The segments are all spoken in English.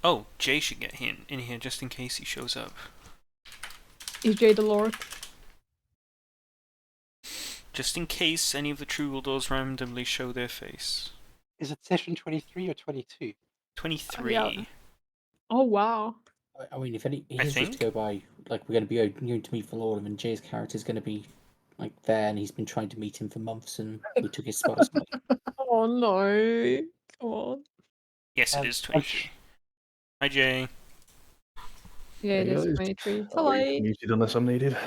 Oh, Jay should get in here just in case he shows up. Is Jay the Lord? Just in case any of the troubadours randomly show their face. Is it session 23 or 22? 23. Yeah. Oh wow. I mean, if any, I he's just to think. go by, like, we're going to be going to meet Valorem, and Jay's character is going to be like there, and he's been trying to meet him for months, and we took his spot or something. Oh no. Come on. Yes, it is 23. Hi, Jay. Yeah, it Hey is guys. 23. I'll wait Hello. muted unless I'm needed.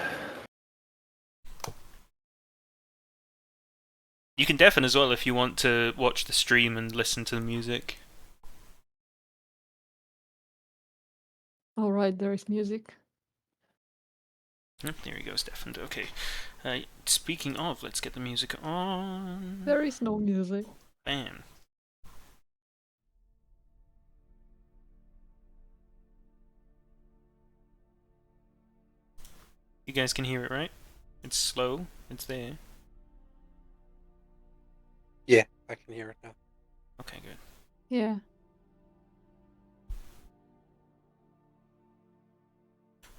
You can deafen as well if you want to watch the stream and listen to the music. Alright, there is music. There he goes, deafened. Okay. Speaking of, let's get the music on. There is no music. Bam. You guys can hear it, right? It's slow. It's there. Yeah, I can hear it now. Okay, good. Yeah.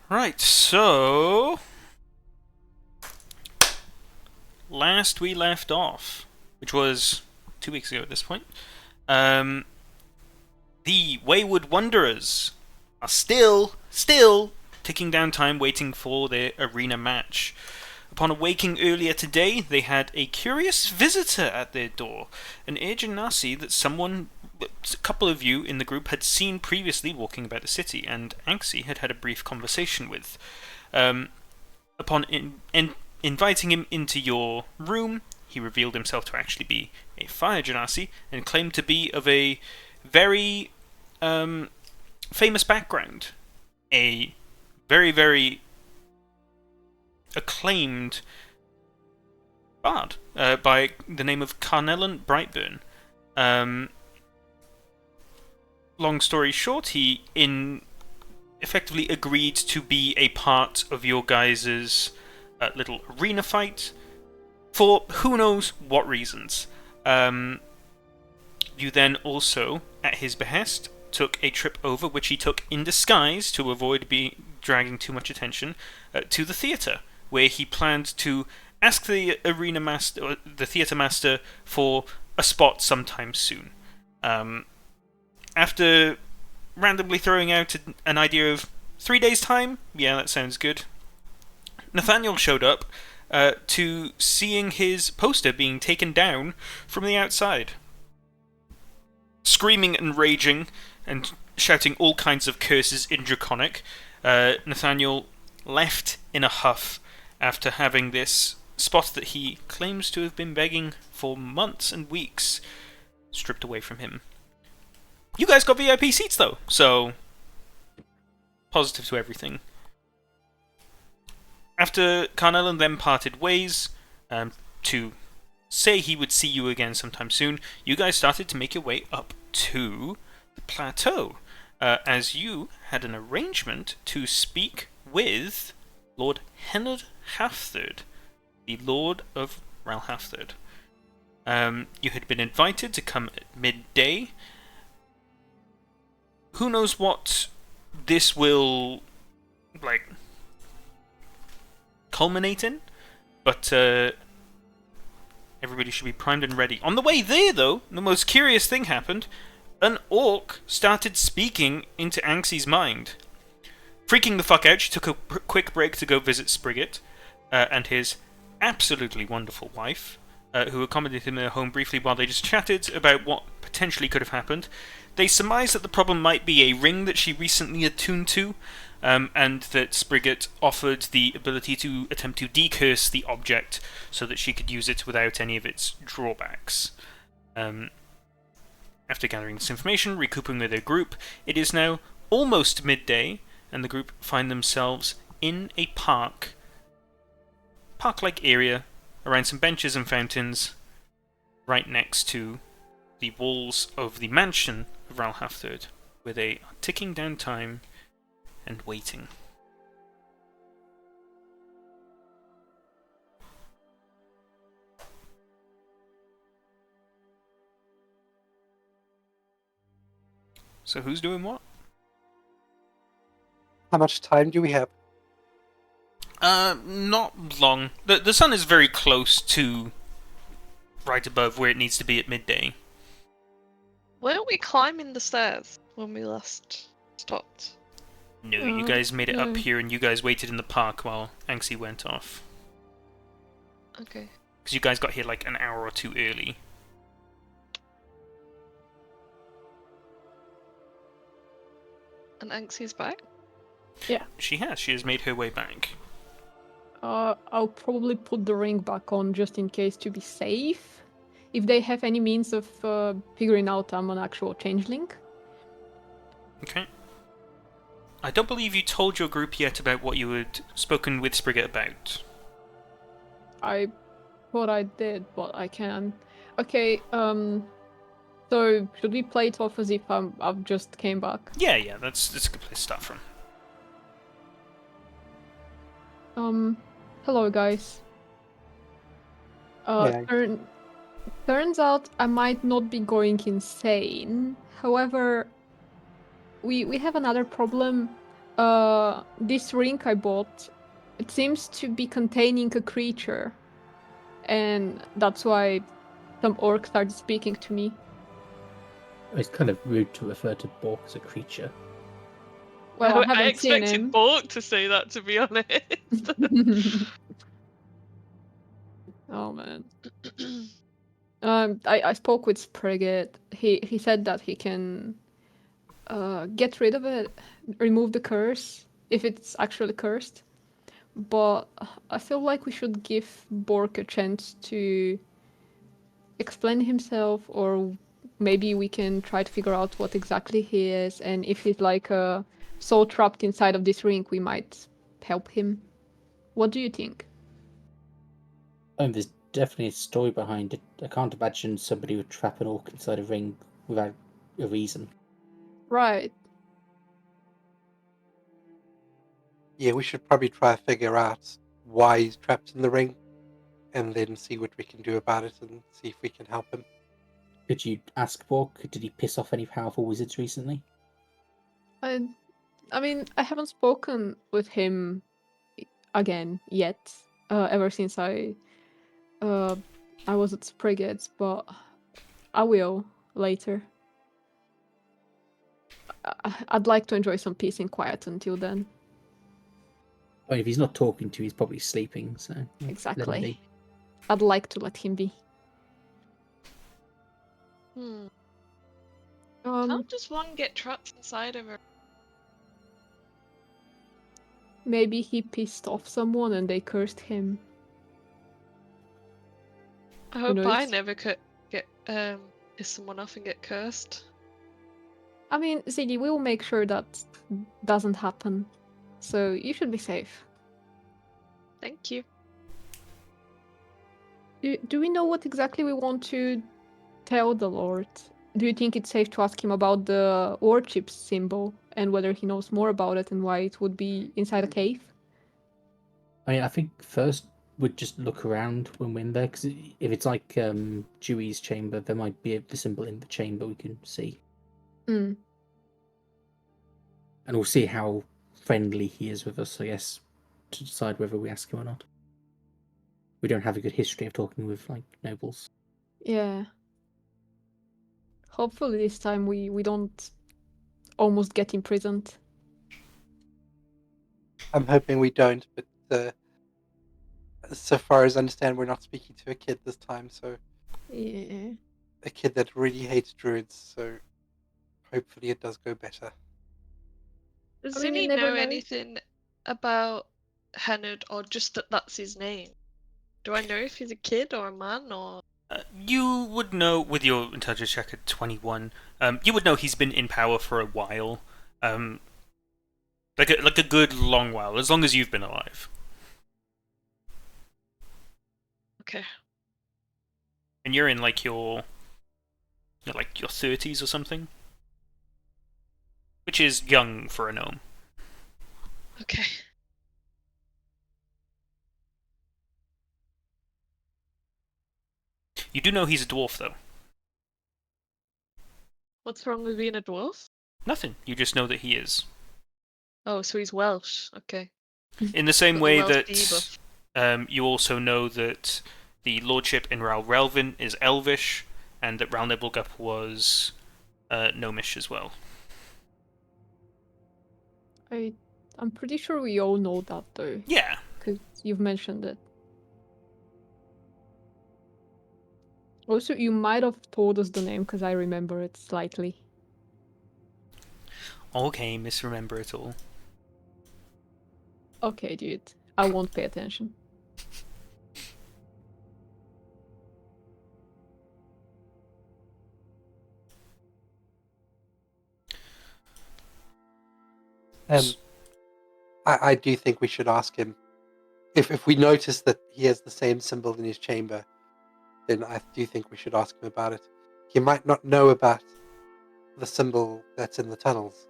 Right, so last we left off, which was 2 weeks ago at this point, the Wayward Wanderers are still ticking down time waiting for their arena match. Upon awaking earlier today, they had a curious visitor at their door, an Nasi that a couple of you in the group had seen previously walking about the city, and Anxi had had a brief conversation with. Upon inviting him into your room, he revealed himself to actually be a fire genasi and claimed to be of a very famous background. A very, very acclaimed bard by the name of Carnellon Brightburn. Long story short, he effectively agreed to be a part of your guys' little arena fight for who knows what reasons. You then also, at his behest, took a trip over, which he took in disguise to avoid dragging too much attention, to the theatre, where he planned to ask the arena master, or the theatre master, for a spot sometime soon. After randomly throwing out an idea of 3 days' time, yeah, that sounds good, Nathaniel showed up to seeing his poster being taken down from the outside. Screaming and raging and shouting all kinds of curses in Draconic, Nathaniel left in a huff after having this spot that he claims to have been begging for months and weeks stripped away from him. You guys got VIP seats though, so positive to everything. After Carnell and them parted ways to say he would see you again sometime soon, you guys started to make your way up to the plateau, as you had an arrangement to speak with Lord Hennard Halfthird, the Lord of Ralhalfthird. You had been invited to come at midday. Who knows what this will, culminate in, but everybody should be primed and ready. On the way there, though, the most curious thing happened. An orc started speaking into Anxi's mind. Freaking the fuck out, she took a quick break to go visit Sprigget and his absolutely wonderful wife, who accommodated him in their home briefly while they just chatted about what potentially could have happened. They surmised that the problem might be a ring that she recently attuned to, and that Sprigget offered the ability to attempt to decurse the object so that she could use it without any of its drawbacks. After gathering this information, recouping with their group, it is now almost midday, and the group find themselves in a park-like area, around some benches and fountains, right next to the walls of the mansion of Ralhalfthird, where they are ticking down time and waiting. So who's doing what? How much time do we have? Not long. The sun is very close to right above where it needs to be at midday. Weren't we climbing the stairs when we last stopped? No, you guys made it up no. here and you guys waited in the park while Anxie went off. Okay. Because you guys got here like an hour or two early. And Anxie's back? She has made her way back. I'll probably put the ring back on just in case to be safe. If they have any means of figuring out I'm an actual changeling. Okay. I don't believe you told your group yet about what you had spoken with Sprigget about. I thought I did, but I can. Okay, so should we play it off as if I've just came back? Yeah, that's a good place to start from. Hello guys. Yeah. Turns out I might not be going insane. However, we have another problem. This ring I bought, it seems to be containing a creature. And that's why some orc started speaking to me. It's kind of rude to refer to Bork as a creature. Well, I I haven't seen expected him. Bork to say that, to be honest. Oh man. I spoke with Sprigget. He said that he can get rid of it, remove the curse if it's actually cursed. But I feel like we should give Bork a chance to explain himself, or maybe we can try to figure out what exactly he is, and if he's like a soul trapped inside of this ring, we might help him. What do you think? There's definitely a story behind it. I can't imagine somebody would trap an orc inside a ring without a reason. Right. Yeah, we should probably try to figure out why he's trapped in the ring, and then see what we can do about it, and see if we can help him. Could you ask Bork? Did he piss off any powerful wizards recently? I mean, I haven't spoken with him again yet, ever since I was at Sprigget's, but I will later. I'd like to enjoy some peace and quiet until then. Well, if he's not talking to you, he's probably sleeping, so... let him be. Exactly. I'd like to let him be. How does one get trapped inside of her? Maybe he pissed off someone and they cursed him. I hope I knows? never could get piss someone off and get cursed. I mean, Ziggy, we will make sure that doesn't happen. So you should be safe. Thank you. Do we know what exactly we want to tell the Lord? Do you think it's safe to ask him about the worship symbol and whether he knows more about it and why it would be inside a cave? I mean, I think first we'd just look around when we're in there, because if it's like Dewey's chamber, there might be the symbol in the chamber we can see. Mm. And we'll see how friendly he is with us, I guess, to decide whether we ask him or not. We don't have a good history of talking with, like, nobles. Yeah. Hopefully this time we don't almost get imprisoned. I'm hoping we don't, but so far as I understand, we're not speaking to a kid this time, so Yeah. a kid that really hates druids, so hopefully it does go better. Does I mean, you Zinni never know know. anything about Hennard, or just that that's his name? Do I know if he's a kid or a man, or... You would know with your intelligence check at 21. You would know he's been in power for a while, like a good long while, as long as you've been alive. Okay. And you're in like your 30s or something, which is young for a gnome. Okay. You do know he's a dwarf, though. What's wrong with being a dwarf? Nothing. You just know that he is. Oh, so he's Welsh. Okay. In the same Got the way Welsh that debuff. you also know that the lordship in Ral Relvin is Elvish, and that Ral Nibblegup was Gnomish as well. I'm pretty sure we all know that though, Yeah. because you've mentioned it. Also, you might have told us the name because I remember it slightly. Okay, misremember it all. Okay, dude. I won't pay attention. I do think we should ask him if we notice that he has the same symbol in his chamber. Then I do think we should ask him about it. He might not know about the symbol that's in the tunnels.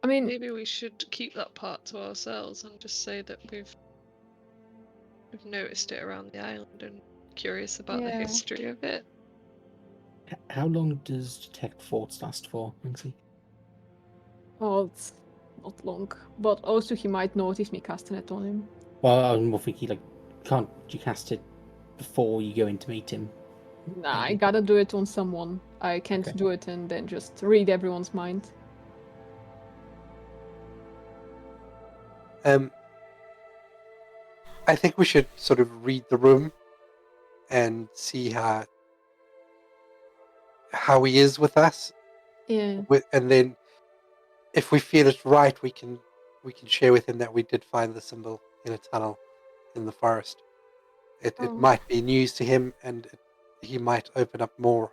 I mean, Maybe we should keep that part to ourselves and just say that we've noticed it around the island and curious about the Yeah. history of it. How long does detect thoughts last for, Minxie? well, it's not long. But also, he might notice me casting it on him. Well, I'm more thinking like, can't you cast it before you go in to meet him? Nah, I Maybe. gotta do it on someone. I can't Okay. do it and then just read everyone's mind. I think we should sort of read the room and see how he is with us, Yeah. and then if we feel it's right, we can share with him that we did find the symbol in a tunnel in the forest. It Oh. might be news to him, and he might open up more.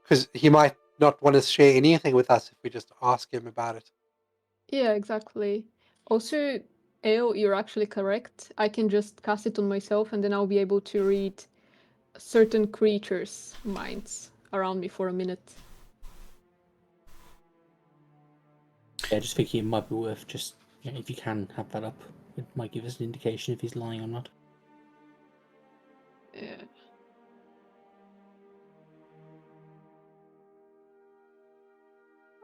Because he might not want to share anything with us if we just ask him about it. Yeah, exactly. Also, Ale, you're actually correct. I can just cast it on myself and then I'll be able to read certain creatures' minds around me for a minute. Yeah, just thinking it might be worth just, if you can have that up, it might give us an indication if he's lying or not. Yeah.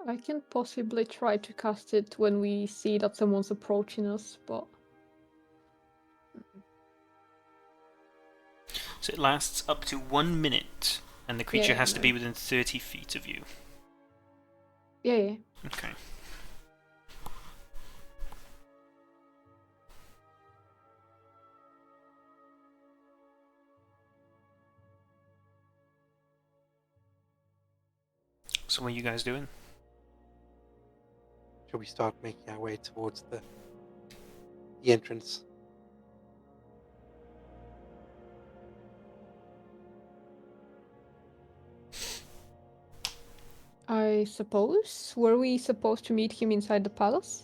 I can possibly try to cast it when we see that someone's approaching us, but So it lasts up to 1 minute, and the creature Yeah, has to be no. within 30 feet of you. yeah. Okay. So what are you guys doing? Shall we start making our way towards the entrance? I suppose. Were we supposed to meet him inside the palace?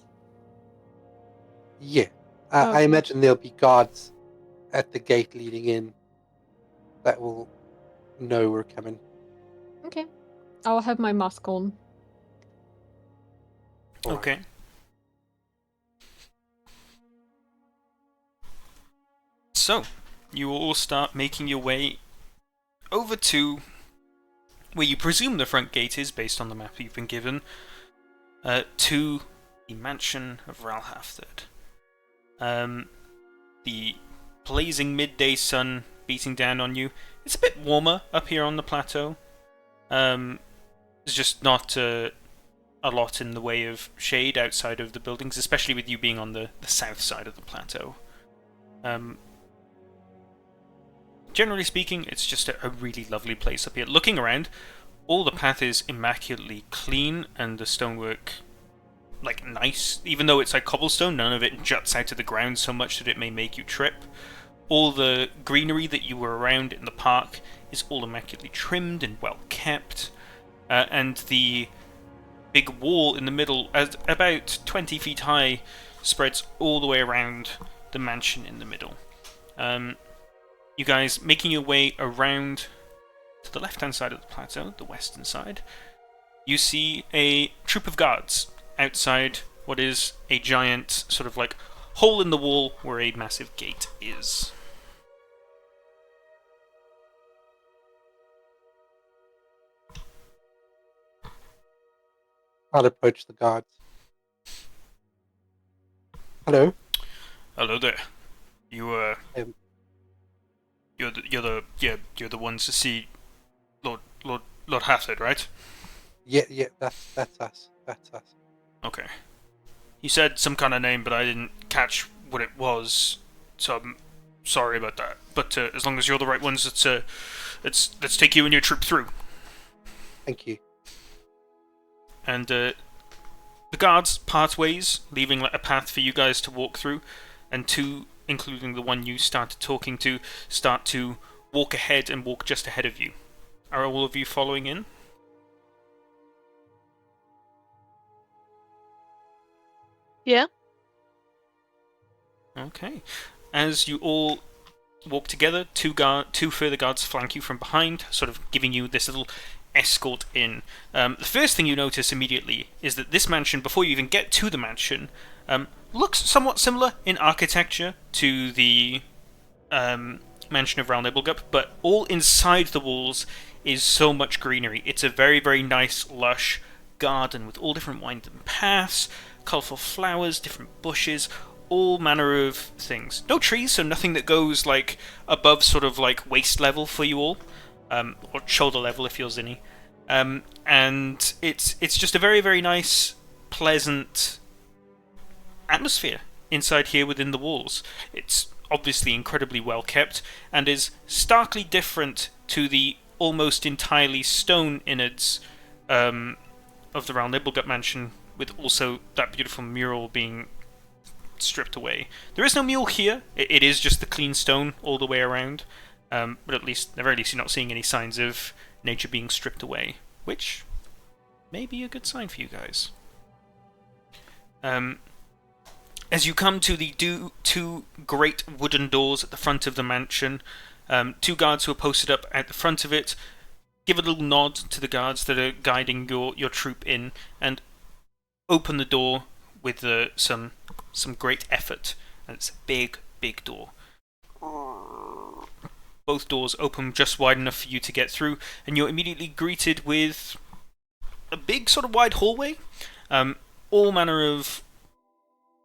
Yeah. I Okay. imagine there'll be guards at the gate leading in that will know we're coming. Okay. I'll have my mask on. All right. Okay. So, you will all start making your way over to where you presume the front gate is, based on the map you've been given, to the mansion of Ralhalftherd. The blazing midday sun beating down on you. It's a bit warmer up here on the plateau. There's just not a lot in the way of shade outside of the buildings, especially with you being on the south side of the plateau. Generally speaking, it's just a really lovely place up here. Looking around, all the path is immaculately clean, and the stonework, like, nice. Even though it's like cobblestone, none of it juts out of the ground so much that it may make you trip. All the greenery that you were around in the park is all immaculately trimmed and well kept. And the big wall in the middle, about 20 feet high, spreads all the way around the mansion in the middle. You guys making your way around to the left-hand side of the plateau, the western side, you see a troop of guards outside what is a giant sort of like hole in the wall where a massive gate is. I'll approach the guards. Hello. Hello there. You Um, you're the ones to see Lord Hathard, right? yeah, that's us. That's us. Okay. You said some kind of name, but I didn't catch what it was, so I'm sorry about that. But as long as you're the right ones, let's take you and your troop through. Thank you. And the guards part ways, leaving a path for you guys to walk through, and two, including the one you started talking to, start to walk ahead and walk just ahead of you. Are all of you following in? Yeah. Okay. As you all walk together, two further guards flank you from behind, sort of giving you this little escort in. The first thing you notice immediately is that this mansion, before you even get to the mansion, looks somewhat similar in architecture to the mansion of Round Nibblegup, but all inside the walls is so much greenery. It's a very, very nice, lush garden with all different winding paths, colourful flowers, different bushes, all manner of things. No trees, so nothing that goes like above sort of like waist level for you all, or shoulder level if you're Zinni. And it's just a very, very nice, pleasant atmosphere inside here within the walls. It's obviously incredibly well kept and is starkly different to the almost entirely stone innards of the Round Nibblegup mansion, with also that beautiful mural being stripped away. There is no mural here. It is just the clean stone all the way around. But at the very least, you're not seeing any signs of nature being stripped away, which may be a good sign for you guys. As you come to the two great wooden doors at the front of the mansion, two guards who are posted up at the front of it give a little nod to the guards that are guiding your troop in, and open the door with some great effort. And it's a big, big door. Both doors open just wide enough for you to get through, and you're immediately greeted with a big sort of wide hallway. All manner of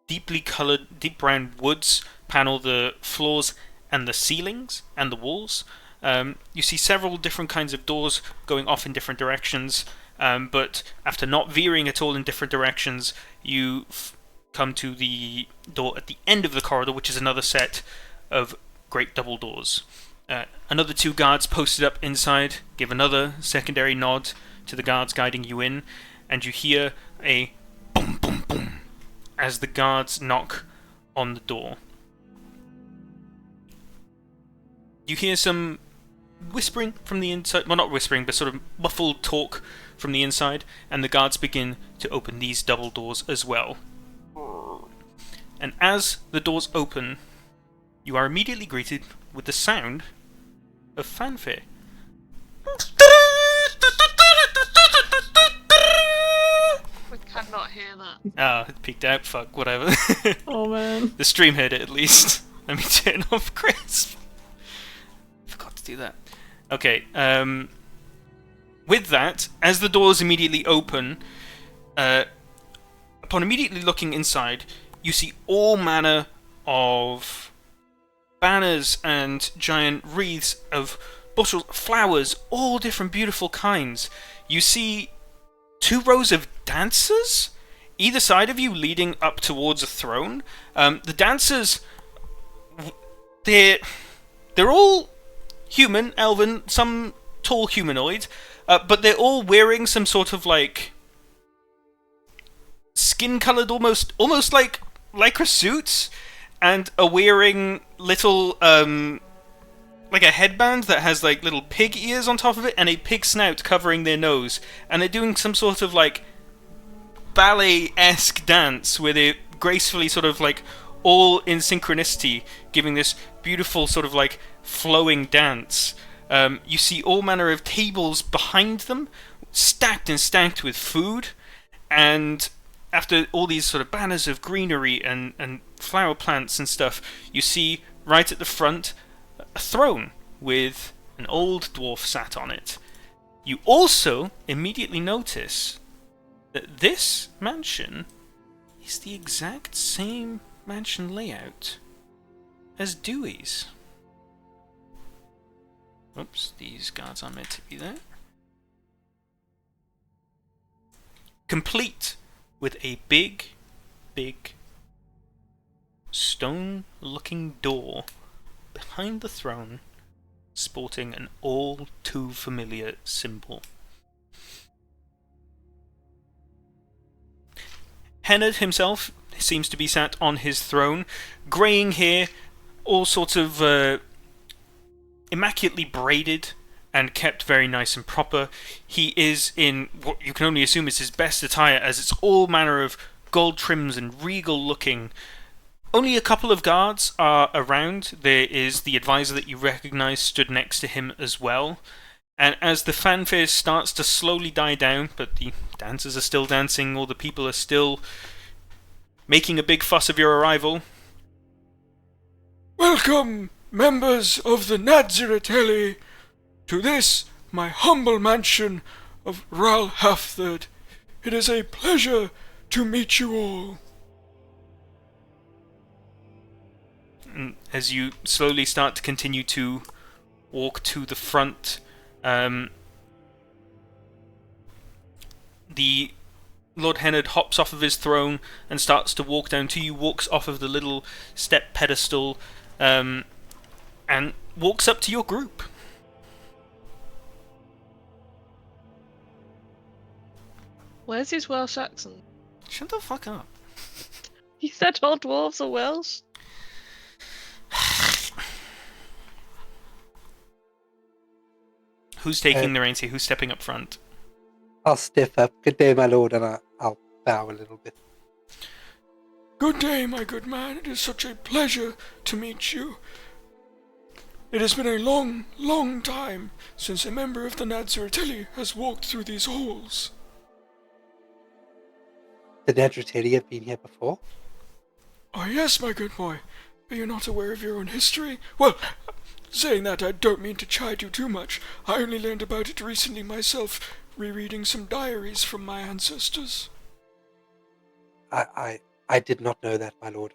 deeply coloured, deep brown woods panel the floors and the ceilings and the walls. You see several different kinds of doors going off in different directions, but after not veering at all in different directions, you come to the door at the end of the corridor, which is another set of great double doors. Another two guards posted up inside give another secondary nod to the guards guiding you in, and you hear a boom, boom, boom as the guards knock on the door. You hear some whispering from the inside, well, not whispering, but sort of muffled talk from the inside, and the guards begin to open these double doors as well. And as the doors open, you are immediately greeted with the sound of fanfare. We cannot hear that. Ah, it peaked out, fuck, whatever. Oh man. The stream heard it at least. Let me turn off Crisp. Forgot to do that. Okay, with that, as the doors immediately open, upon immediately looking inside, you see all manner of banners and giant wreaths of bushels, flowers, all different beautiful kinds. You see 2 rows of dancers, either side of you, leading up towards a throne. The dancers, they're all human, elven, some tall humanoid, but they're all wearing some sort of like skin-coloured, almost like lycra suits, and are wearing little like a headband that has like little pig ears on top of it and a pig snout covering their nose, and they're doing some sort of like ballet-esque dance where they're gracefully sort of like all in synchronicity, giving this beautiful sort of like flowing dance. You see all manner of tables behind them, stacked and stacked with food, and after all these sort of banners of greenery and flower plants and stuff, you see right at the front a throne with an old dwarf sat on it. You also immediately notice that this mansion is the exact same mansion layout as Dewey's. Oops, these guards aren't meant to be there. Complete with a big stone-looking door behind the throne, sporting an all too familiar symbol. Hennard himself seems to be sat on his throne, greying hair, all sorts of immaculately braided and kept very nice and proper. He is in what you can only assume is his best attire, as it's all manner of gold trims and regal looking. Only a couple of guards are around. There is the advisor that you recognise stood next to him as well. And as the fanfare starts to slowly die down, but the dancers are still dancing, all the people are still making a big fuss of your arrival. Welcome, members of the Nadziratelli, to this, my humble mansion of Ral Haftherd. It is a pleasure to meet you all. As you slowly start to continue to walk to the front, the Lord Hennard hops off of his throne and starts to walk down to you, walks off of the little step pedestal, and walks up to your group. Where's his Welsh accent? Shut the fuck up. You said all dwarves are Welsh? Who's taking the reins here? Who's stepping up front? I'll step up. Good day, my lord, and I'll bow a little bit. Good day, my good man. It is such a pleasure to meet you. It has been a long, long time since a member of the Nadziratelli has walked through these halls. The Nadziratelli have been here before? Oh yes, my good boy. Are you not aware of your own history? Well, saying that, I don't mean to chide you too much. I only learned about it recently myself, rereading some diaries from my ancestors. I did not know that, my lord.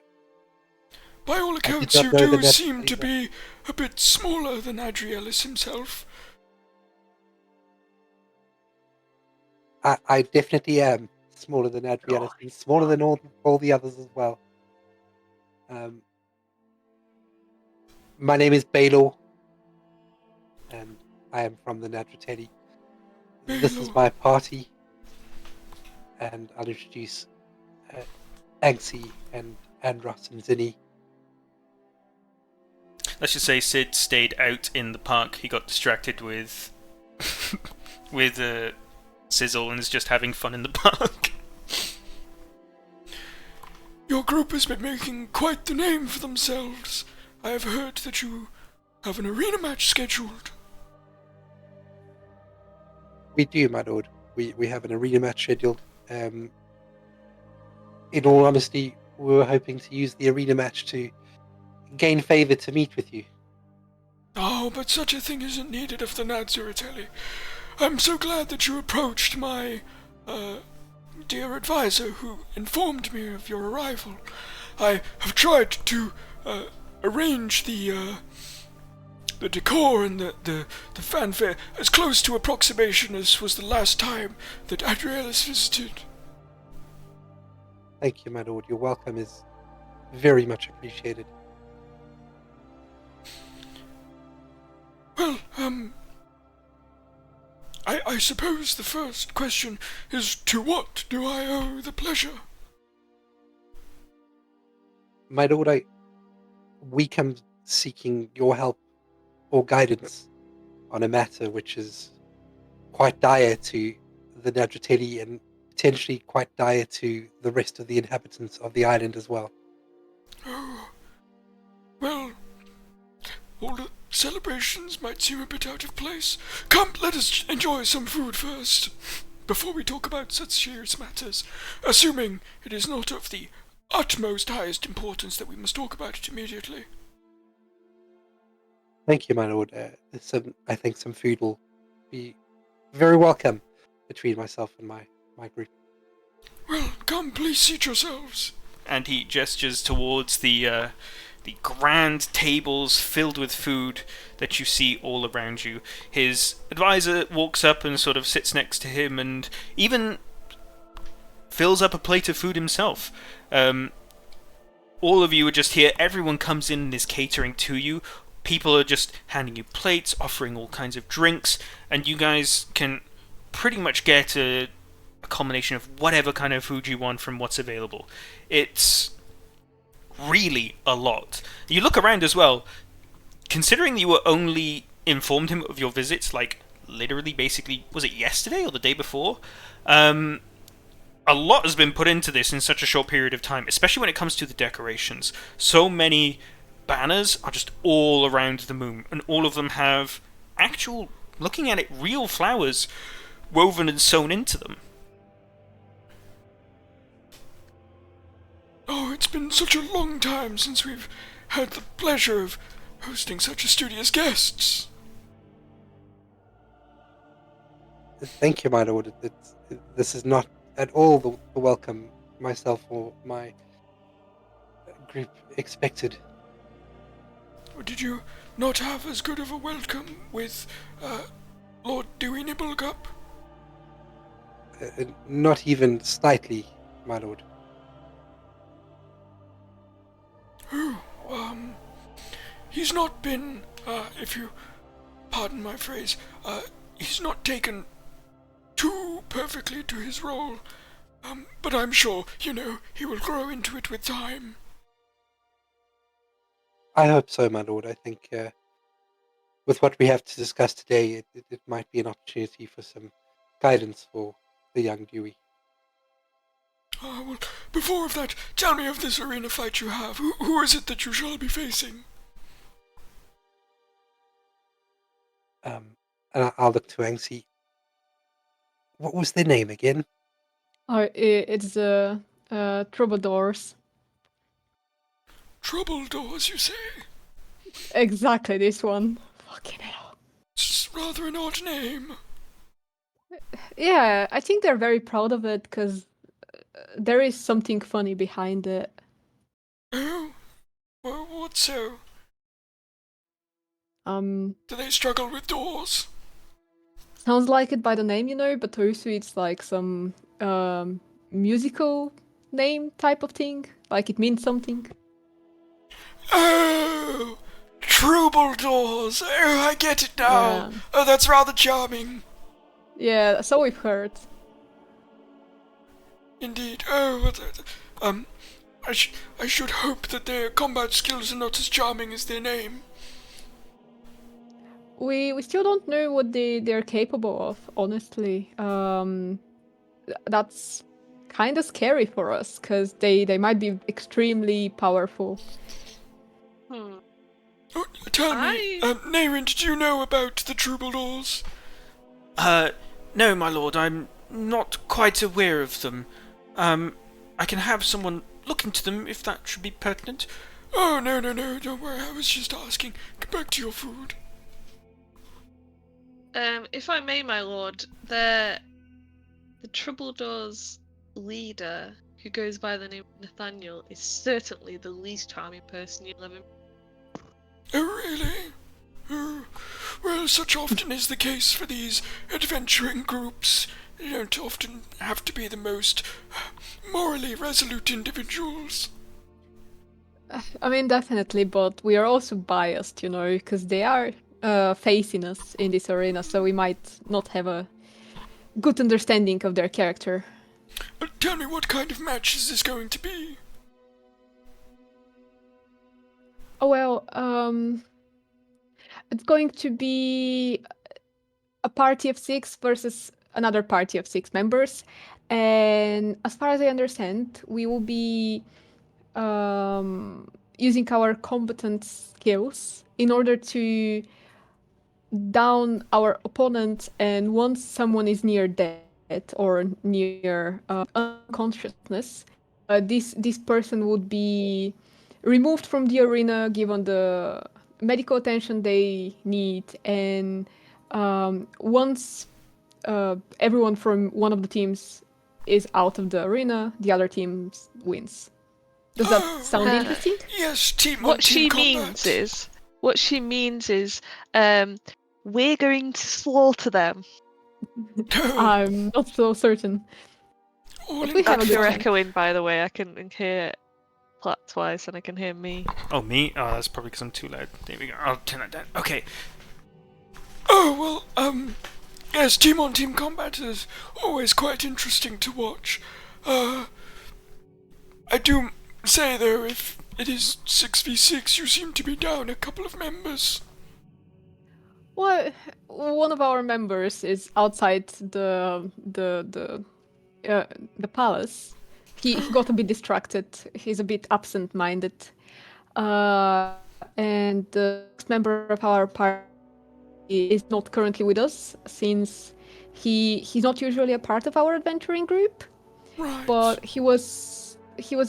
By all accounts, not you know the do seem Nadziratelli to were- be a bit smaller than Adriellis himself. I definitely am smaller than Adrianus and smaller than all the others as well. My name is Baylor, and I am from the Nadziratelli. This is Baylor. my party, and I'll introduce Anxie and Andros and Zinni. Let's just say Sid stayed out in the park. He got distracted with Sizzle and is just having fun in the park. Your group has been making quite the name for themselves. I have heard that you have an arena match scheduled. We do, my lord. We have an arena match scheduled. In all honesty, we were hoping to use the arena match to gain favour to meet with you. Oh, but such a thing isn't needed of the Nadziratelli. I'm so glad that you approached my, dear advisor who informed me of your arrival. I have tried to, arrange the decor and the fanfare as close to approximation as was the last time that Adriellis visited. Thank you, my lord. Your welcome is very much appreciated. Well, I suppose the first question is, to what do I owe the pleasure? My lord, we come seeking your help or guidance on a matter which is quite dire to the Nadziratelli and potentially quite dire to the rest of the inhabitants of the island as well. Oh, well, all the celebrations might seem a bit out of place. Come, let us enjoy some food first, before we talk about such serious matters, assuming it is not of the utmost highest importance that we must talk about it immediately. Thank you, my lord. I think some food will be very welcome between myself and my group. Well, come, please seat yourselves. And he gestures towards the grand tables filled with food that you see all around you. His advisor walks up and sort of sits next to him and even fills up a plate of food himself. All of you are just here. Everyone comes in and is catering to you. People are just handing you plates, offering all kinds of drinks, and you guys can pretty much get a combination of whatever kind of food you want from what's available. It's really a lot. You look around as well. Considering you were only informed him of your visits, like, literally, basically, was it yesterday or the day before? A lot has been put into this in such a short period of time, especially when it comes to the decorations. So many banners are just all around the moon, and all of them have actual, looking at it, real flowers woven and sewn into them. Oh, it's been such a long time since we've had the pleasure of hosting such studious guests. Thank you, my lord. This is not at all the welcome myself or my group expected. Did you not have as good of a welcome with Lord Dewey Nibblecup? Not even slightly, my lord. Oh, he's not been, if you pardon my phrase, he's not taken too perfectly to his role, but I'm sure, he will grow into it with time. I hope so, my lord. I think with what we have to discuss today, it might be an opportunity for some guidance for the young Dewey. Well, before of that, tell me of this arena fight you have. Who is it that you shall be facing? And I'll look to Angsy. What was their name again? It's the Troubadours. Trouble Doors, you say? Exactly this one. Fucking hell. It's rather an odd name. Yeah, I think they're very proud of it because there is something funny behind it. Oh? Well, what so? Um, Do they struggle with doors? Sounds like it by the name, but also it's like some musical name type of thing. Like it means something. Oh! Troubadours! Oh, I get it now! Yeah. Oh, that's rather charming. Yeah, so we've heard. Indeed. Oh, I should hope that their combat skills are not as charming as their name. We still don't know what they're capable of, honestly. That's kind of scary for us, because they might be extremely powerful. Hmm. Oh, tell me, Naren, did you know about the Troubadours? No, my lord, I'm not quite aware of them. I can have someone look into them if that should be pertinent. Oh, no, don't worry, I was just asking. Get back to your food. If I may, my lord, the Troubadours leader, who goes by the name of Nathaniel, is certainly the least charming person you'll ever meet. Oh, really? Oh, well, such often is the case for these adventuring groups. They don't often have to be the most morally resolute individuals. I mean, definitely, but we are also biased, because they are facing us in this arena, so we might not have a good understanding of their character. Tell me, what kind of match is this going to be? Oh, well, it's going to be a party of 6 versus another party of 6 members. And as far as I understand, we will be using our combatant skills in order to down our opponent, and once someone is near death or near unconsciousness, this person would be removed from the arena, given the medical attention they need, and once everyone from one of the teams is out of the arena, the other team wins. Does that sound interesting? Yes, team on What team she combat. means is, we're going to slaughter them. No, I'm not so certain. all But in we have a That's good your chance. echoing, by the way. I can hear Platt twice, and I can hear me. Oh, me? Oh, that's probably because I'm too loud. There we go. I'll turn that down. Okay. Oh, well, yes, team on team combat is always quite interesting to watch. I do say, though, if it is 6v6, you seem to be down a couple of members. Well, one of our members is outside the palace. He got a bit distracted. He's a bit absent-minded. And the next member of our party is not currently with us, since he's not usually a part of our adventuring group. Right. But he was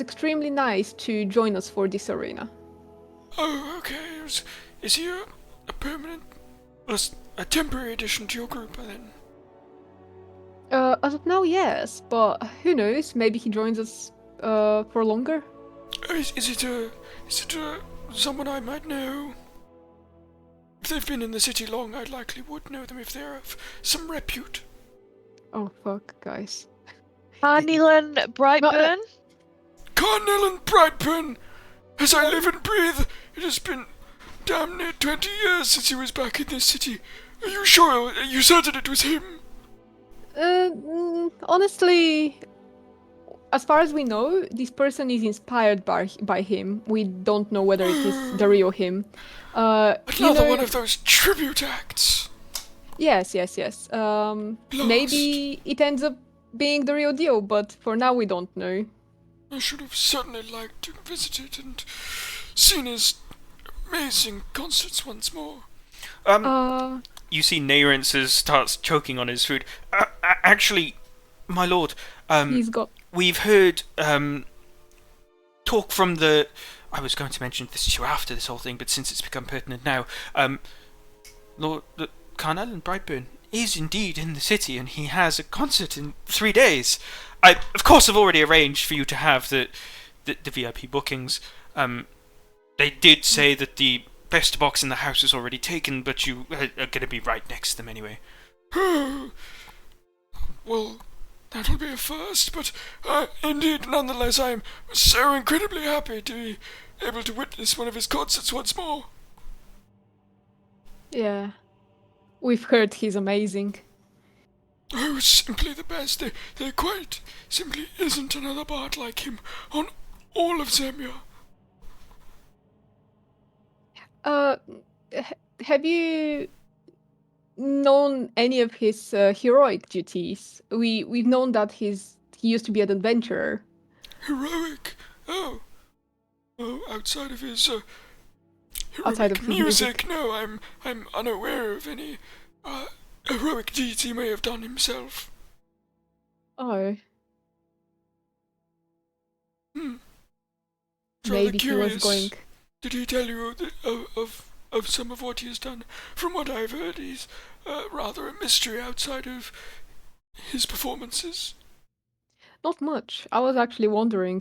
extremely nice to join us for this arena. Oh, okay. Is he a permanent, a temporary addition to your group, then? As of now, yes, but who knows? Maybe he joins us for longer. Is it someone I might know? If they've been in the city long, I likely would know them if they're of some repute. Oh fuck, guys. Carnelian Brightburn? Carnell and Brightburn! As I live and breathe, it has been damn near 20 years since he was back in this city. Are you sure? Are you certain it was him? Honestly, as far as we know, this person is inspired by him. We don't know whether it is the real him. Another one of those tribute acts. Yes. Maybe it ends up being the real deal, but for now we don't know. I should have certainly liked to visit it and seen his amazing concerts once more. You see Nairance starts choking on his food. Actually, my lord, He's got... we've heard talk from the... I was going to mention this to you after this whole thing, but since it's become pertinent now, Lord Carnell and Brightburn is indeed in the city, and he has a concert in 3 days. I, of course, have already arranged for you to have the VIP bookings. They did say that the best box in the house is already taken, but you are going to be right next to them anyway. Well, that'll be a first, but indeed, nonetheless, I'm so incredibly happy to be able to witness one of his concerts once more. Yeah. We've heard he's amazing. Oh, simply the best. There quite simply isn't another bard like him on all of Zemia. Have you known any of his heroic duties? We've known that he used to be an adventurer. Heroic? Oh, outside of his heroic Outside of his music. no, I'm unaware of any heroic deeds he may have done himself. Oh. It's rather Maybe curious. he was going... Did he tell you of some of what he has done? From what I've heard, he's rather a mystery outside of his performances. Not much. I was actually wondering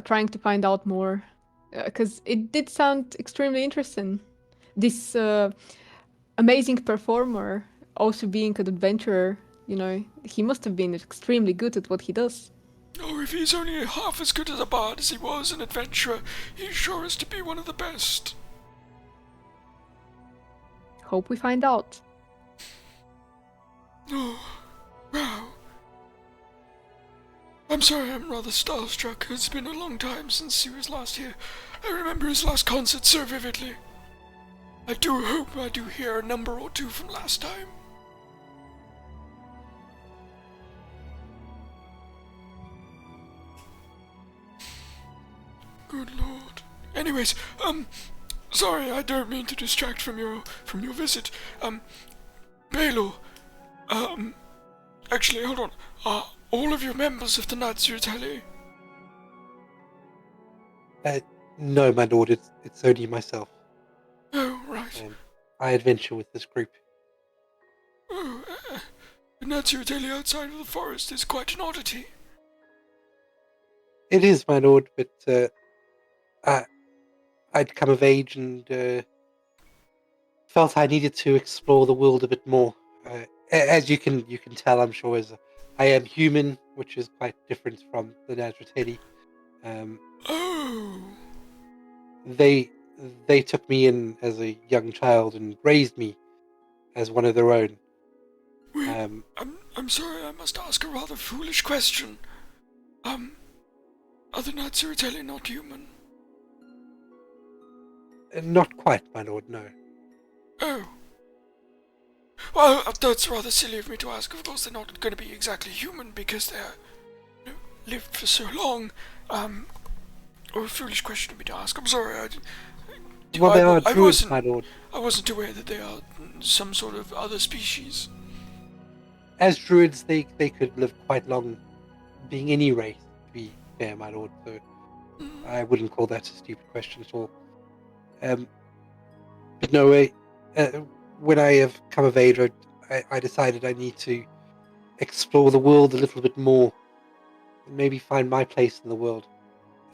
trying to find out more, because it did sound extremely interesting. This amazing performer, also being an adventurer, he must have been extremely good at what he does. Oh, if he's only half as good as a bard as he was an adventurer, he sure is to be one of the best. Hope we find out. Oh, wow. I'm sorry, I'm rather starstruck. It's been a long time since he was last here. I remember his last concert so vividly. I do hope I do hear a number or two from last time. Good lord. Anyways, sorry, I don't mean to distract from your visit. Baylor, actually, hold on. Are all of you members of the Natsutali? No, my lord, it's only myself. Oh, right. I adventure with this group. Oh, the Natsutali outside of the forest is quite an oddity. It is, my lord, but I'd come of age and felt I needed to explore the world a bit more. As you can tell, I'm sure, I am human, which is quite different from the Nazrateli. Um, Oh, they they took me in as a young child and raised me as one of their own. wait. Um, I'm sorry. I must ask a rather foolish question. Um, are the Naziratelli not human? Not quite, my lord. No. Oh. Well, that's rather silly of me to ask. Of course, they're not going to be exactly human because they're lived for so long. Or a foolish question of me to ask. I'm sorry. Well, they are I druids, my wasn't. lord. I wasn't aware that they are some sort of other species. As druids, they could live quite long, being any race. To be fair, my lord. So I wouldn't call that a stupid question at all. Um, but no way. When I have come of age, I decided I need to explore the world a little bit more, and maybe find my place in the world.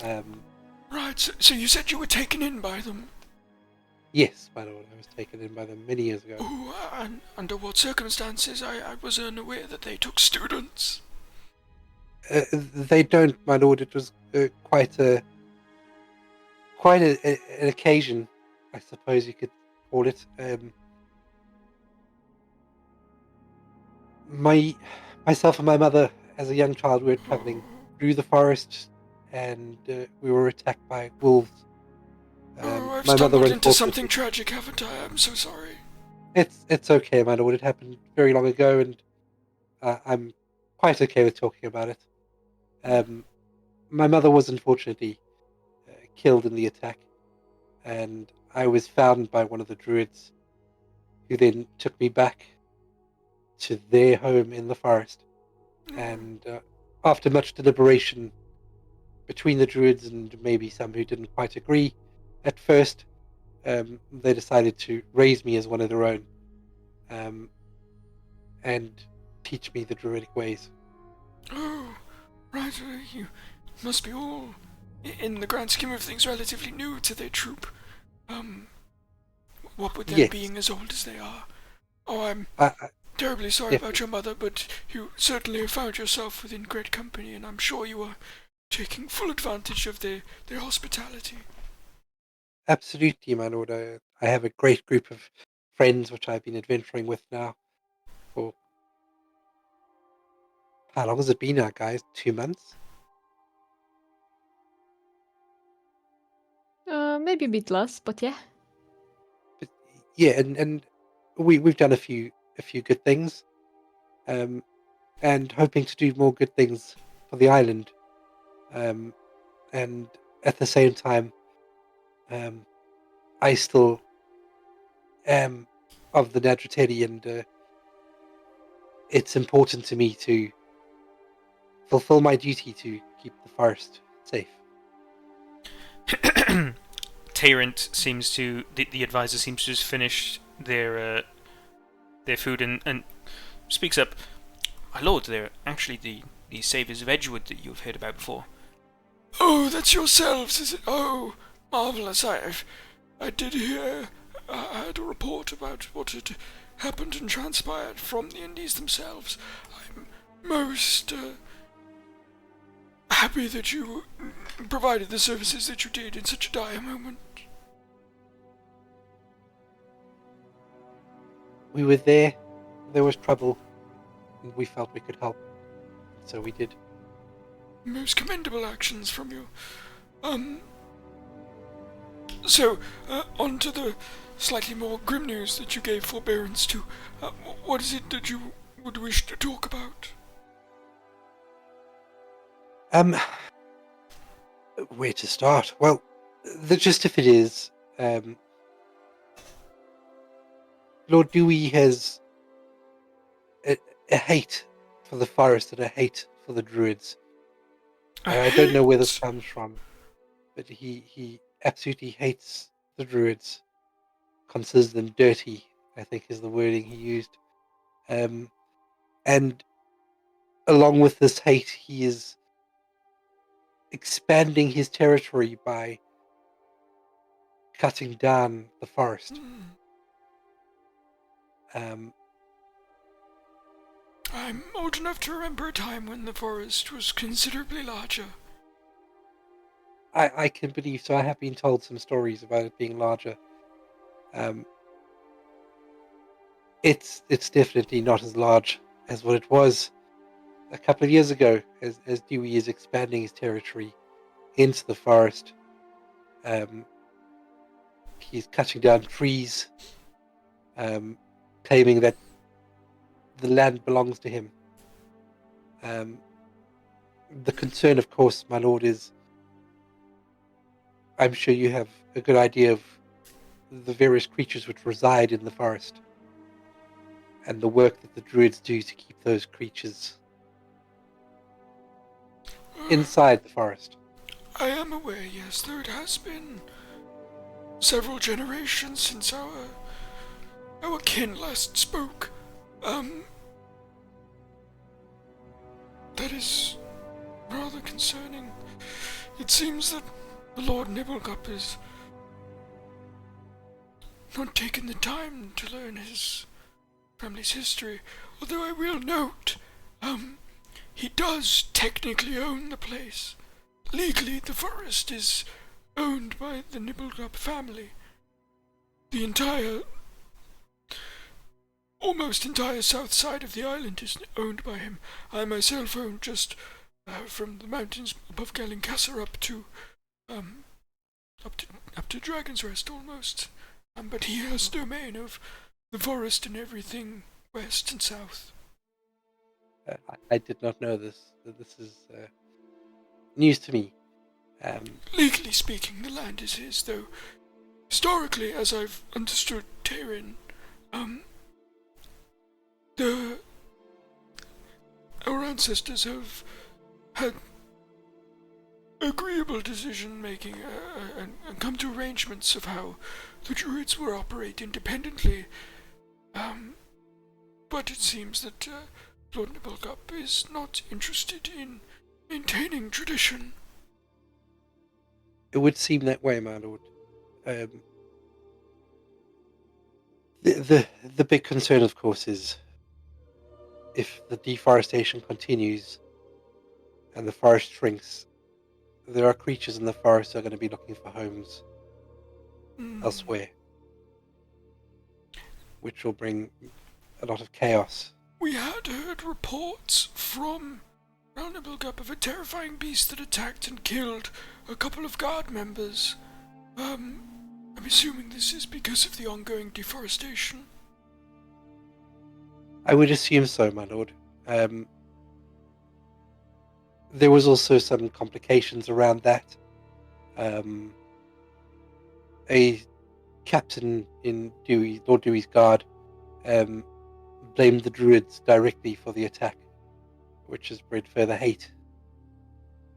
Um, Right. So you said you were taken in by them. yes, my lord, I was taken in by them many years ago. Oh, and under what circumstances? I was unaware that they took students. They don't, my lord. It was quite an occasion, I suppose you could call it. My myself and my mother, as a young child, we were traveling through the forest, and we were attacked by wolves. Oh, I've My mother, stumbled into something unfortunately, tragic, haven't I? I'm so sorry. it's okay, my lord. It happened very long ago, and I'm quite okay with talking about it. Um, my mother was unfortunately killed in the attack, and I was found by one of the druids, who then took me back to their home in the forest. And after much deliberation between the druids and maybe some who didn't quite agree at first, they decided to raise me as one of their own, um, and teach me the druidic ways. Oh, right. You must be all, in the grand scheme of things, relatively new to their troop. Um, what with them Yes, being as old as they are. Oh, I'm I terribly sorry about definitely, your mother, but you certainly have found yourself within great company, and I'm sure you are taking full advantage of their hospitality. absolutely, my lord. I have a great group of friends which I've been adventuring with now for how long has it been now, guys? 2 months. Maybe a bit less, but yeah. But yeah, and we've done a few good things, um, and hoping to do more good things for the island. Um, and at the same time, um, I still am of the Nadrateri, and it's important to me to fulfill my duty to keep the forest safe. Tyrant seems to the advisor seems to just finish their food and speaks up. My lord, they're actually the saviors of Edgewood that you've heard about before. Oh, that's yourselves, is it? Oh, marvelous. I did hear. I had a report about what had happened and transpired from the Indies themselves. I'm most happy that you provided the services that you did in such a dire moment. We were there. There was trouble, and we felt we could help, so we did. Most commendable actions from you. Um, so, on to the slightly more grim news that you gave forbearance to. What is it that you would wish to talk about? Um, where to start? Well, the gist of it is, Lord Dewey has a, a hate for the forest and a hate for the druids. I I don't know where this hate. comes from, but he absolutely hates the druids, considers them dirty, I think is the wording he used. Um, and along with this hate, he is expanding his territory by cutting down the forest. Um, I'm old enough to remember a time when the forest was considerably larger. I can believe so. I have been told some stories about it being larger. It's definitely not as large as what it was a couple of years ago, as Dewey is expanding his territory into the forest. He's cutting down trees, claiming that the land belongs to him. The concern, of course, my lord, is I'm sure you have a good idea of the various creatures which reside in the forest and the work that the druids do to keep those creatures inside the forest. I am aware, yes, though it has been several generations since our kin last spoke. That is rather concerning. It seems that the Lord Nibblegup is not taking the time to learn his family's history, although I will note, he does technically own the place. Legally, the forest is owned by the Nibblegup family. The almost entire south side of the island is owned by him. I myself own just from the mountains above Galincasser up to Dragon's Rest almost. But he has domain of the forest and everything west and south. I did not know this. This is news to me. Legally speaking, the land is his, though historically, as I've understood Tyrion, our ancestors have had agreeable decision making and come to arrangements of how the druids will operate independently. But it seems that Lord Nibblegup is not interested in maintaining tradition. It would seem that way, my lord. The big concern, of course, is if the deforestation continues and the forest shrinks, there are creatures in the forest that are going to be looking for homes elsewhere, which will bring a lot of chaos. We had heard reports from Nibblegup of a terrifying beast that attacked and killed a couple of guard members. I'm assuming this is because of the ongoing deforestation. I would assume so, my lord. There was also some complications around that. A captain in Lord Dewey's guard blamed the druids directly for the attack, which has bred further hate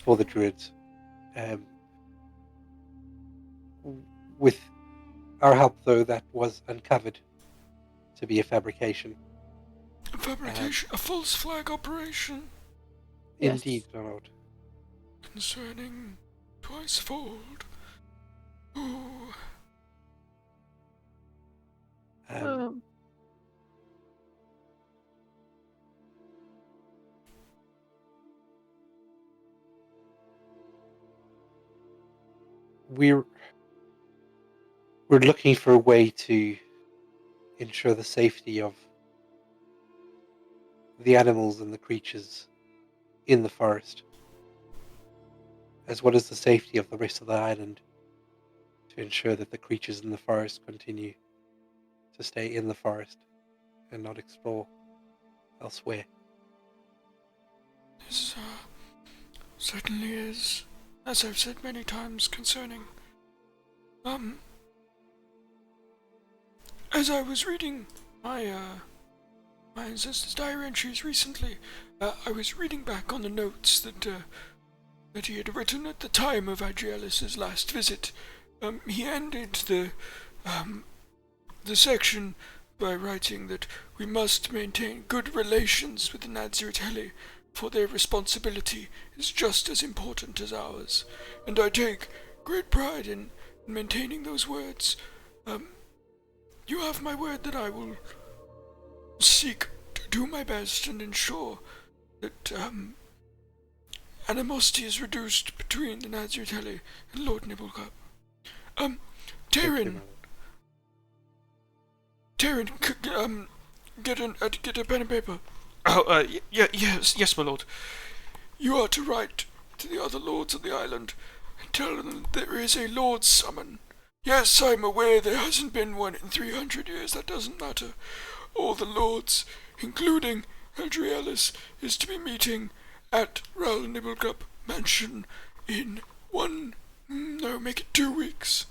for the druids. With our help, though, that was uncovered to be a fabrication. A fabrication? A false flag operation? Yes. Indeed, my lord. Concerning Twicefold. Ooh. We're looking for a way to ensure the safety of the animals and the creatures in the forest, as well as the safety of the rest of the island, to ensure that the creatures in the forest continue to stay in the forest and not explore elsewhere. This certainly is, as I've said many times, concerning. As I was reading my ancestors' diary entries recently, I was reading back on the notes that he had written at the time of Adrielus's last visit. He ended the section by writing that we must maintain good relations with the Naziratelli, for their responsibility is just as important as ours, and I take great pride in maintaining those words. You have my word that I will seek to do my best and ensure that animosity is reduced between the Naziratelli and Lord Nibblecup. Taryn, get a pen and paper. Oh, yes, my lord. You are to write to the other lords of the island and tell them there is a lord's summon. Yes, I'm aware there hasn't been one in 300 years, that doesn't matter. All the lords, including Adriellis, is to be meeting at Ral Nibblecup Mansion in make it 2 weeks.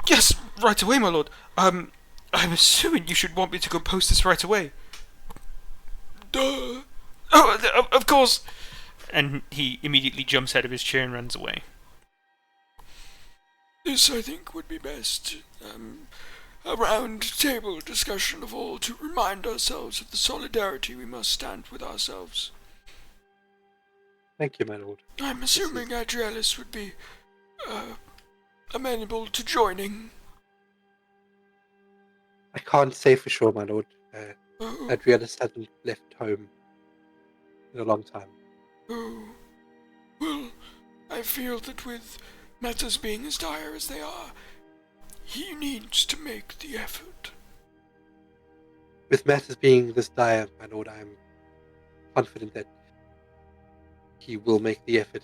Yes, right away, my lord. I'm assuming you should want me to go post this right away. Duh. Oh, of course. And he immediately jumps out of his chair and runs away. This, I think, would be best. A round table discussion of all to remind ourselves of the solidarity we must stand with ourselves. Thank you, my lord. I'm assuming Adriellis would be amenable to joining. I can't say for sure, my lord. Oh, Adriellis hasn't left home in a long time. oh. Well, I feel that with matters being as dire as they are, he needs to make the effort. With matters being this dire, my lord, I am confident that he will make the effort.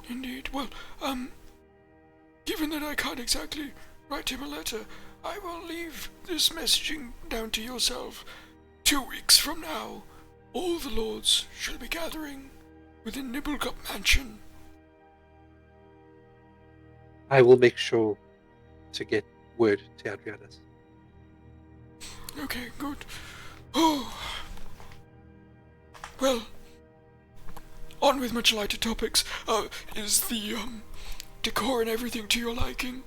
Indeed. Well, given that I can't exactly write him a letter, I will leave this messaging down to yourself. 2 weeks from now, all the lords shall be gathering within Nibblecup Mansion. I will make sure to get word to Adriellis. Okay, good. Oh. Well, on with much lighter topics. Is the, decor and everything to your liking?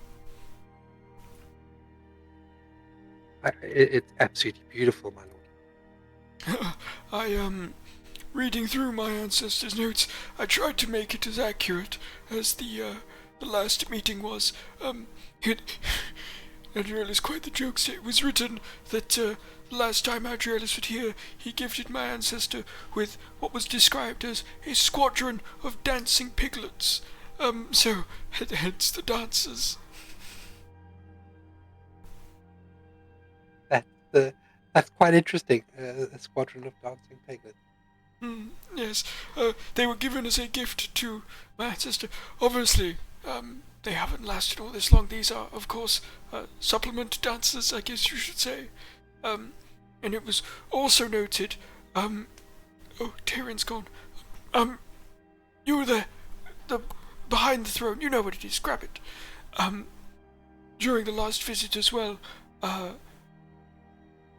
It's absolutely beautiful, my lord. Reading through my ancestors' notes, I tried to make it as accurate as the last meeting was. Adriellis, quite the jokester. It was written that last time Adriellis was here, he gifted my ancestor with what was described as a squadron of dancing piglets. So, hence the dancers. That's quite interesting. A squadron of dancing piglets. Yes, they were given as a gift to my ancestor. Obviously, they haven't lasted all this long. These are, of course, supplement dancers, I guess you should say. And it was also noted, oh, Tyrion's gone. You were there, behind the throne, you know what it is, grab it. During the last visit as well,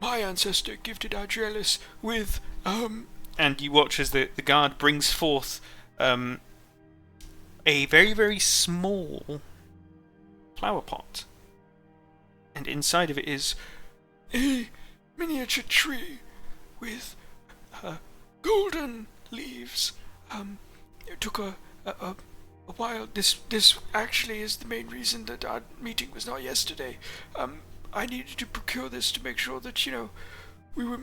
my ancestor gifted Adriellis with, And you watch as the guard brings forth a very, very small flower pot. And inside of it is a miniature tree with golden leaves. It took a while. This actually is the main reason that our meeting was not yesterday. I needed to procure this to make sure that, we were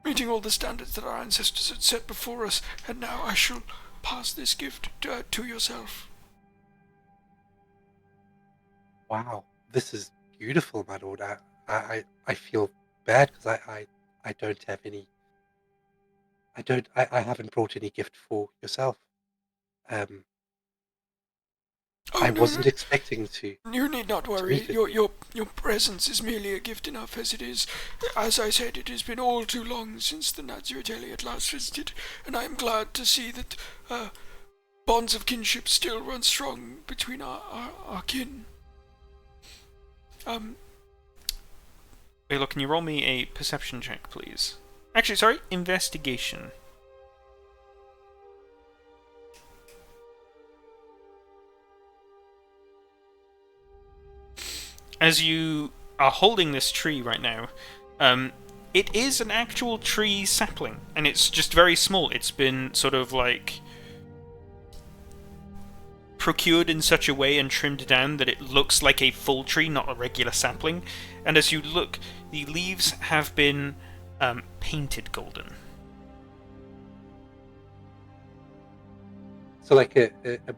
meeting all the standards that our ancestors had set before us, and now I shall pass this gift to yourself. Wow, this is beautiful, my lord. I feel bad because I don't have any. I haven't brought any gift for yourself. I wasn't expecting to. You need not worry. meet it. Your presence is merely a gift enough as it is. As I said, it has been all too long since the Naziratelli at last visited, and I am glad to see that bonds of kinship still run strong between our kin. Ayla, can you roll me a perception check, please? Actually, sorry, investigation. As you are holding this tree right now, It is an actual tree sapling, and it's just very small. It's been sort of like procured in such a way and trimmed down that it looks like a full tree, not a regular sapling. And as you look, the leaves have been painted golden. So like a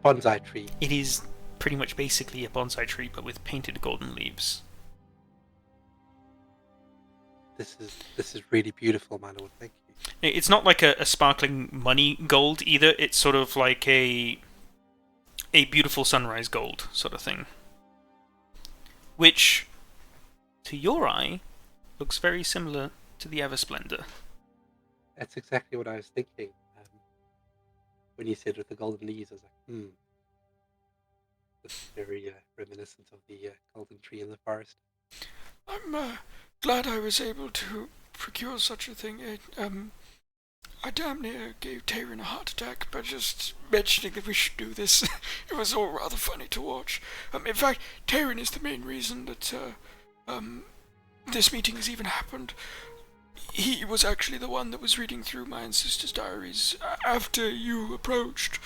bonsai tree. It is pretty much basically a bonsai tree, but with painted golden leaves. This is really beautiful, my lord. Thank you. It's not like a sparkling money gold either. It's sort of like a beautiful sunrise gold sort of thing, which, to your eye, looks very similar to the Eversplendor. That's exactly what I was thinking. When you said with the golden leaves, I was like, This is very reminiscent of the golden tree in the forest. I'm glad I was able to procure such a thing. I damn near gave Tyrion a heart attack by just mentioning that we should do this. It was all rather funny to watch. In fact, Tyrion is the main reason that this meeting has even happened. He was actually the one that was reading through my ancestors' diaries after you approached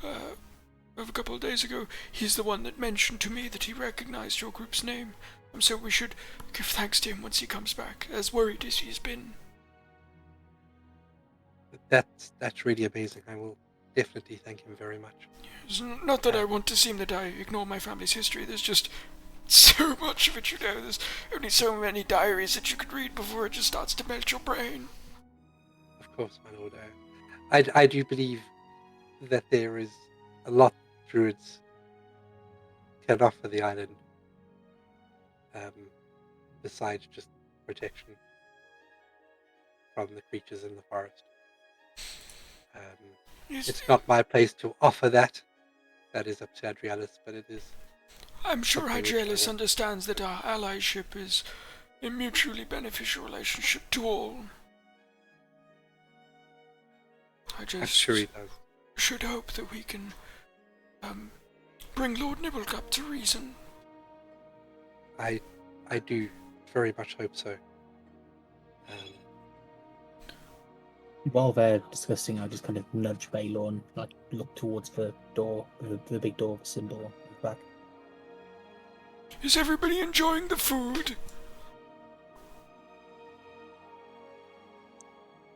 a couple of days ago. He's the one that mentioned to me that he recognized your group's name. So we should give thanks to him once he comes back, as worried as he's been. That's really amazing. I will definitely thank him very much. It's not that I want to seem that I ignore my family's history. There's just so much of it, you know. There's only so many diaries that you could read before it just starts to melt your brain. Of course, my lord. I do believe that there is a lot druids can offer the island, besides just protection from the creatures in the forest. Yes, It's not my place to offer that. That is up to Adrialis, but it is. I'm sure something which I Hydraelis want. understands that our allyship is a mutually beneficial relationship to all. I I'm just sure he does. should hope that we can bring Lord Nibblecup to reason. I do very much hope so. While they're discussing, I just kind of nudge Baylor and like look towards the door, the big door with the symbol on the back. Is everybody enjoying the food?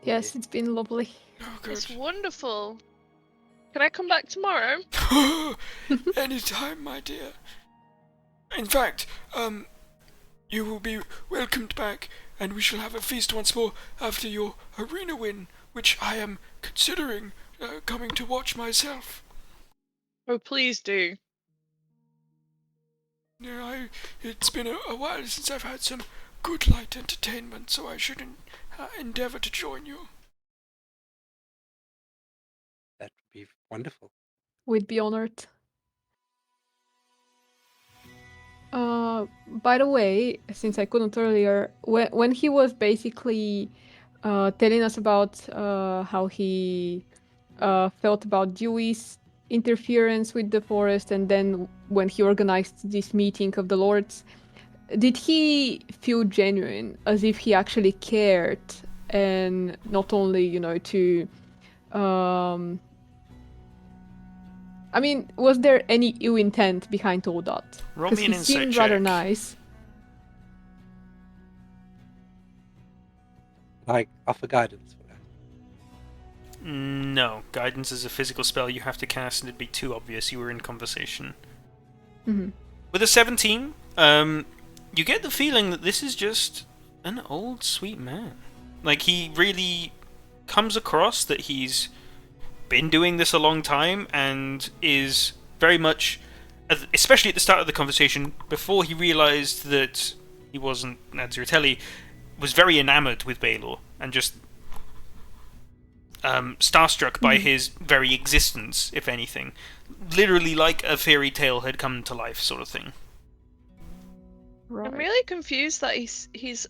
Yes, it's been lovely. Oh, good. It's wonderful. Can I come back tomorrow? Anytime, my dear. In fact, you will be welcomed back, and we shall have a feast once more after your arena win, which I am considering coming to watch myself. Oh, please do. Yeah, it's been a while since I've had some good light entertainment, so I should endeavour to join you. That would be wonderful. We'd be honored. By the way, since I couldn't earlier, when he was basically telling us about how he felt about Dewey's interference with the forest, and then when he organized this meeting of the lords, did he feel genuine, as if he actually cared, and not only, to I mean, was there any ill intent behind all that? Roll Because me an he insight seemed rather check. nice. Like offer guidance for that. No, guidance is a physical spell you have to cast, and it'd be too obvious you were in conversation. Mm-hmm. With a 17, you get the feeling that this is just an old sweet man. Like, he really comes across that he's been doing this a long time and is very much, especially at the start of the conversation, before he realized that he wasn't Nadziratelli, was very enamored with Baylor and just starstruck by his very existence, if anything. Literally like a fairy tale had come to life, sort of thing. Right. I'm really confused that he's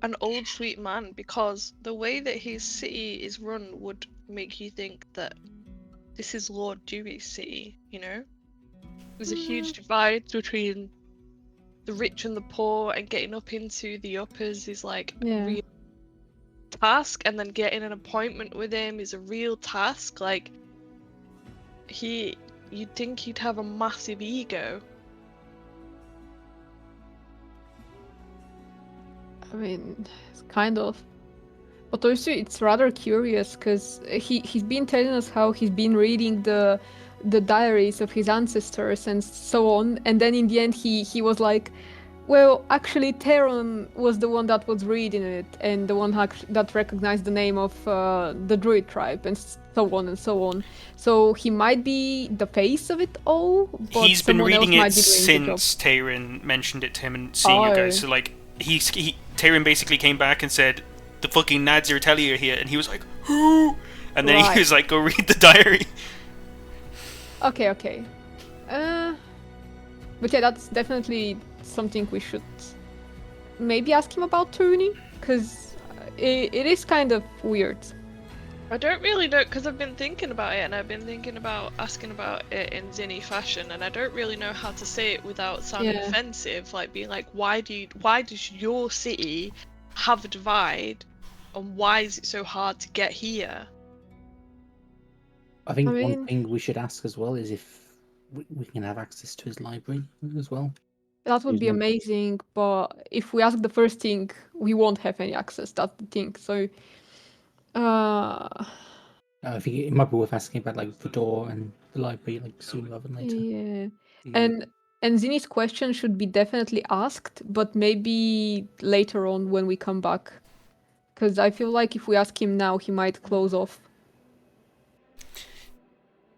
an old sweet man, because the way that his city is run would make you think that this is Lord Dewey's city, you know? There's a huge divide between the rich and the poor, and getting up into the uppers is like Yeah. really task, and then getting an appointment with him is a real task. Like, you'd think he'd have a massive ego. I mean, it's kind of. But also, it's rather curious because he's been telling us how he's been reading the diaries of his ancestors and so on, and then in the end he was like, well, actually, Theron was the one that was reading it and the one that recognized the name of the Druid tribe and so on and so on. So he might be the face of it all, but He's been someone else reading it might be doing the job. since Tyrion mentioned it to him and seeing you guys. So like, Tyrion basically came back and said, "The fucking Nads Telly are here," and he was like, "Who?" And then Right. he was like, "Go read the diary." Okay. But yeah, that's definitely something we should maybe ask him about Tony, because it is kind of weird. I don't really know, because I've been thinking about it, and I've been thinking about asking about it in Zinni fashion, and I don't really know how to say it without sounding Yeah. offensive, like being like, why does your city have a divide, and why is it so hard to get here? I think I one mean- thing we should ask as well is if we can have access to his library as well. That would be There's no- amazing, but if we ask the first thing, we won't have any access. That's the thing. So, I think it might be worth asking about like the door and the library like sooner rather than later. yeah. Mm. And Zinni's question should be definitely asked, but maybe later on when we come back. Because I feel like if we ask him now, he might close off.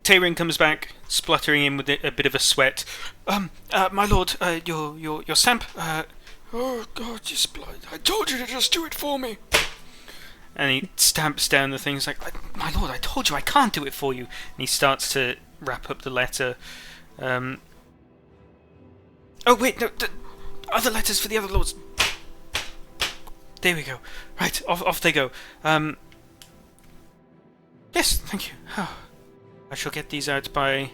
Tyrion comes back, spluttering in with a bit of a sweat. My lord, your stamp. Oh God, just blood! I told you to just do it for me. And he stamps down the things like, "My lord, I told you I can't do it for you." And he starts to wrap up the letter. Oh wait, no, other letters for the other lords. There we go. Right, off they go. Yes, thank you. I shall get these out by.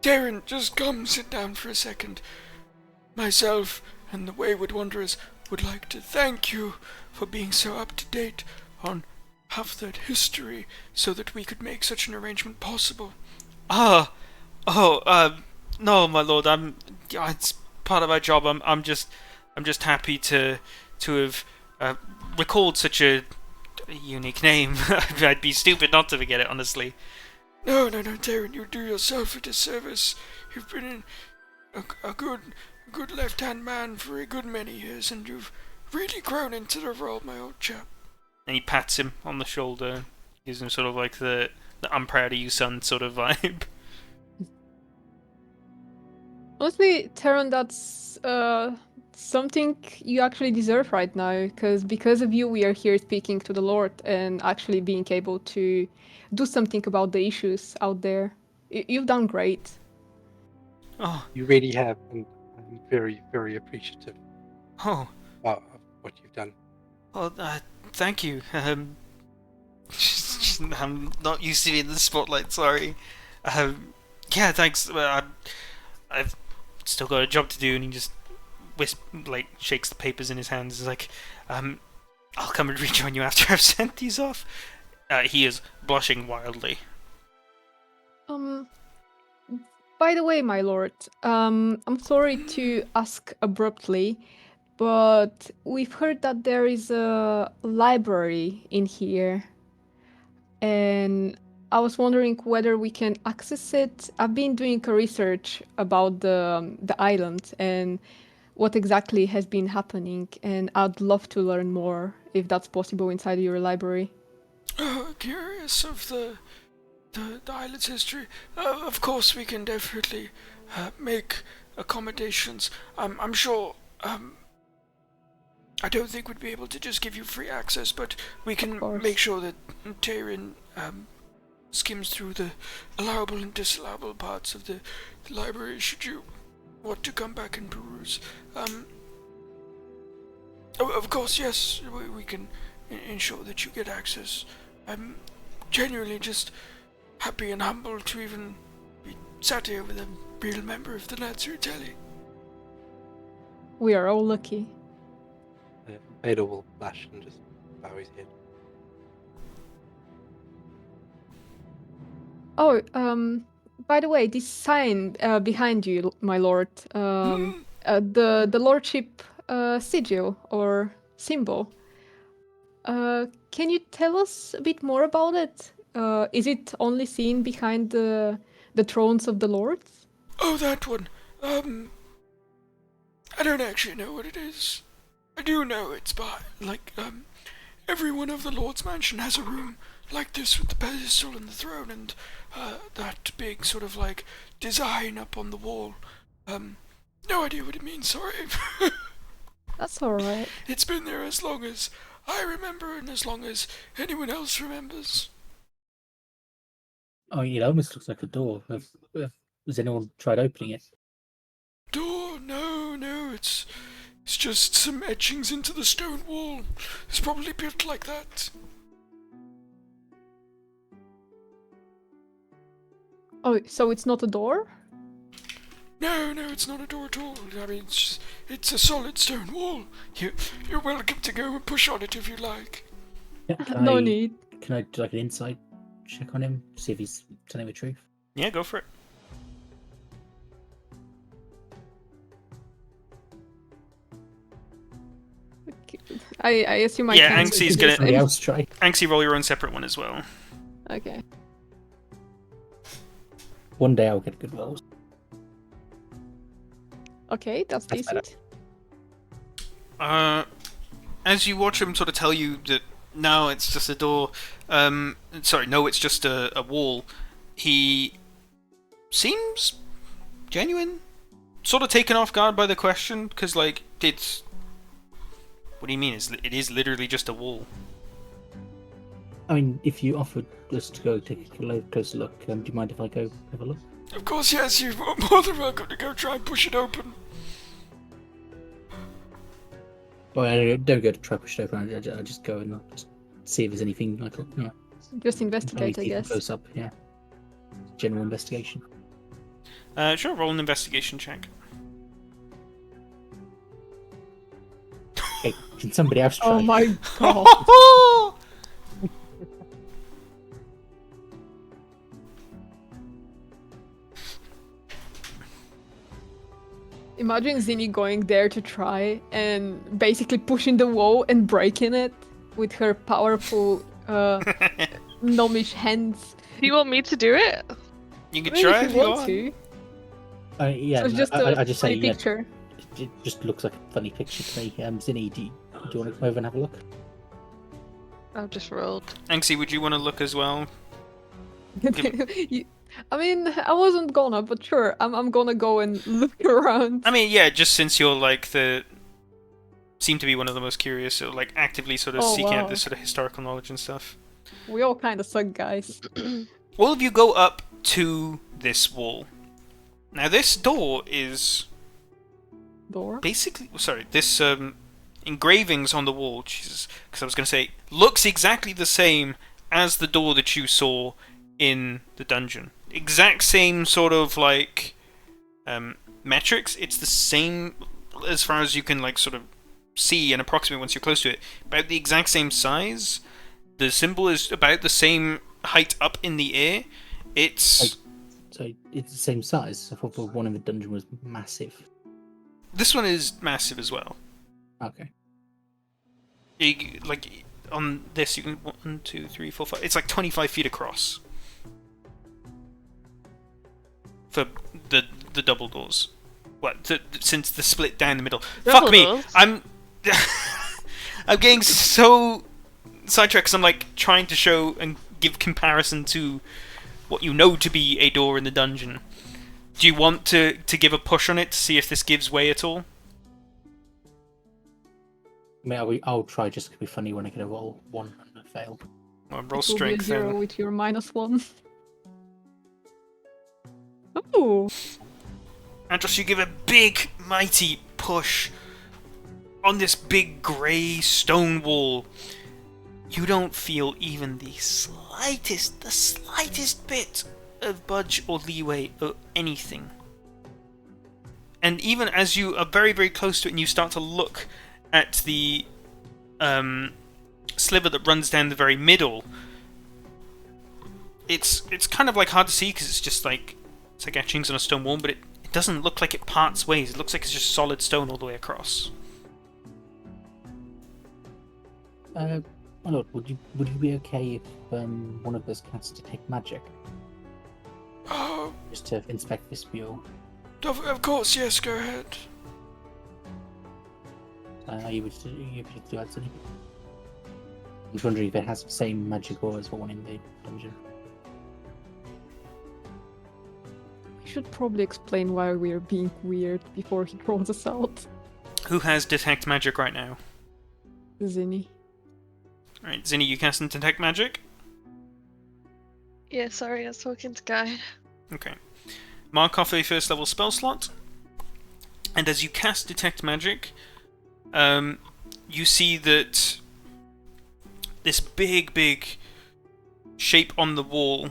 Darren, just come sit down for a second. Myself and the Wayward Wanderers would like to thank you for being so up to date on Half-Third history so that we could make such an arrangement possible. No, my lord. It's part of our job. I'm just happy to have recalled such a unique name. I'd be stupid not to forget it, honestly. No, Darren, you do yourself a disservice. You've been a good left-hand man for a good many years, and you've really grown into the role, my old chap. And he pats him on the shoulder, gives him sort of like the "I'm proud of you, son" sort of vibe. Honestly, Taron, that's something you actually deserve right now, because of you, we are here speaking to the Lord and actually being able to do something about the issues out there. You've done great. Oh, You really have, and I'm very, very appreciative oh, of what you've done. well, thank you. I'm not used to being in the spotlight. Sorry. Yeah, thanks. I've still got a job to do, and he just shakes the papers in his hands. He's like, I'll come and rejoin you after I've sent these off. He is blushing wildly. By the way, my lord, I'm sorry to ask abruptly, but we've heard that there is a library in here, and I was wondering whether we can access it. I've been doing a research about the island and what exactly has been happening, and I'd love to learn more if that's possible inside your library. Curious of the island's history. Of course, we can definitely make accommodations. I'm sure. I don't think we'd be able to just give you free access, but we can course. make sure that Tyrion skims through the allowable and disallowable parts of the library should you want to come back and peruse. Of course, yes, we can ensure that you get access. I'm genuinely just happy and humbled to even be sat here with a real member of the Nazi Telly. We are all lucky. Vader will blush and just bow his head. Oh, by the way, this sign behind you, my lord, the lordship sigil or symbol. Can you tell us a bit more about it? Is it only seen behind the thrones of the lords? Oh, that one. I don't actually know what it is. I do know it's every one of the Lord's Mansion has a room like this with the pedestal and the throne and that big sort of like design up on the wall. No idea what it means, sorry. That's all right. It's been there as long as I remember and as long as anyone else remembers. Oh, it almost looks like a door. Has anyone tried opening it? Door? No, it's just some etchings into the stone wall. It's probably built like that. Oh, so it's not a door? No, it's not a door at all. I mean, it's a solid stone wall. You're welcome to go and push on it if you like. Yeah, No need. Can I do like an insight check on him? See if he's telling the truth? Yeah, go for it. I assume I Yeah, can't. Angsy's do gonna- this. Somebody else try. Anxie, roll your own separate one as well. Okay. One day I'll get good rolls. Okay, that's That's better. decent. As you watch him sort of tell you that no, it's just a door. Sorry, no, it's just a wall. He seems genuine, sort of taken off guard by the question, because like it's. What do you mean? It is literally just a wall. I mean, if you offered us to go take a closer look, do you mind if I go have a look? Of course, yes, you're more than welcome to go try and push it open. Well, I don't go to try push it open. I just go and just see if there's anything like Just investigate, I anything guess. close up. Yeah, general investigation. Sure, roll an investigation check. Hey, can somebody else try? Oh my god. Imagine Zinni going there to try and basically pushing the wall and breaking it with her powerful gnomish hands. Do you want me to do it? You can I mean, try if if you you want want. to. Yeah, So it's no, just a I just say funny yeah, picture. it just looks like a funny picture to me. Zinni, do you want to come over and have a look? I've just rolled. Anxie, would you want to look as well? I mean, I wasn't gonna, but sure, I'm gonna go and look around. I mean, yeah, just since you're like seem to be one of the most curious, so like actively sort of Oh, seeking out wow. this sort of historical knowledge and stuff. We all kind of suck, guys. All of you go up to this wall. Now, this door is Door? basically this engravings on the wall. Jesus, because I was going to say looks exactly the same as the door that you saw in the dungeon. Exact same sort of like metrics. It's the same as far as you can like sort of see and approximate once you're close to it. About the exact same size. The symbol is about the same height up in the air. It's So it's the same size. I thought the one in the dungeon was massive. this one is massive as well. Okay. Like on this, you can 1, 2, 3, 4, 5. It's like 25 feet across for the double doors. What? Since the split down the middle. Double Fuck me. doors? I'm getting so sidetracked because I'm like trying to show and give comparison to what you know to be a door in the dungeon. Do you want to give a push on it to see if this gives way at all? I mean, I'll try just to be funny when I get a roll 1 and I fail. Well, roll It will be a strength 0 then. with your -1. Ooh. Andros, you give a big, mighty push on this big grey stone wall. You don't feel even the slightest bit of budge or leeway or anything. And even as you are very, very close to it and you start to look at the sliver that runs down the very middle. It's kind of like hard to see because it's just like it's like etchings on a stone wall, but it doesn't look like it parts ways. It looks like it's just solid stone all the way across. My lord, would you be okay if one of us casts detect magic Oh, just to inspect this mural? of course, yes, go ahead. Are you able to do that, Zinni? I'm just wondering if it has the same magic aura as the one in the dungeon. We should probably explain why we're being weird before he rolls us out. Who has detect magic right now? Zinni. Alright, Zinni, you cast and detect magic? Yeah, sorry, I was talking to Guy. Okay. Mark off a first level spell slot, and as you cast detect magic, you see that this big shape on the wall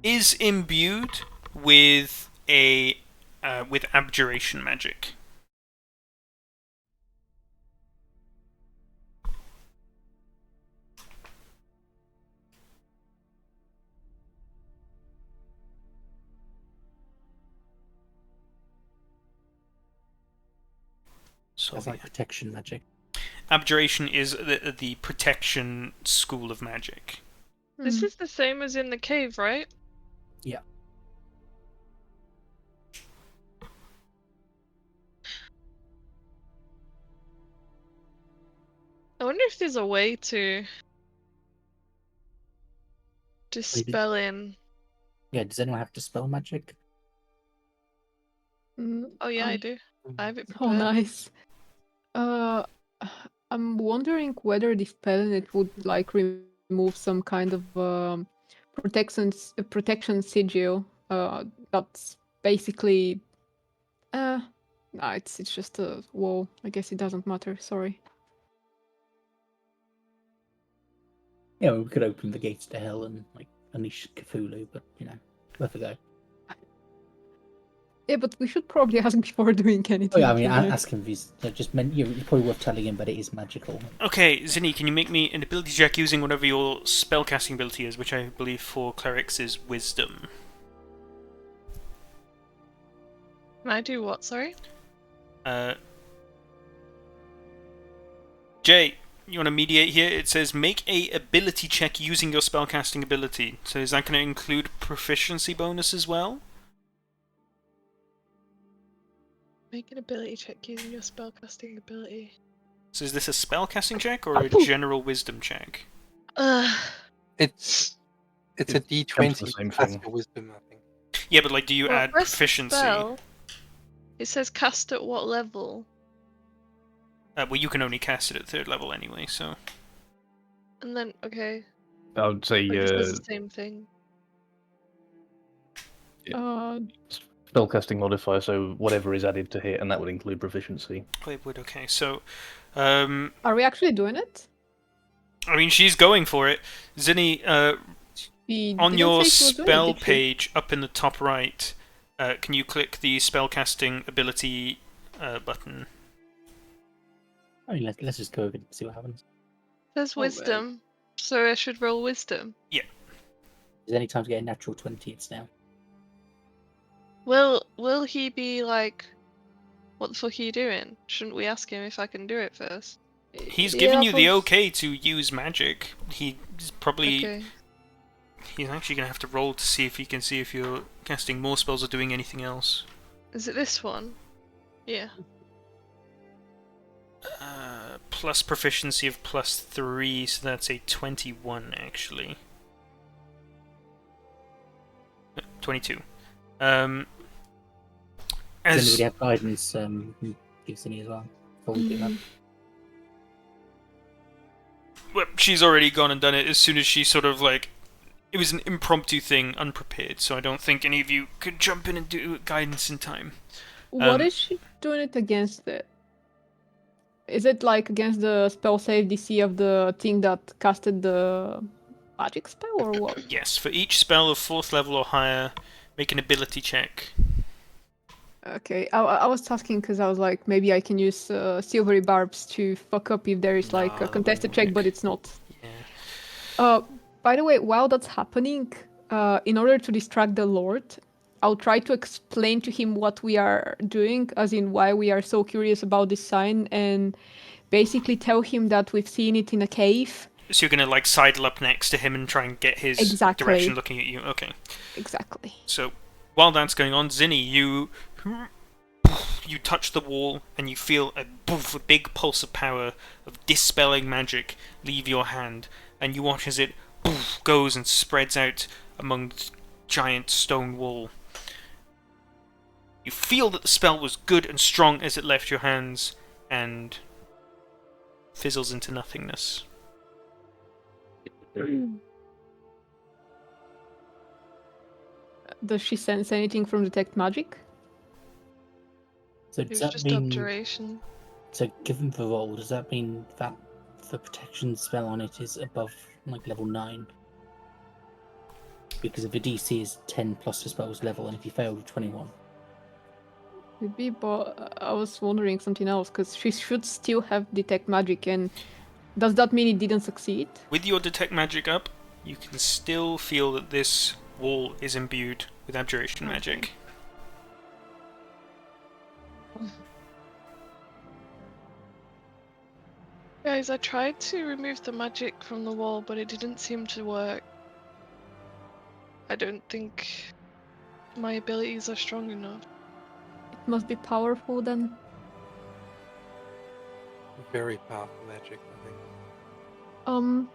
is imbued with with abjuration magic. So That's like protection magic. abjuration is the protection school of magic. This is the same as in the cave, right? Yeah. I wonder if there's a way to dispel in. Yeah, does anyone have dispel magic? Oh yeah, I do. I have it Oh, prepared. nice. I'm wondering whether the spell in it would like remove some kind of protection sigil. That's basically. No, it's just a wall. I guess it doesn't matter. Sorry. Yeah, we could open the gates to hell and like unleash Cthulhu, but worth a go. Yeah, but we should probably ask before doing anything. Oh yeah, I mean, right? ask him if he's just meant. It's probably worth telling him, but it is magical. Okay, Zinni, can you make me an ability check using whatever your spellcasting ability is, which I believe for clerics is wisdom. Can I do what? Sorry. Jay, you want to mediate here? It says make a ability check using your spellcasting ability. So is that going to include proficiency bonus as well? Make an ability check using your spellcasting ability. So is this a spellcasting check or a general wisdom check? It's a It comes to D20. the same That's thing. for wisdom, I think. Yeah, but like, do you Well, add press the proficiency? spell. It says cast at what level? Well, you can only cast it at 3rd level anyway, so... And then okay, I would say it just does the same thing. spellcasting modifier, so whatever is added to hit, and that would include proficiency. Oh, it would, okay, so... Are we actually doing it? I mean, she's going for it. Zinni, We on didn't your say she was doing it, spell did she? page up in the top right, can you click the spellcasting ability button? I mean, let's just go over and see what happens. There's Oh, well. wisdom, so I should roll wisdom. There's any time to get a natural 20, it's now. Will he be like, what the fuck are you doing? Shouldn't we ask him if I can do it first? He's Yeah, giving you the but- okay to use magic. He's probably... Okay. He's actually going to have to roll to see if he can see if you're casting more spells or doing anything else. Is it this one? Yeah. Plus proficiency of +3, so that's a 21 actually. 22. Does As anybody have guidance? Gives any as well. Before we do that. well, she's already gone and done it as soon as she sort of like... It was an impromptu thing, unprepared, so I don't think any of you could jump in and do guidance in time. What is she doing it against it? Is it like against the spell save DC of the thing that casted the magic spell or what? Yes, for each spell of 4th level or higher, make an ability check. Okay, I was asking because I was like, maybe I can use silvery barbs to fuck up if there is like Nah, a that contested won't check, work. but it's not. Yeah. By the way, while that's happening, in order to distract the Lord, I'll try to explain to him what we are doing, as in why we are so curious about this sign, and basically tell him that we've seen it in a cave. So you're gonna like sidle up next to him and try and get his Exactly. direction looking at you. Okay. Exactly. So while that's going on, Zinni, you touch the wall and you feel a big pulse of power of dispelling magic leave your hand, and you watch as it goes and spreads out among the giant stone wall. You feel that the spell was good and strong as it left your hands, and fizzles into nothingness. Does she sense anything from detect magic? So It does was that just mean? observation. So given the roll, does that mean that the protection spell on it is above like level 9? Because if the DC is 10 plus the spell's level, and if you failed 21. Maybe, but I was wondering something else, because she should still have detect magic, and does that mean it didn't succeed? With your detect magic up, you can still feel that this wall is imbued with abjuration Okay. magic. Guys, I tried to remove the magic from the wall, but it didn't seem to work. I don't think my abilities are strong enough. It must be powerful then. Very powerful magic, I think.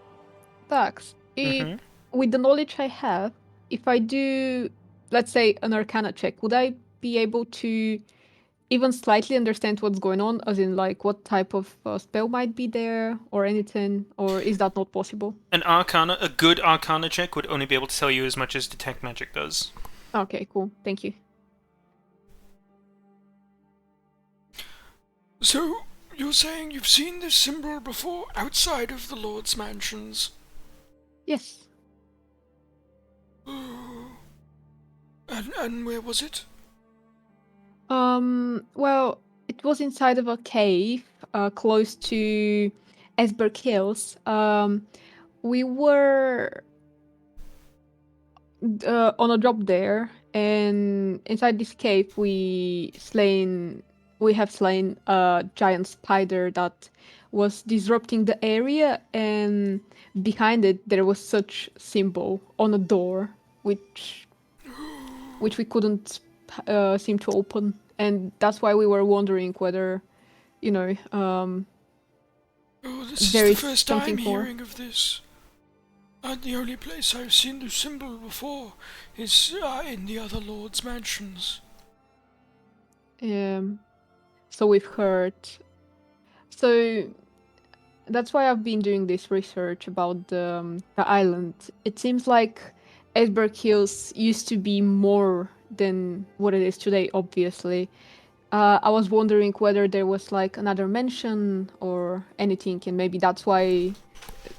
Dax, Mhm. with the knowledge I have, if I do, let's say, an Arcana check, would I be able to even slightly understand what's going on, as in like what type of spell might be there or anything, or is that not possible? A good Arcana check would only be able to tell you as much as detect magic does. Okay, cool. Thank you. So, you're saying you've seen this symbol before outside of the Lord's mansions? Yes. Oh. And where was it? Well, it was inside of a cave, close to Esberg Hills. We were on a job there, and inside this cave, we have slain a giant spider that was disrupting the area, and behind it there was such symbol on a door, which we couldn't seem to open, and that's why we were wondering whether, you know, Oh, this there is is the first something time more. hearing of this. And the only place I've seen the symbol before is in the other Lord's mansions. So we've heard. So that's why I've been doing this research about the island. It seems like Esberg Hills used to be more than what it is today, obviously. I was wondering whether there was like another mention or anything, and maybe that's why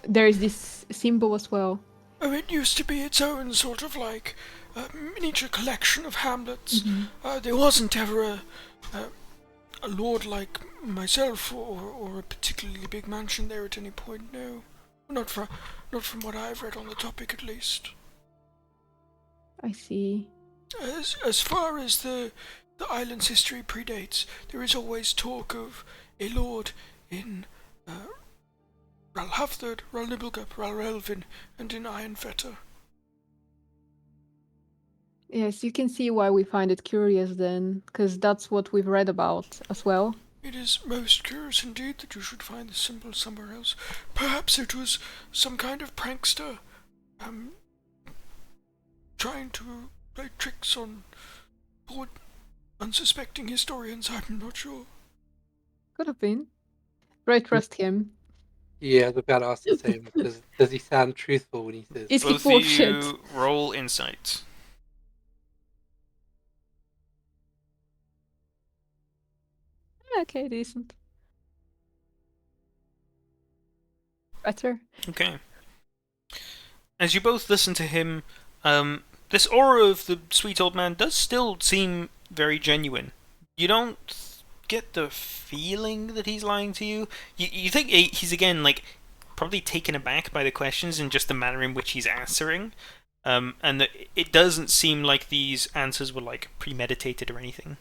there is this symbol as well. Oh, it used to be its own sort of like miniature collection of hamlets. There wasn't ever a lord like myself or a particularly big mansion there at any point, no. Not from what I've read on the topic, at least. I see. As far as the island's history predates, there is always talk of a lord in Ralhavthod, Ralnibelgup, Ralrelvin, and in Ironfetter. Yes, you can see why we find it curious then, because that's what we've read about as well. It is most curious indeed that you should find the symbol somewhere else. Perhaps it was some kind of prankster, trying to play tricks on poor, unsuspecting historians. I'm not sure. Could have been. But I trust him. Yeah, I was about to ask the same. Does he sound truthful when he says? Is he Both full of of shit? you roll insight. Okay, decent. Better. Okay. As you both listen to him, this aura of the sweet old man does still seem very genuine. You don't get the feeling that he's lying to you. You think he's again like probably taken aback by the questions and just the manner in which he's answering, and that it doesn't seem like these answers were like premeditated or anything.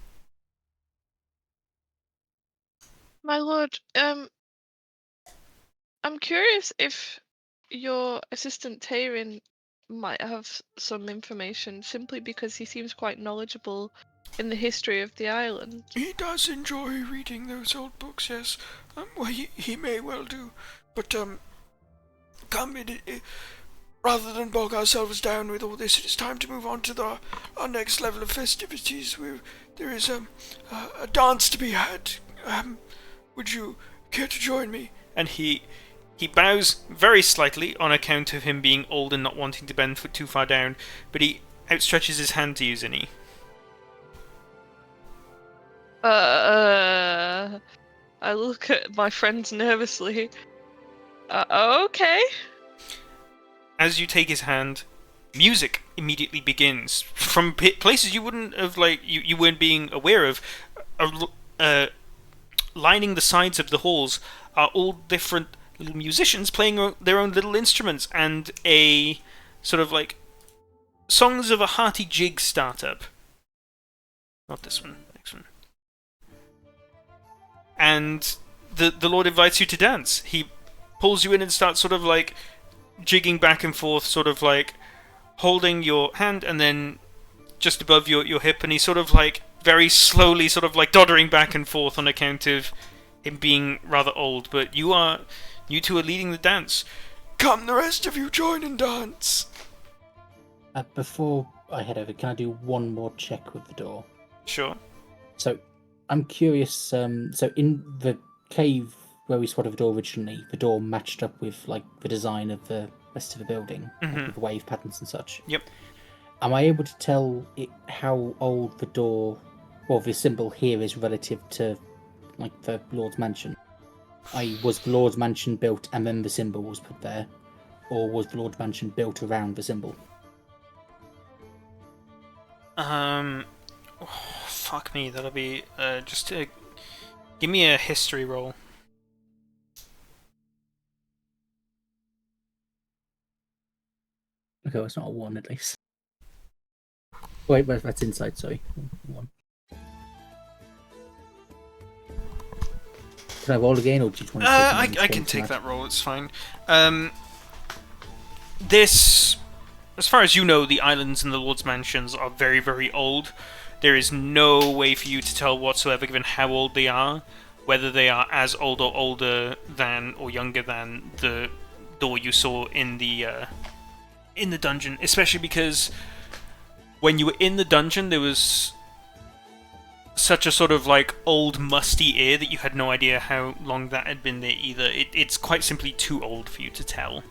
My lord, I'm curious if your assistant Tyrion might have some information, simply because he seems quite knowledgeable in the history of the island. He does enjoy reading those old books, yes. Well, he may well do. But, come, rather than bog ourselves down with all this, it is time to move on to our next level of festivities. There is a dance to be had. Would you care to join me? And he bows very slightly on account of him being old and not wanting to bend too far down, but he outstretches his hand to you, Zinni. I look at my friends nervously. Okay. As you take his hand, music immediately begins from places you wouldn't have you weren't being aware of. Lining the sides of the halls are all different little musicians playing their own little instruments, and a sort of like songs of a hearty jig startup. Not this one, next one. And the Lord invites you to dance. He pulls you in and starts sort of like jigging back and forth, sort of like holding your hand and then just above your hip, and he's sort of like very slowly sort of like doddering back and forth on account of him being rather old, but you two are leading the dance. Come, the rest of you, join and dance. Before I head over, can I do one more check with the door? Sure. So, I'm curious, so in the cave where we spotted the door originally, the door matched up with like the design of the rest of the building, like, with the wave patterns and such. Yep. Am I able to tell how old the door, or the symbol here is relative to, like, the Lord's Mansion? Was the Lord's Mansion built and then the symbol was put there, or was the Lord's Mansion built around the symbol? Fuck me. That'll be give me a history roll. Okay, well, it's not a 1 at least. Wait, that's inside, sorry. 1. Can I roll again, or do you just want to I can take that roll, it's fine. This, as far as you know, the islands and the Lord's Mansions are very, very old. There is no way for you to tell whatsoever, given how old they are, whether they are as old or older than, or younger than, the door you saw in the dungeon, especially because when you were in the dungeon, there was such a sort of like old musty air that you had no idea how long that had been there either. It's quite simply too old for you to tell.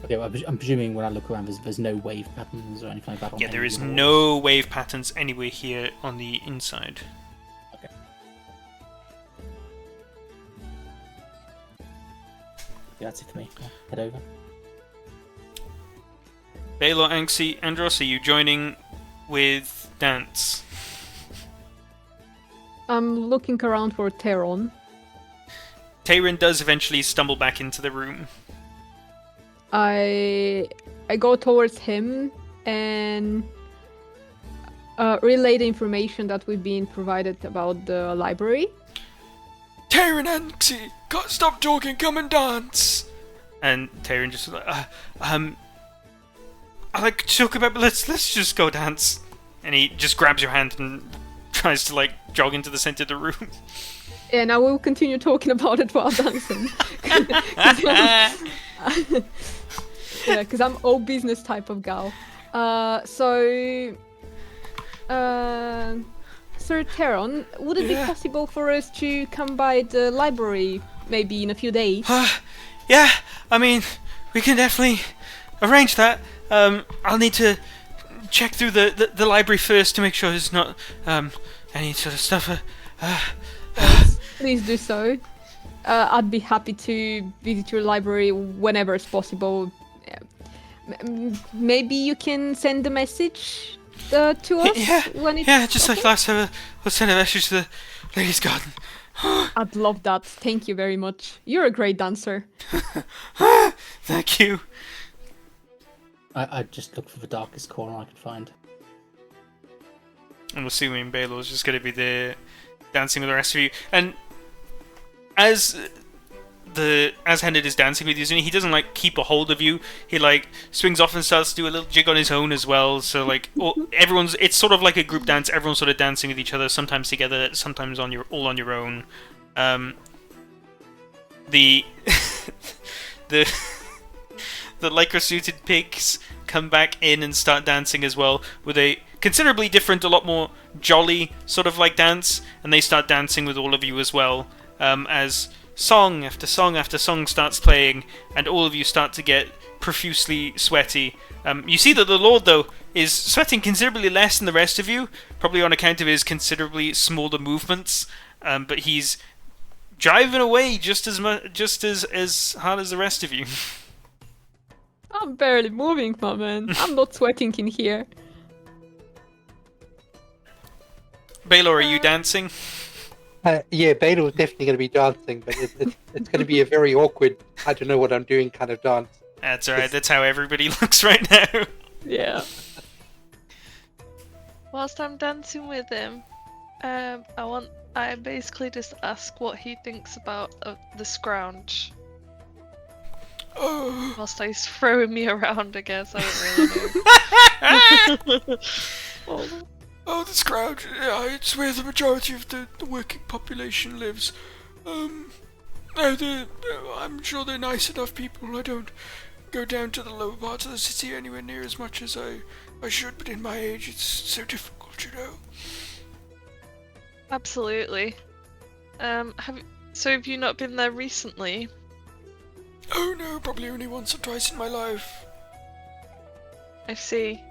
Okay, well, I'm presuming when I look around, there's no wave patterns or anything like that. Yeah, there is no wave patterns anywhere here on the inside. Okay. Yeah, that's it for me. I'll head over. Baylor, Anxi, Andros, are you joining with Dance? I'm looking around for Teron. Tyrion does eventually stumble back into the room. I go towards him and relay the information that we've been provided about the library. Tyrion and Anxi, can't stop talking, come and dance. And Tyrion just like, I like to talk about, but let's just go dance. And he just grabs your hand and tries to like jog into the center of the room. And I will continue talking about it while dancing. Yeah, because I'm all business type of gal. Sir Teron, would it be possible for us to come by the library maybe in a few days? Yeah, I mean, we can definitely arrange that. I'll need to check through the library first to make sure there's not any sort of stuff. Yes, please do so. I'd be happy to visit your library whenever it's possible. Maybe you can send a message to us Yeah, when it's... yeah, just like okay? last time, I'll send a message to the ladies' garden. I'd love that. Thank you very much. You're a great dancer. Thank you. I just look for the darkest corner I could find. I'm assuming Baylor's just going to be there dancing with the rest of you. And as Handed is dancing with you, he doesn't like keep a hold of you. He like swings off and starts to do a little jig on his own as well. So like it's sort of like a group dance. Everyone's sort of dancing with each other, sometimes together, sometimes all on your own. The the lycra suited pigs come back in and start dancing as well, with a considerably different, a lot more jolly sort of like dance, and they start dancing with all of you as well, as song after song after song starts playing, and all of you start to get profusely sweaty. You see that the Lord, though, is sweating considerably less than the rest of you, probably on account of his considerably smaller movements, but he's driving away just as hard as the rest of you. I'm barely moving, my man. I'm not sweating in here. Baylor, are you dancing? Yeah, Baylor's definitely going to be dancing, but it's going to be a very awkward, I don't know what I'm doing kind of dance. That's alright, that's how everybody looks right now. Yeah. Whilst I'm dancing with him, I basically just ask what he thinks about the scrounge. Oh, Whilst he's throwing me around, I guess. I don't really know. oh, the scrounge. Yeah, it's where the majority of the working population lives. I'm sure they're nice enough people. I don't go down to the lower parts of the city anywhere near as much as I should, but in my age, it's so difficult, you know. Absolutely. Have you not been there recently? Oh no, probably only once or twice in my life. I see.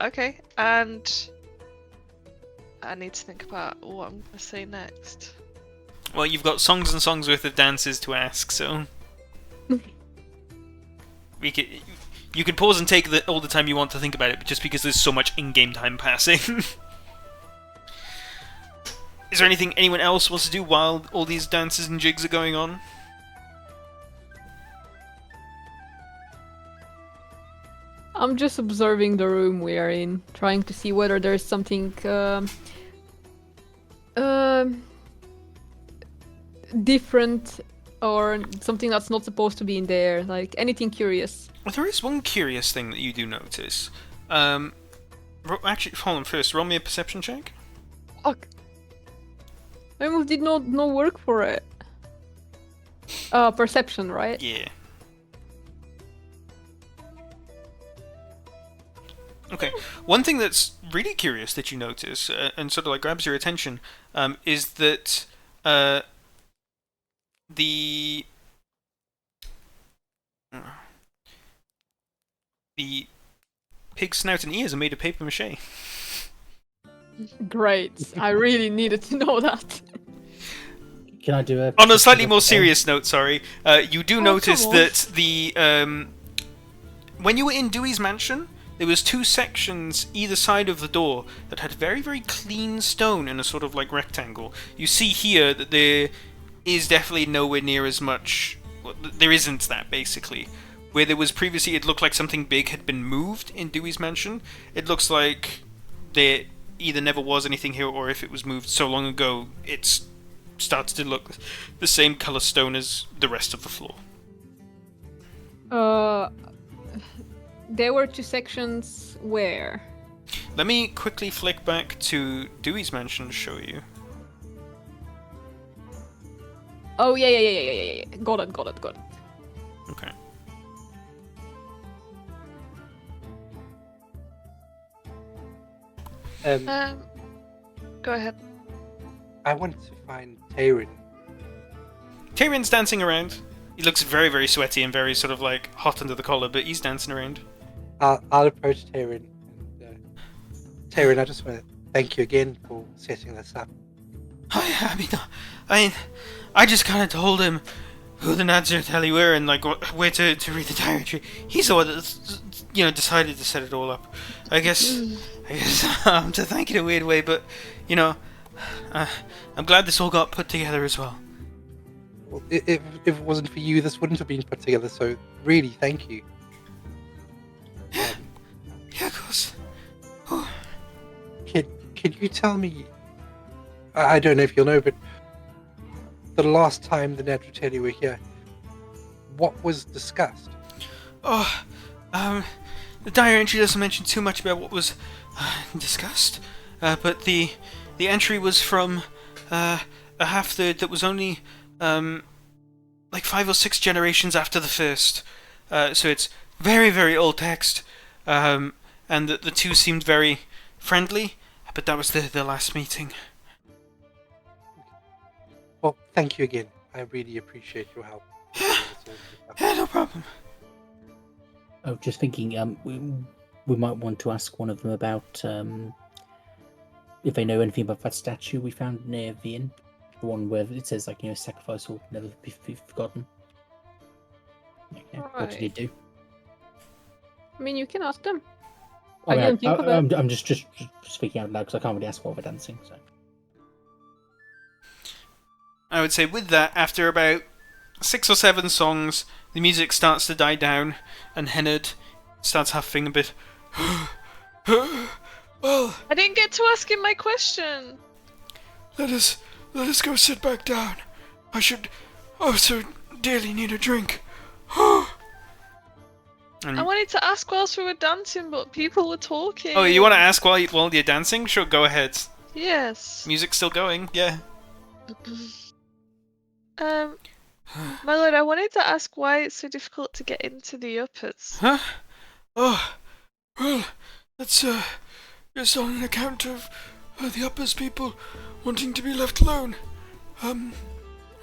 Okay, and I need to think about what I'm gonna say next. Well, you've got songs and songs worth of dances to ask, so you can pause and take all the time you want to think about it, but just because there's so much in-game time passing. Is there anything anyone else wants to do while all these dances and jigs are going on? I'm just observing the room we are in, trying to see whether there's something different or something that's not supposed to be in there, like anything curious. Well, there is one curious thing that you do notice. Actually, hold on first. Roll me a perception check. Fuck. My move did not work for it. Perception, right? Yeah. Okay. One thing that's really curious that you notice, and sort of like grabs your attention, is that the pig snout and ears are made of paper mache. Great. I really needed to know that. Can I do a... On a slightly more serious note, sorry, you do notice come on. that the when you were in Dewey's mansion, there was two sections either side of the door that had very, very clean stone in a sort of like rectangle. You see here that there is definitely nowhere near as much. Well, there isn't that, basically. Where there was previously, it looked like something big had been moved in Dewey's mansion. It looks like there either never was anything here, or if it was moved so long ago, it starts to look the same color stone as the rest of the floor. There were two sections where? Let me quickly flick back to Dewey's mansion to show you. Oh, yeah. Got it. Okay. Go ahead. I want to find Tayrin. Tyrion's dancing around. He looks very, very sweaty and very sort of like hot under the collar, but he's dancing around. I'll approach Tayrin. Tayrin, I just want to thank you again for setting this up. I mean, I just kind of told him who the Naziratelli were and like where to read the diary entry. He's the one that decided to set it all up. I guess to thank in a weird way, but I'm glad this all got put together as well. Well, if it wasn't for you, this wouldn't have been put together. So really, thank you. Yeah, of course. Can you tell me? I don't know if you'll know, but the last time the Nadritelli were here, what was discussed? Oh, the diary entry doesn't mention too much about what was discussed, but the entry was from a half-third that was only like 5 or 6 generations after the first. So it's very, very old text, and the two seemed very friendly, but that was the last meeting. Well, thank you again. I really appreciate your help. Yeah, no problem. Oh, just thinking, we might want to ask one of them about if they know anything about that statue we found near the inn. The one where it says, like, sacrifice will never be forgotten. What did he do? I mean, you can ask them. I didn't think of it. I'm just speaking out loud because I can't really ask while we're dancing. So I would say with that, after about 6 or 7 songs, the music starts to die down, and Hennard starts huffing a bit. Well, I didn't get to ask him my question. let us go sit back down. I should so dearly need a drink. And I wanted to ask whilst we were dancing, but people were talking. oh, you want to ask while you're dancing? Sure, go ahead. Yes. Music's still going, yeah. My lord, I wanted to ask why it's so difficult to get into the uppers. Huh? Oh, well, that's just on account of the uppers people wanting to be left alone.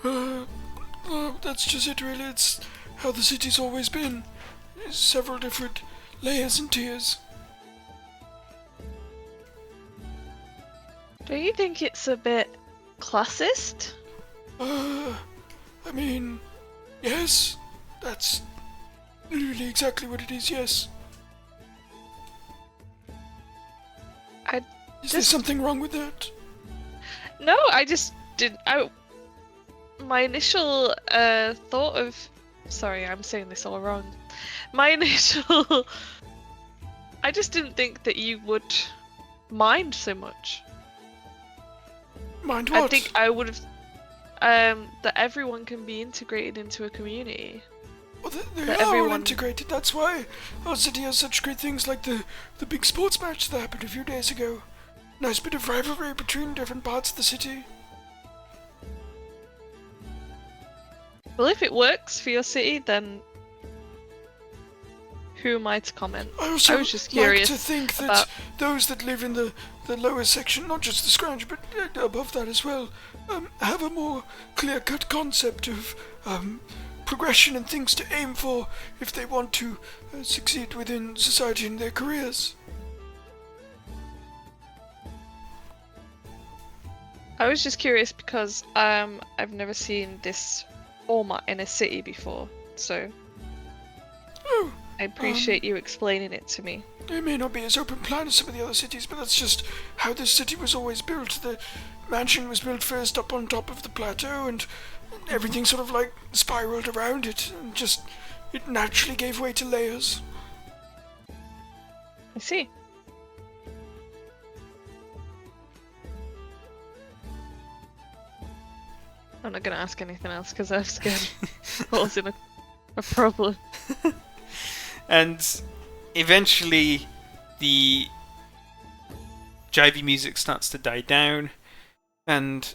That's just it, really. It's how the city's always been. There's several different layers and tiers. Don't you think it's a bit classist? I mean, yes, that's literally exactly what it is, yes. Is there something wrong with that? No, I just didn't. My initial thought of. Sorry, I'm saying this all wrong. My initial. I just didn't think that you would mind so much. Mind what? I think I would have. That everyone can be integrated into a community. Well, they that are all everyone- integrated. That's why our city has such great things like the big sports match that happened a few days ago. Nice bit of rivalry between different parts of the city. Well, if it works for your city, then who am I to comment? I also was just curious like to think that about- those that live in the lower section, not just the Scrounge, but above that as well, have a more clear-cut concept of progression and things to aim for if they want to succeed within society in their careers. I was just curious because I've never seen this format in a city before, so Oh, I appreciate you explaining it to me. it may not be as open plan as some of the other cities, but that's just how this city was always built. The mansion was built first up on top of the plateau, and everything sort of like spiraled around it, and just it naturally gave way to layers. I see. I'm not gonna ask anything else because I'm scared of causing a problem. And eventually, the jivey music starts to die down, and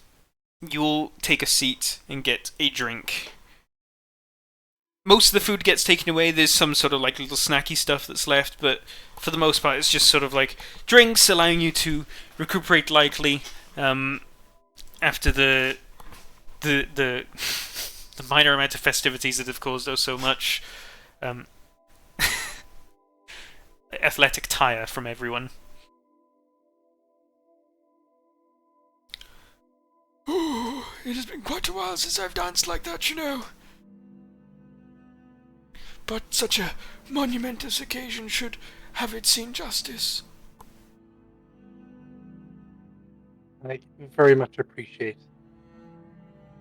you'll take a seat and get a drink. Most of the food gets taken away. There's some sort of like little snacky stuff that's left, but for the most part, it's just sort of like drinks, allowing you to recuperate lightly after the minor amount of festivities that have caused us so much athletic tire from everyone. Oh, it has been quite a while since I've danced like that, you know. but such a monumentous occasion should have it seen justice. I very much appreciate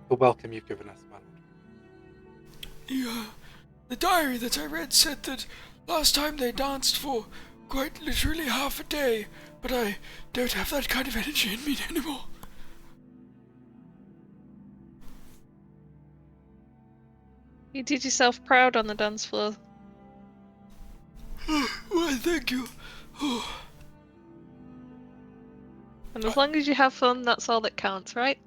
the welcome you've given us, my lord. The diary that I read said that last time they danced for quite literally half a day, but I don't have that kind of energy in me anymore. You did yourself proud on the dance floor. Why, thank you. Oh, And as long as you have fun, that's all that counts, right?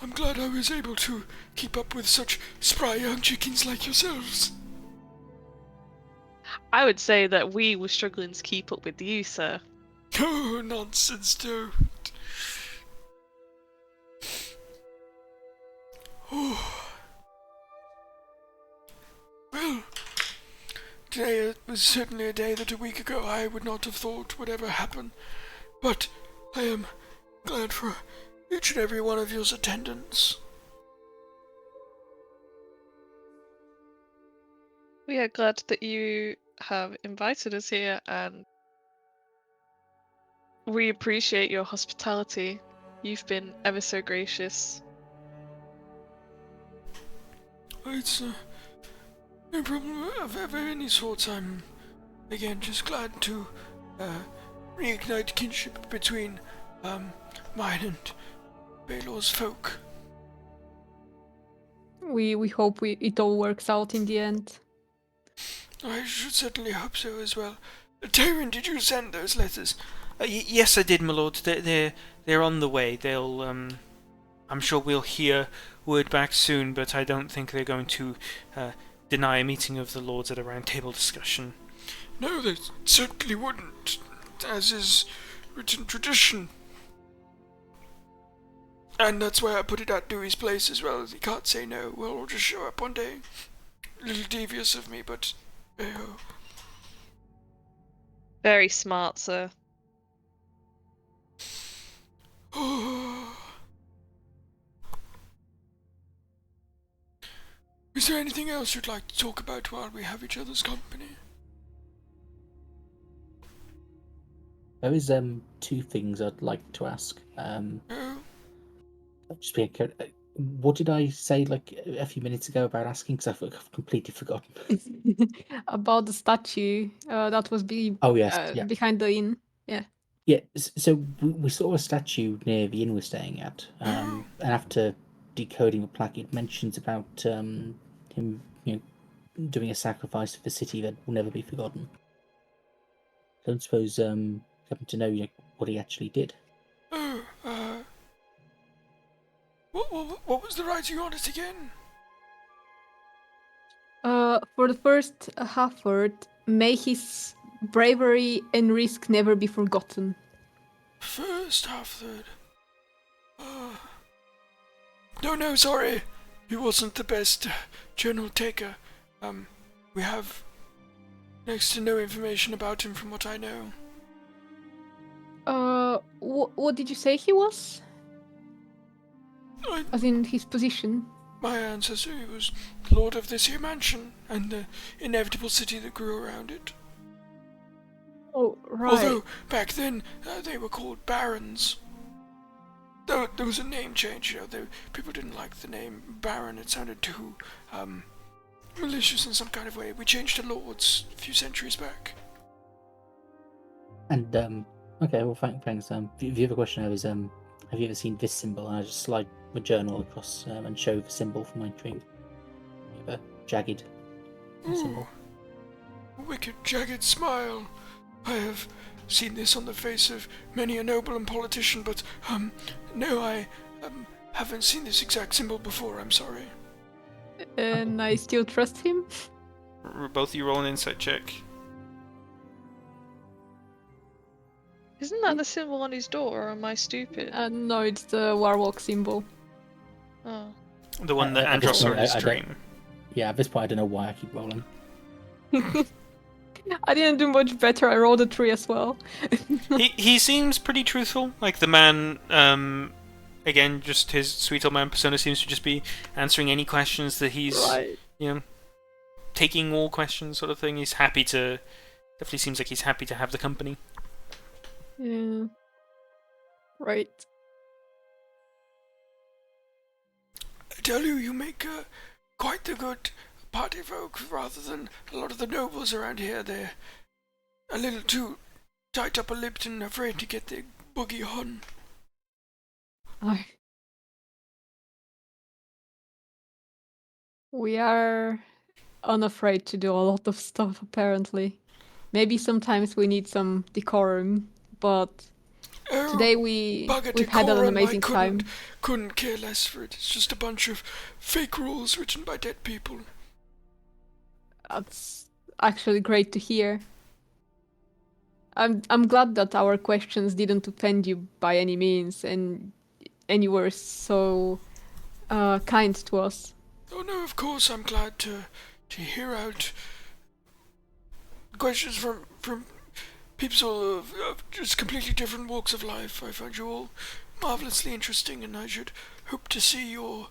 I'm glad I was able to keep up with such spry young chickens like yourselves. I would say that we were struggling to keep up with you, sir. Oh, nonsense, don't. Oh. Well, today was certainly a day that a week ago I would not have thought would ever happen, but I am glad for each and every one of yours attendance. We are glad that you have invited us here, and we appreciate your hospitality. You've been ever so gracious. It's no problem of any sort. I'm, again, just glad to reignite kinship between mine and Baylor's folk. We hope it all works out in the end. I should certainly hope so as well. Tyrion, did you send those letters? Yes, I did, my lord. They're on the way. They'll I'm sure we'll hear word back soon, but I don't think they're going to deny a meeting of the lords at a round table discussion. No, they certainly wouldn't, as is written tradition. And that's why I put it at Dewey's place as well, as he can't say no. Well, I'll just show up one day. A little devious of me, but hey-ho. Very smart, sir. Is there anything else you'd like to talk about while we have each other's company? There is two things I'd like to ask. Oh, Just being what did I say like a few minutes ago about asking? Because I've completely forgotten. About the statue that was Oh yes, yeah. behind the inn. Yeah. Yeah, so we saw a statue near the inn we're staying at, and after decoding the plaque, it mentions about him, doing a sacrifice for the city that will never be forgotten. I don't suppose happen to know what he actually did. What was the writing on it again? For the first half word, may his bravery and risk never be forgotten. First half third. No, sorry. He wasn't the best journal taker. We have next to no information about him from what I know. What did you say he was? As in his position? My ancestor, he was lord of this here mansion and the inevitable city that grew around it. Oh, right. Although, back then, they were called barons. There was a name change, people didn't like the name baron, it sounded too, malicious in some kind of way. We changed to lords a few centuries back. And, okay, well, thanks. The other question I was, have you ever seen this symbol? And I just slide my journal across and show the symbol for my dream. You have a jagged symbol. A wicked, jagged smile. I have seen this on the face of many a noble and politician, but, no, I haven't seen this exact symbol before, I'm sorry. And I still trust him? Both of you roll an insight check. Isn't that the symbol on his door, or am I stupid? No, it's the Warlock symbol. Oh. The one that at this Andros saw in point, his I don't- dream. Yeah, at this point I don't know why I keep rolling. I didn't do much better, I rolled a 3 as well. He seems pretty truthful. Like the man, again, just his sweet old man persona seems to just be answering any questions that he's, Right. taking all questions, sort of thing. He's happy to. Definitely seems like he's happy to have the company. Yeah. Right. I tell you, you make quite the good party folk, rather than a lot of the nobles around here. They're a little too tight upper-lipped and afraid to get their boogie on. I- We are unafraid to do a lot of stuff, apparently. Maybe sometimes we need some decorum, but Oh, today bugger we've had an decorum, amazing I time. couldn't care less for it. It's just a bunch of fake rules written by dead people. That's actually great to hear. I'm glad that our questions didn't offend you by any means, and you were so kind to us. Oh no, of course I'm glad to hear out questions from people of just completely different walks of life. I find you all marvelously interesting, and I should hope to see your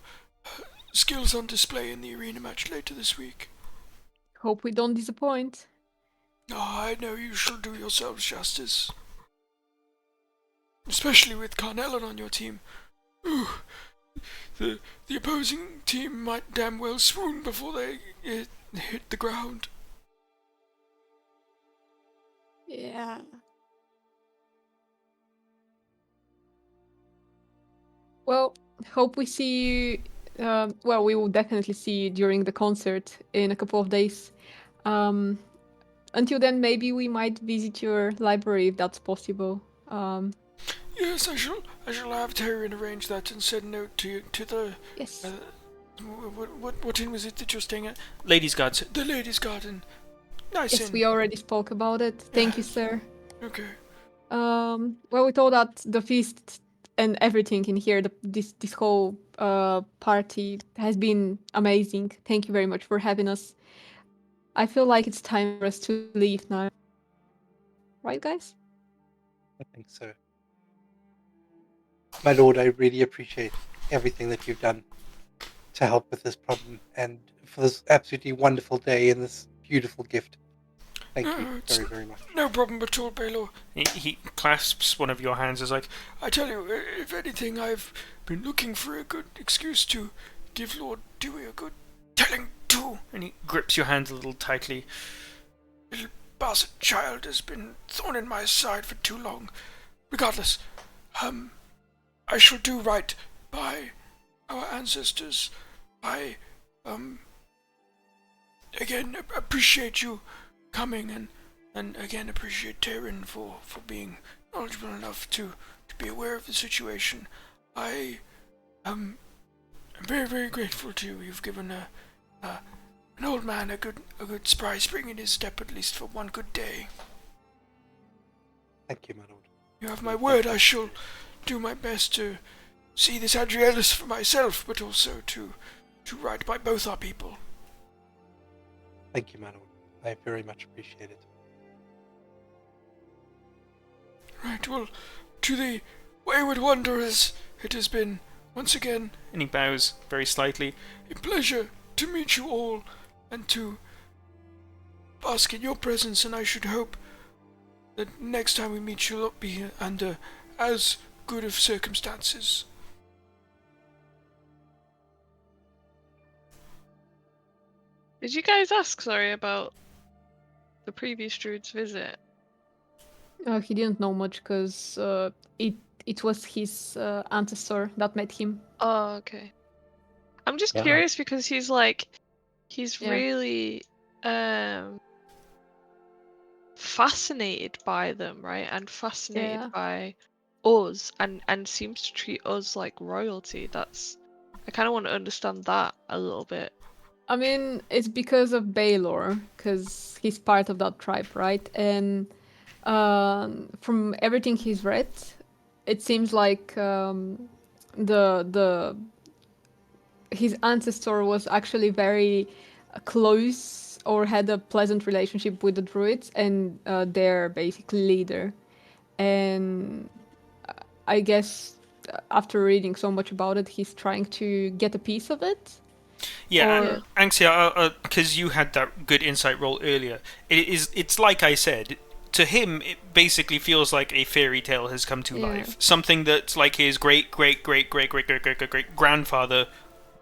skills on display in the arena match later this week. Hope we don't disappoint. Oh, I know you shall do yourselves justice. Especially with Carnellon on your team. Ooh, the opposing team might damn well swoon before they hit the ground. Yeah. Well, hope we see you. Well, we will definitely see you during the concert in a couple of days. Until then, maybe we might visit your library if that's possible. Yes, I shall have Tyrion arrange that and send a note to the. Yes. What inn was it that you're staying at? Ladies' Garden. The Ladies' Garden. Nice Yes, inn. we already spoke about it. Thank you, sir. Okay. Well, we thought that the feast and everything in here, this whole party has been amazing. Thank you very much for having us. I feel like it's time for us to leave now. Right, guys? I think so. My lord, I really appreciate everything that you've done to help with this problem and for this absolutely wonderful day and this beautiful gift. Thank No, you it's very, very much. no problem at all, Baylor. He clasps one of your hands as like, I tell you, if anything, I've been looking for a good excuse to give Lord Dewey a good telling to. and he grips your hand a little tightly. Little bastard child has been thorn in my side for too long. Regardless, I shall do right by our ancestors. I, again, appreciate you coming and again appreciate Taryn for being knowledgeable enough to be aware of the situation. I am very, very grateful to you. You've given an old man a good spry spring in his step, at least for one good day. Thank you, my lord. You have my word. I shall do my best to see this Adrielus for myself, but also to right by both our people. Thank you, my lord. I very much appreciate it. Right, well, to the wayward wanderers, it has been, once again, And he bows very slightly. a pleasure to meet you all and to bask in your presence, and I should hope that next time we meet you'll be under as good of circumstances. Did you guys ask, sorry, about the previous druid's visit? He didn't know much because it was his ancestor that met him. Oh, okay. I'm just Yeah. curious because he's Yeah. really fascinated by them, right? And fascinated Yeah. by us and seems to treat us like royalty. I kind of want to understand that a little bit. I mean, it's because of Baylor, because he's part of that tribe, right? And from everything he's read, it seems like the his ancestor was actually very close or had a pleasant relationship with the druids and their basically leader. And I guess after reading so much about it, he's trying to get a piece of it. Yeah, Or- Anxia, because you had that good insight roll earlier. It's like I said. To him, it basically feels like a fairy tale has come to Yeah. life. Something that, like, his great grandfather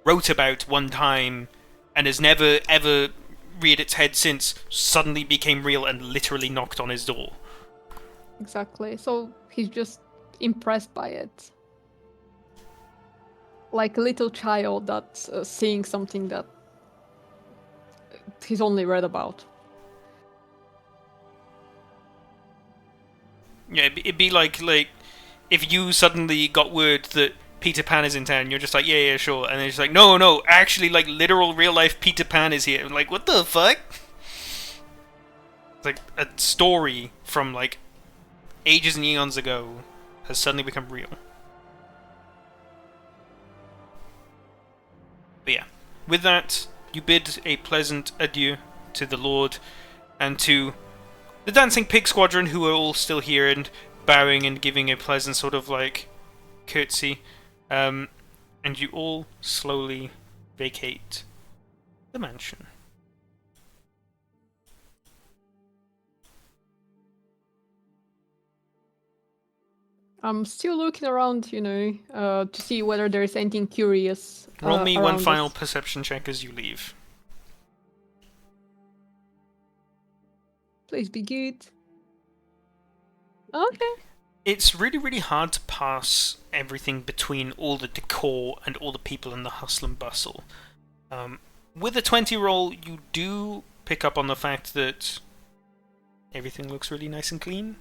wrote about one time, and has never ever reared its head since. Suddenly became real and literally knocked on his door. Exactly. So he's just impressed by it. Like a little child that's seeing something that he's only read about. Yeah, it'd be like if you suddenly got word that Peter Pan is in town, you're just like, yeah, sure, and then it's like, no, actually, like, literal real life Peter Pan is here. I'm like, what the fuck? It's like a story from like ages and eons ago has suddenly become real. But yeah, with that, you bid a pleasant adieu to the Lord and to the Dancing Pig Squadron, who are all still here and bowing and giving a pleasant sort of like curtsy, and you all slowly vacate the mansion. I'm still looking around, to see whether there's anything curious. Roll me one around final us. perception check as you leave. Please be good. Okay. It's really, really hard to pass everything between all the decor and all the people and the hustle and bustle. With a 20 roll, you do pick up on the fact that everything looks really nice and clean.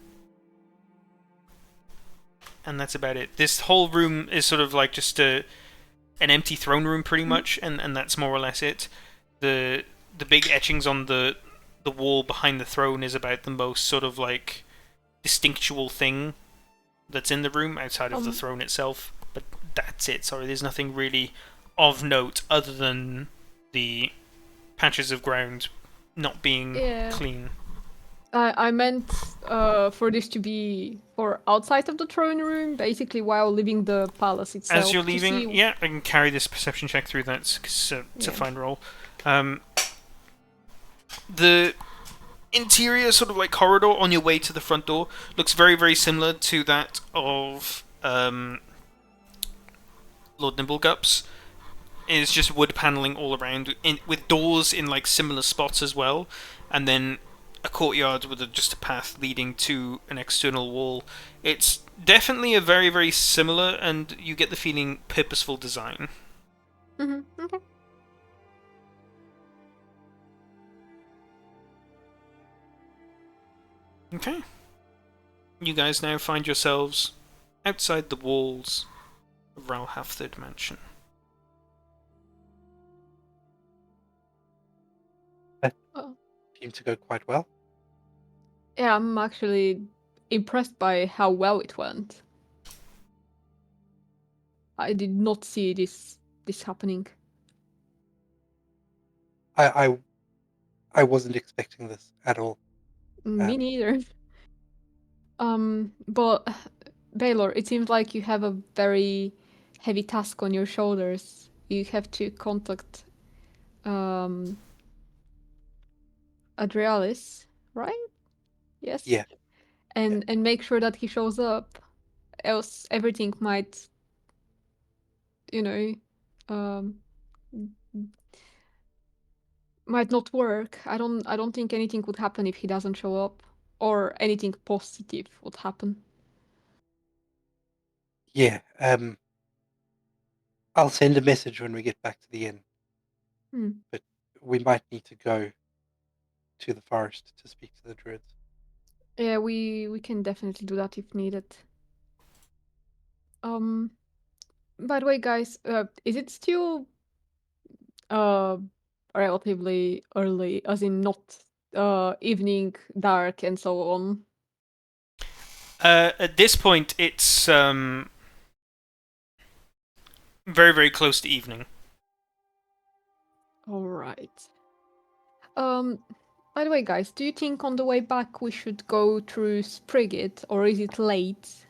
And that's about it. This whole room is sort of like just an empty throne room, pretty much, and that's more or less it. The big etchings on the wall behind the throne is about the most sort of like distinctual thing that's in the room outside of the throne itself. But that's it. Sorry, there's nothing really of note other than the patches of ground not being clean. I meant for this to be for outside of the throne room, basically while leaving the palace itself. As you're to leaving, see- yeah, I can carry this perception check through that. It's a fine roll. The interior sort of like corridor on your way to the front door looks very, very similar to that of Lord Nimblegup's. It's just wood paneling all around, with doors in like similar spots as well, and then a courtyard with just a path leading to an external wall. It's definitely a very, very similar, and you get the feeling, purposeful design. Okay. Okay. You guys now find yourselves outside the walls of Ralhalfthid Mansion. Seemed to go quite well. Yeah, I'm actually impressed by how well it went. I did not see this happening. I wasn't expecting this at all. Me neither. But Baylor, it seems like you have a very heavy task on your shoulders. You have to contact Adrialis, right? Yes. Yeah. And make sure that he shows up, else everything might, um, might not work. I don't think anything would happen if he doesn't show up, or anything positive would happen. Yeah. I'll send a message when we get back to the inn. But we might need to go to the forest to speak to the druids. Yeah, we can definitely do that if needed. By the way, guys, is it still relatively early, as in not evening, dark, and so on? At this point, it's very, very close to evening. All right. By the way, guys, do you think on the way back we should go through Sprigget, or is it late?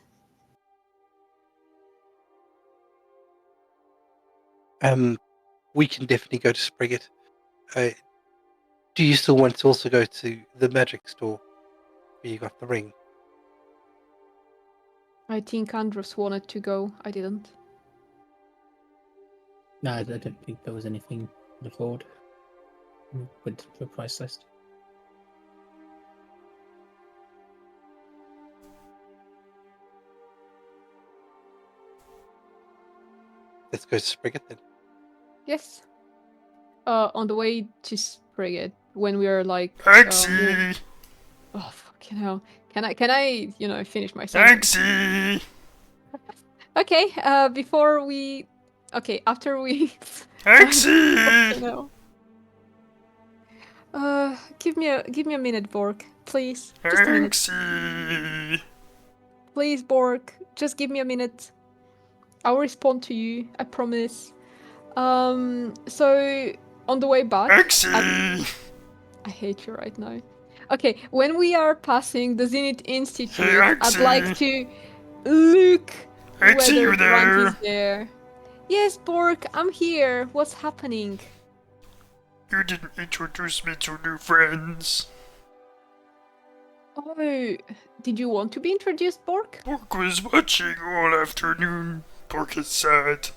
we can definitely go to Sprigget. Do you still want to also go to the magic store where you got the ring? I think Andros wanted to go. I didn't. No, I don't think there was anything to afford with the price list. Let's go to Sprigget then. Yes. On the way to Sprigget, when we are like. Taxi! Oh fucking hell! Can I finish my sentence? Taxi! Okay. Before we. Okay. After we. Taxi! Fucking hell. Give me a minute, Bork, please. Just a minute. Taxi! Please, Bork, just give me a minute. I'll respond to you, I promise. So on the way back, Taxi! I hate you right now. Okay, when we are passing the Zenith Institute, I'd Taxi! like to look Taxi, whether you Grant there? is there. Yes, Bork, I'm here. What's happening? You didn't introduce me to new friends. Oh, did you want to be introduced, Bork? Bork was watching all afternoon. Bork is sad.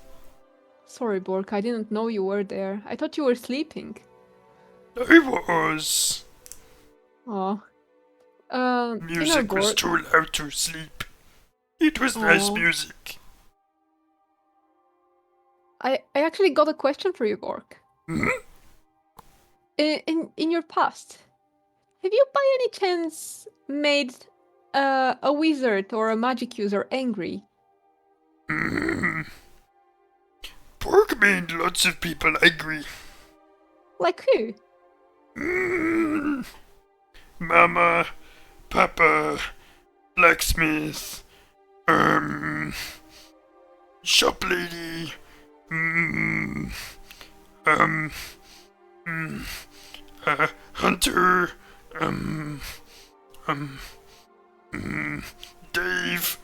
Sorry, Bork, I didn't know you were there. I thought you were sleeping. I was. Oh. Music was Bork. too loud to sleep. It was nice Aw. music. I actually got a question for you, Bork. Hmm? In your past, have you by any chance made a wizard or a magic user angry? Bork made lots of people angry. Like who? Mama, Papa, blacksmith, shop lady, hunter, Dave,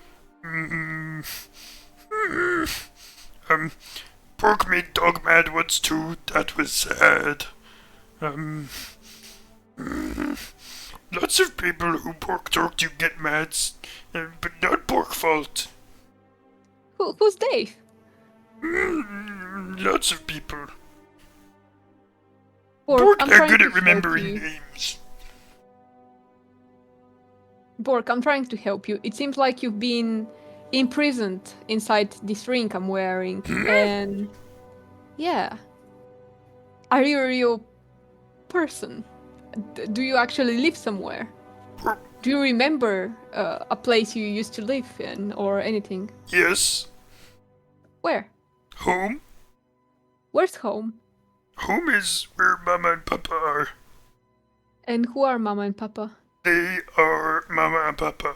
Pork made dog mad once too. That was sad. Lots of people who Pork talk to get mad, but not Pork fault. Who's Dave? Lots of people. Bork, Pork I'm not trying good to at remembering help you. names. Bork, I'm trying to help you. It seems like you've been imprisoned inside this ring I'm wearing, and yeah. Are you a real person? Do you actually live somewhere? Do you remember a place you used to live in or anything? Yes. Where? Home? Where's home? Home is where Mama and Papa are. And who are Mama and Papa? They are Mama and Papa.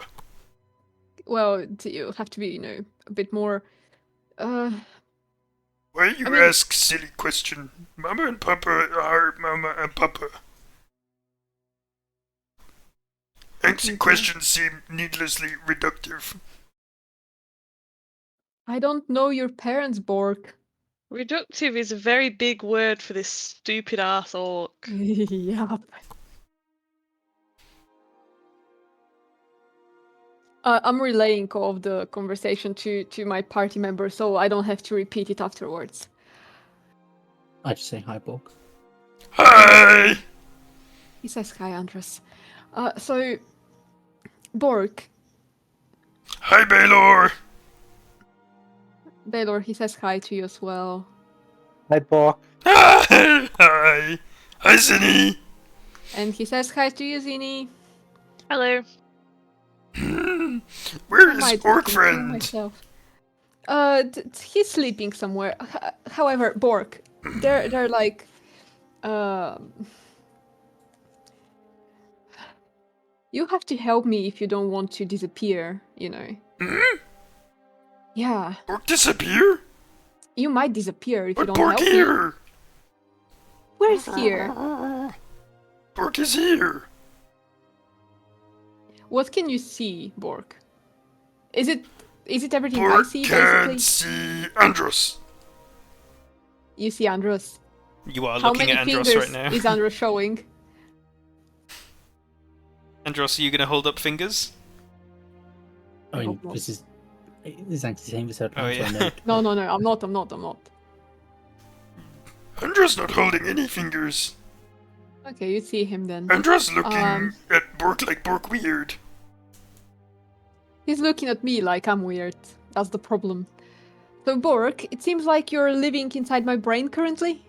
Well, you have to be, a bit more. Why you ask silly question? Mama and Papa are Mama and Papa. Answering questions seem needlessly reductive. I don't know your parents, Bork. Reductive is a very big word for this stupid ass orc. Yup. I'm relaying all of the conversation to my party members, so I don't have to repeat it afterwards. I just say hi, Borg. Hi! He says hi, Andres. So, Bork. Hi, Baylor! Baylor, he says hi to you as well. Hi, Bork. Hi! Hi! Hi, Zinni! And he says hi to you, Zinni. Hello. Where I is might Orc fucking kill friend? myself. He's sleeping somewhere. However, Bork, they're like, you have to help me if you don't want to disappear, Yeah. Orc disappear? You might disappear if you But don't Bork help me. here! Where's here? Bork is here! What can you see, Bork? Is it everything I Bork see, can't basically? see Andros. You see Andros. You are How looking many at Andros fingers right now. is Andros showing? Andros, are you going to hold up fingers? I mean, hope not. this is actually saying this out Oh, loud, so I yeah. know. No, I'm not. Andros not holding any fingers. Okay, you see him then. Andros looking Um, at Bork like Bork weird. He's looking at me like I'm weird. That's the problem. So, Bork, it seems like you're living inside my brain currently,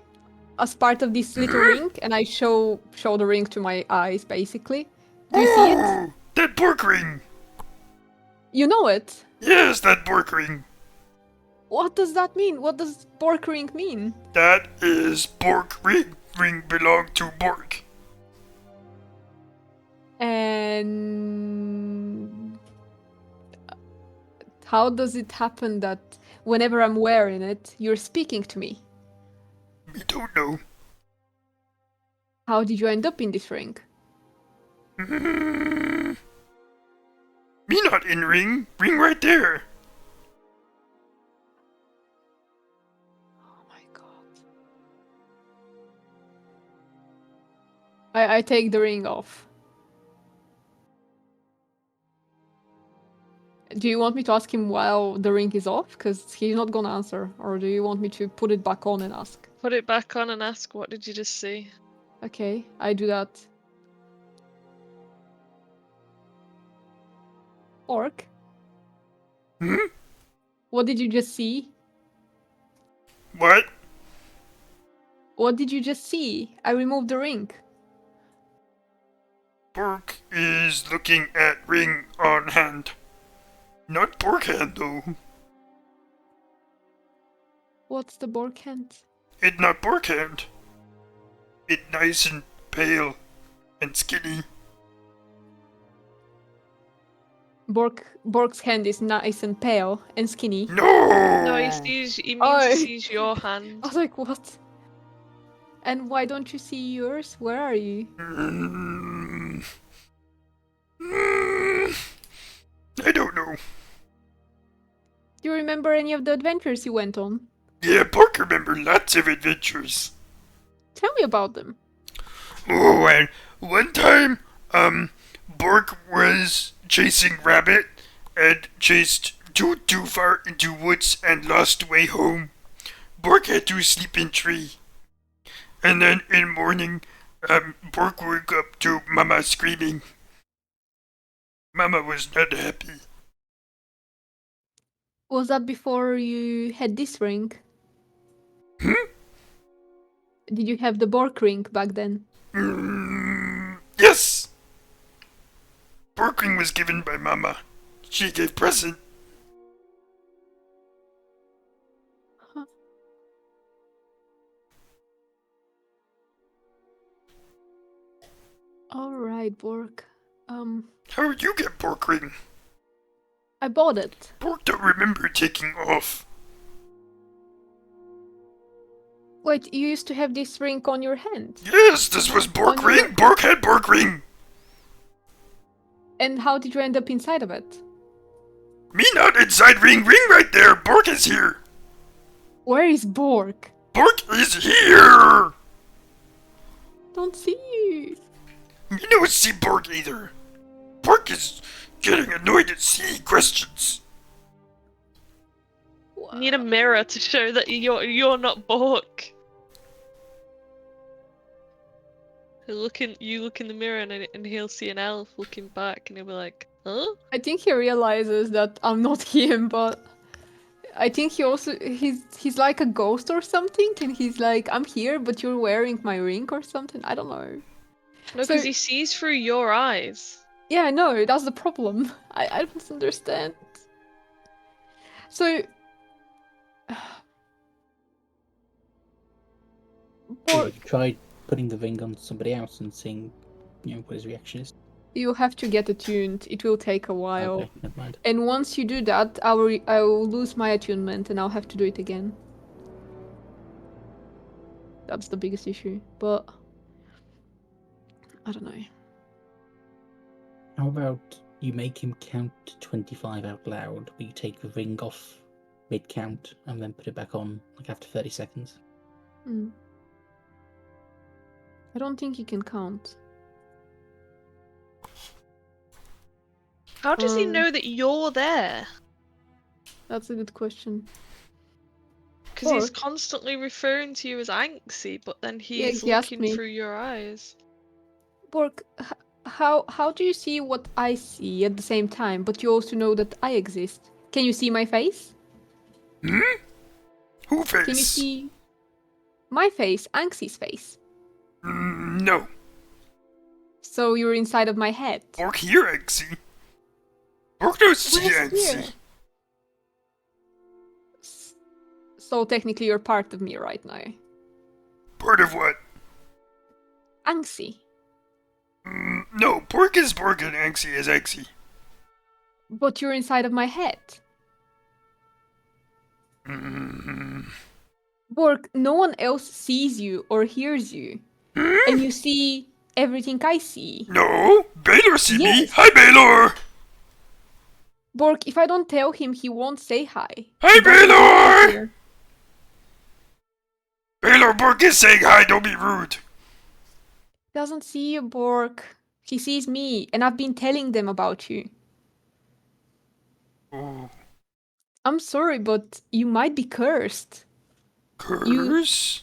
as part of this little ring, and I show the ring to my eyes, basically. Do you see it? Oh, that Bork ring. You know it. Yes, that Bork ring. What does that mean? What does Bork ring mean? That is Bork ring. Ring belong to Bork. And how does it happen that whenever I'm wearing it, you're speaking to me? We don't know. How did you end up in this ring? Me not in ring. Ring right there. Oh my god. I take the ring off. Do you want me to ask him while the ring is off? Because he's not gonna answer. Or do you want me to put it back on and ask? Put it back on and ask, what did you just see? Okay, I do that. Orc? Hmm? What did you just see? What? What did you just see? I removed the ring. Bork is looking at ring on hand. Not Bork hand though. What's the Bork hand? It not Bork hand. It nice and pale and skinny. Bork's hand is nice and pale and skinny. No! No, he means Oh. he sees your hand. I was like, what? And why don't you see yours? Where are you? I don't know. Do you remember any of the adventures you went on? Yeah, Bork remember lots of adventures. Tell me about them. Oh, and one time, Bork was chasing Rabbit and chased too far into woods and lost way home. Bork had to sleep in tree. And then in morning, Bork woke up to Mama screaming. Mama was not happy. Was that before you had this ring? Did you have the Bork ring back then? Yes! Bork ring was given by Mama. She gave present. Alright, Bork. How you get Bork ring? I bought it. Bork don't remember taking off. Wait, you used to have this ring on your hand? Yes, this was Bork On your- ring. Bork had Bork ring. And how did you end up inside of it? Me not inside ring. Ring right there. Bork is here. Where is Bork? Bork is here. Don't see you. Me no see Bork either. Bork is getting annoyed at silly questions. You need a mirror to show that you're not Bork. You look in the mirror and he'll see an elf looking back and he'll be like, huh? I think he realizes that I'm not him, but I think he's like a ghost or something, and he's like, I'm here, but you're wearing my ring or something. I don't know. No, So- because he sees through your eyes. Yeah, I know, that's the problem. I don't understand. So... Have Bork, you tried putting the ring on somebody else and seeing, what his reaction is? you have to get attuned. It will take a while. Okay, never mind. And once you do that, I will lose my attunement and I'll have to do it again. That's the biggest issue, but... I don't know. How about you make him count to 25 out loud, but you take the ring off mid-count and then put it back on, like after 30 seconds? Hmm. I don't think he can count. How does he Um, know that you're there? That's a good question. Because he's Bork? constantly referring to you as Anxie, but then Yeah, he's he asked looking me. through your eyes. Bork, how do you see what I see at the same time, but you also know that I exist? Can you see my face? Who face? Can you see my face, Anxie's face? No. So you're inside of my head. Bork here, Anxie. Bork knows see Where's here? Anxie. So technically you're part of me right now. Part of what? Anxie. No, Bork is Bork and Anxie is Anxie. But you're inside of my head. Bork, no one else sees you or hears you. And you see everything I see. No, Baylor see me. Yes. Hi, Baylor. Bork, if I don't tell him, he won't say hi. Hi, He doesn't Baylor! belong here. Baylor, Bork is saying hi. Don't be rude. Doesn't see you, Bork. He sees me, and I've been telling them about you. Oh, I'm sorry, but you might be cursed. curse?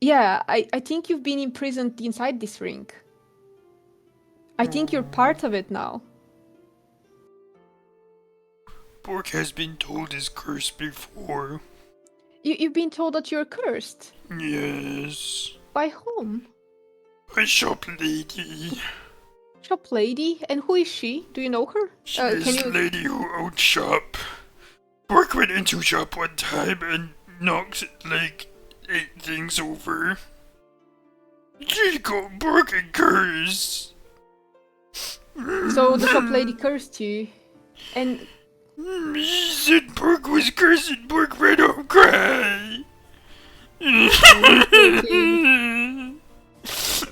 Yeah, I think you've been imprisoned inside this ring. I think you're part of it now. Bork has been told his curse before. You've been told that you're cursed. Yes. By whom? A shop lady. Shop lady? And who is she? Do you know her? She's the lady who owns shop. Bork went into shop one time and knocked like 8 things over. She got Bork a curse. So the shop lady cursed you, and She said Bork was cursed and Bork ran home cry.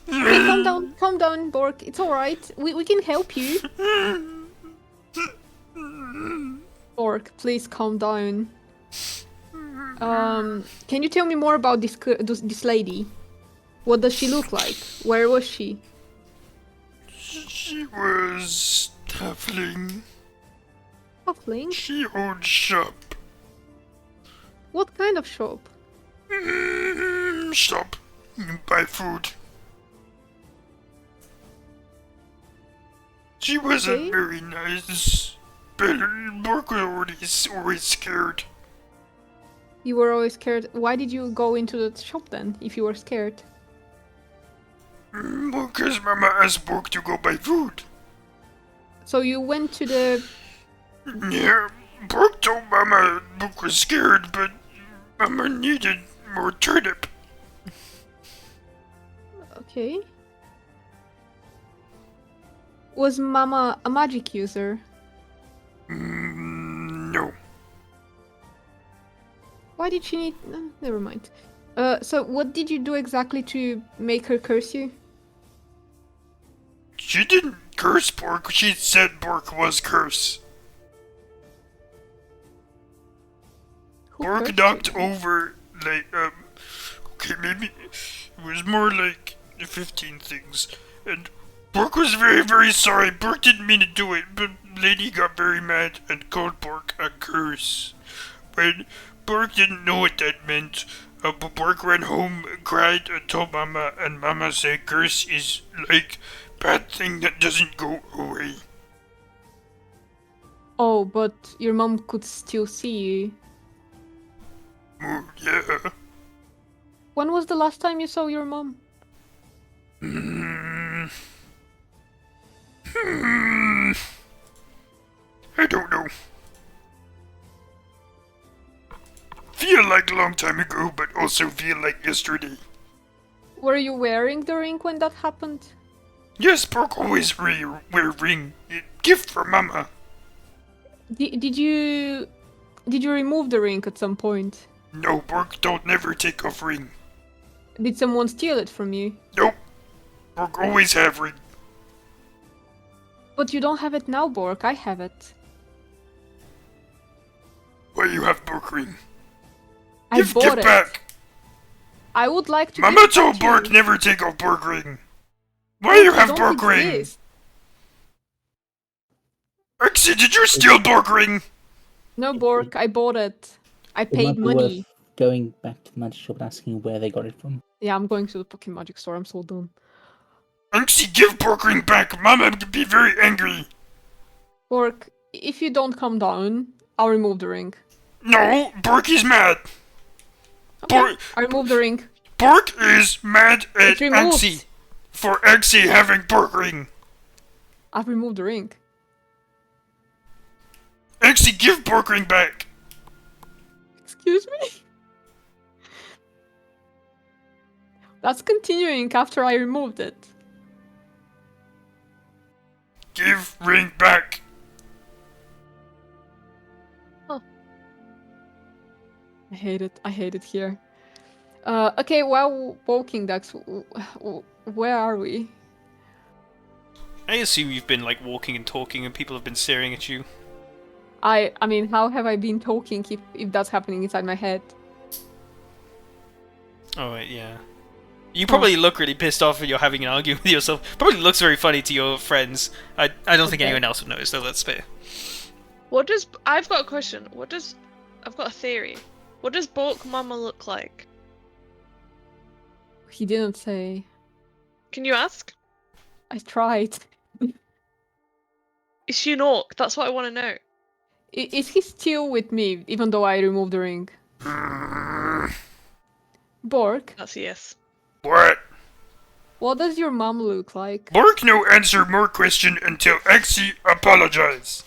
Hey, calm down, Bork. It's alright. We can help you. Bork, please calm down. Can you tell me more about this lady? What does she look like? Where was she? She was halfling. Halfling? She owned shop. What kind of shop? Shop. You buy food. She wasn't Okay. very nice. But Bork was always scared. You were always scared. Why did you go into the shop then, if you were scared? Because Mama asked Bork to go buy food. So you went to the... Yeah, Bork told Mama Bork was scared, but Mama needed more turnip. Okay. Was Mama a magic user? No. Why did she need... never mind. So what did you do exactly to make her curse you? She didn't curse Bork, she said Bork was cursed. Who Bork cursed knocked you? over, like, okay, maybe it was more like 15 things. And Bork was very, very sorry. Bork didn't mean to do it, but Lady got very mad and called Bork a curse. When Bork didn't know what that meant, but Bork ran home, cried, and told Mama, and Mama said curse is like bad thing that doesn't go away. Oh, but your mom could still see you. Oh, yeah. When was the last time you saw your mom? I don't know. Feel like a long time ago, but also feel like yesterday. Were you wearing the ring when that happened? Yes, Bork always wear ring. Gift for Mama. Did you remove the ring at some point? No, Bork don't never take off ring. Did someone steal it from you? Nope. Bork always have ring. But you don't have it now, Bork. I have it. Why you have Bork ring? I bought give it. back. I would like to. Mama give it told to Bork you. never take off Bork ring. Why do you have don't Bork ring? exist. Exy, did you steal Bork ring? No, Bork, I bought it. I It might paid be money. worth going back to the magic shop and asking where they got it from. Yeah, I'm going to the fucking magic store. I'm so dumb. Exy, give Bork ring back. Mama would be very angry. Bork, if you don't come down, I'll remove the ring. No, Bork is mad. Okay, Bork, I remove the ring. Bork is mad at It's removed. Exy for Exy having Bork ring. I've removed the ring. Exy, give Bork ring back. Excuse me? That's continuing after I removed it. Give ring back. I hate it. I hate it here. Okay, well, walking ducks, where are we? I assume you've been like walking and talking, and people have been staring at you. I mean, how have I been talking if that's happening inside my head? Oh wait, yeah. You probably look really pissed off when you're having an argument with yourself. Probably looks very funny to your friends. I don't think Okay. anyone else would notice, though. That's fair. I've got a question. I've got a theory. What does Bork Mama look like? He didn't say. Can you ask? I tried. Is she an orc? That's what I want to know. Is he still with me, even though I removed the ring? Bork, That's a yes. What? what does your mom look like? Bork no answer more question until Exy apologize.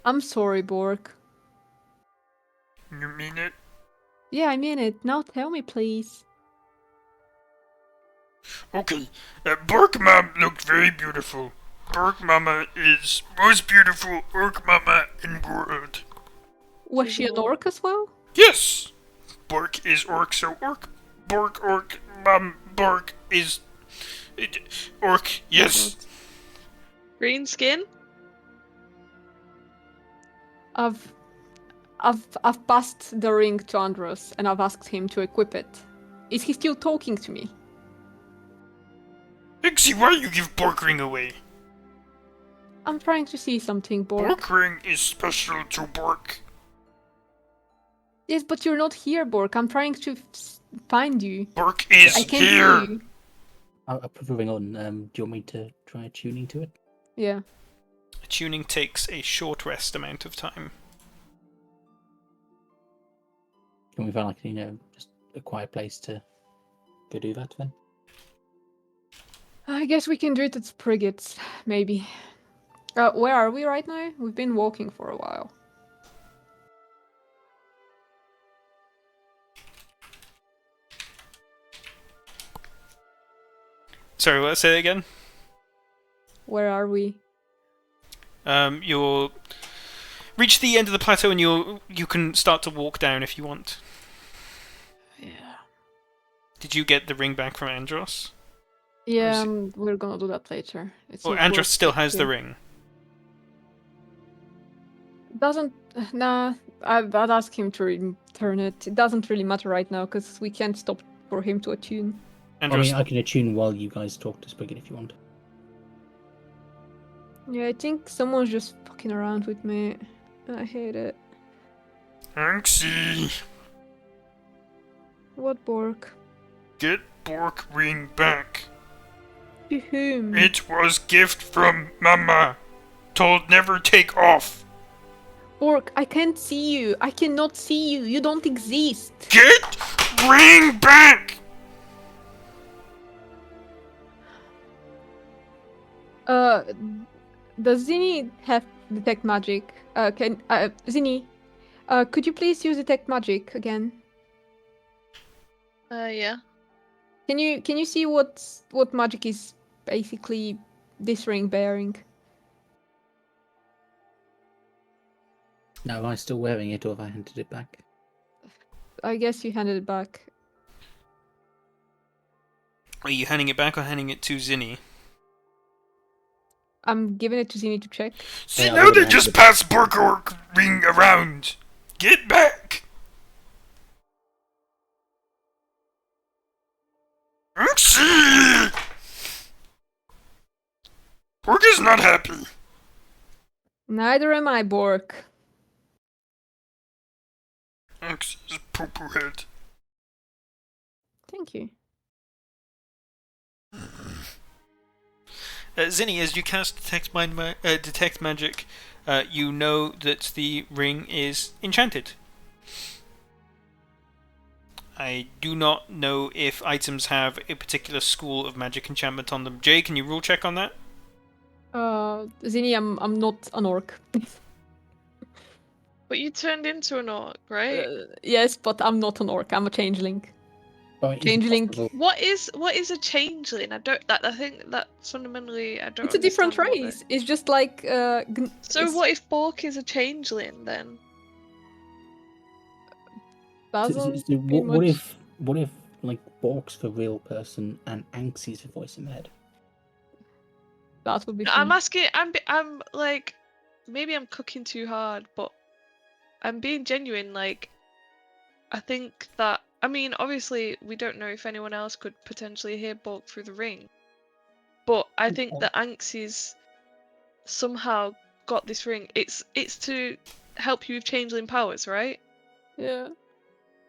I'm sorry, Bork. You mean it? Yeah, I mean it. Now tell me, please. Okay. Bork mom looked very beautiful. Bork mama is most beautiful orc mama in world. Was she an orc as well? Yes. Bork is orc, so orc. Bork orc. Bork is orc. Yes. Green skin? I've passed the ring to Andros and I've asked him to equip it. Is he still talking to me? Exy, why you give Bork ring away? I'm trying to see something, Bork. Bork ring is special to Bork. Yes, but you're not here, Bork. I'm trying to find you. Bork is I can't here. see you. Moving on, do you want me to try tuning to it? Yeah. Tuning takes a short rest amount of time. Can we find like, just a quiet place to go do that then? I guess we can do it at Spriggets, maybe. Where are we right now? We've been walking for a while. Sorry, what? Say that again? Where are we? You'll reach the end of the plateau and you can start to walk down if you want. Yeah. Did you get the ring back from Andros? Yeah, is we're gonna do that later. It's Well, not Andros worth still it has the here. ring. Doesn't... Nah, I'd ask him to return it. It doesn't really matter right now, because we can't stop for him to attune. Andros, I can attune while you guys talk to Spigot if you want. Yeah, I think someone's just fucking around with me. And I hate it. Exy, What, Bork? get Bork ring back. To whom? It was gift from Mama. Told never take off. Bork, I can't see you. I cannot see you. You don't exist. Get ring back. Does Zinni have detect magic? Zinni, could you please use detect magic again? Yeah. Can you see what magic is basically this ring bearing? Now, am I still wearing it or have I handed it back? I guess you handed it back. are you handing it back or handing it to Zinni? I'm giving it to Zinni to check. See, Yeah, I now would've they handed just it- pass Bork orc ring around. Get back. Anxie! Borg is not happy. Neither am I, Bork. Anxie is poo-poo head. Thank you. Zinni, as you cast detect magic, you know that the ring is enchanted. I do not know if items have a particular school of magic enchantment on them. Jay, can you rule check on that? Zinni, I'm not an orc. But you turned into an orc, right? Yes, but I'm not an orc. I'm a changeling. Oh, is it Changeling. possible- What is a changeling? I think that fundamentally I don't. It's a different understand what they- race. It's just like So what if Bork is a changeling then? Basil? So what if like Bork's the real person and Anxie's the voice in the head? That would be No, fun. I'm asking. I'm like, maybe I'm cooking too hard, but I'm being genuine. Like, I think that. I mean, obviously, we don't know if anyone else could potentially hear Bork through the ring, but I think that Anxie's somehow got this ring. It's to help you with changeling powers, right? Yeah.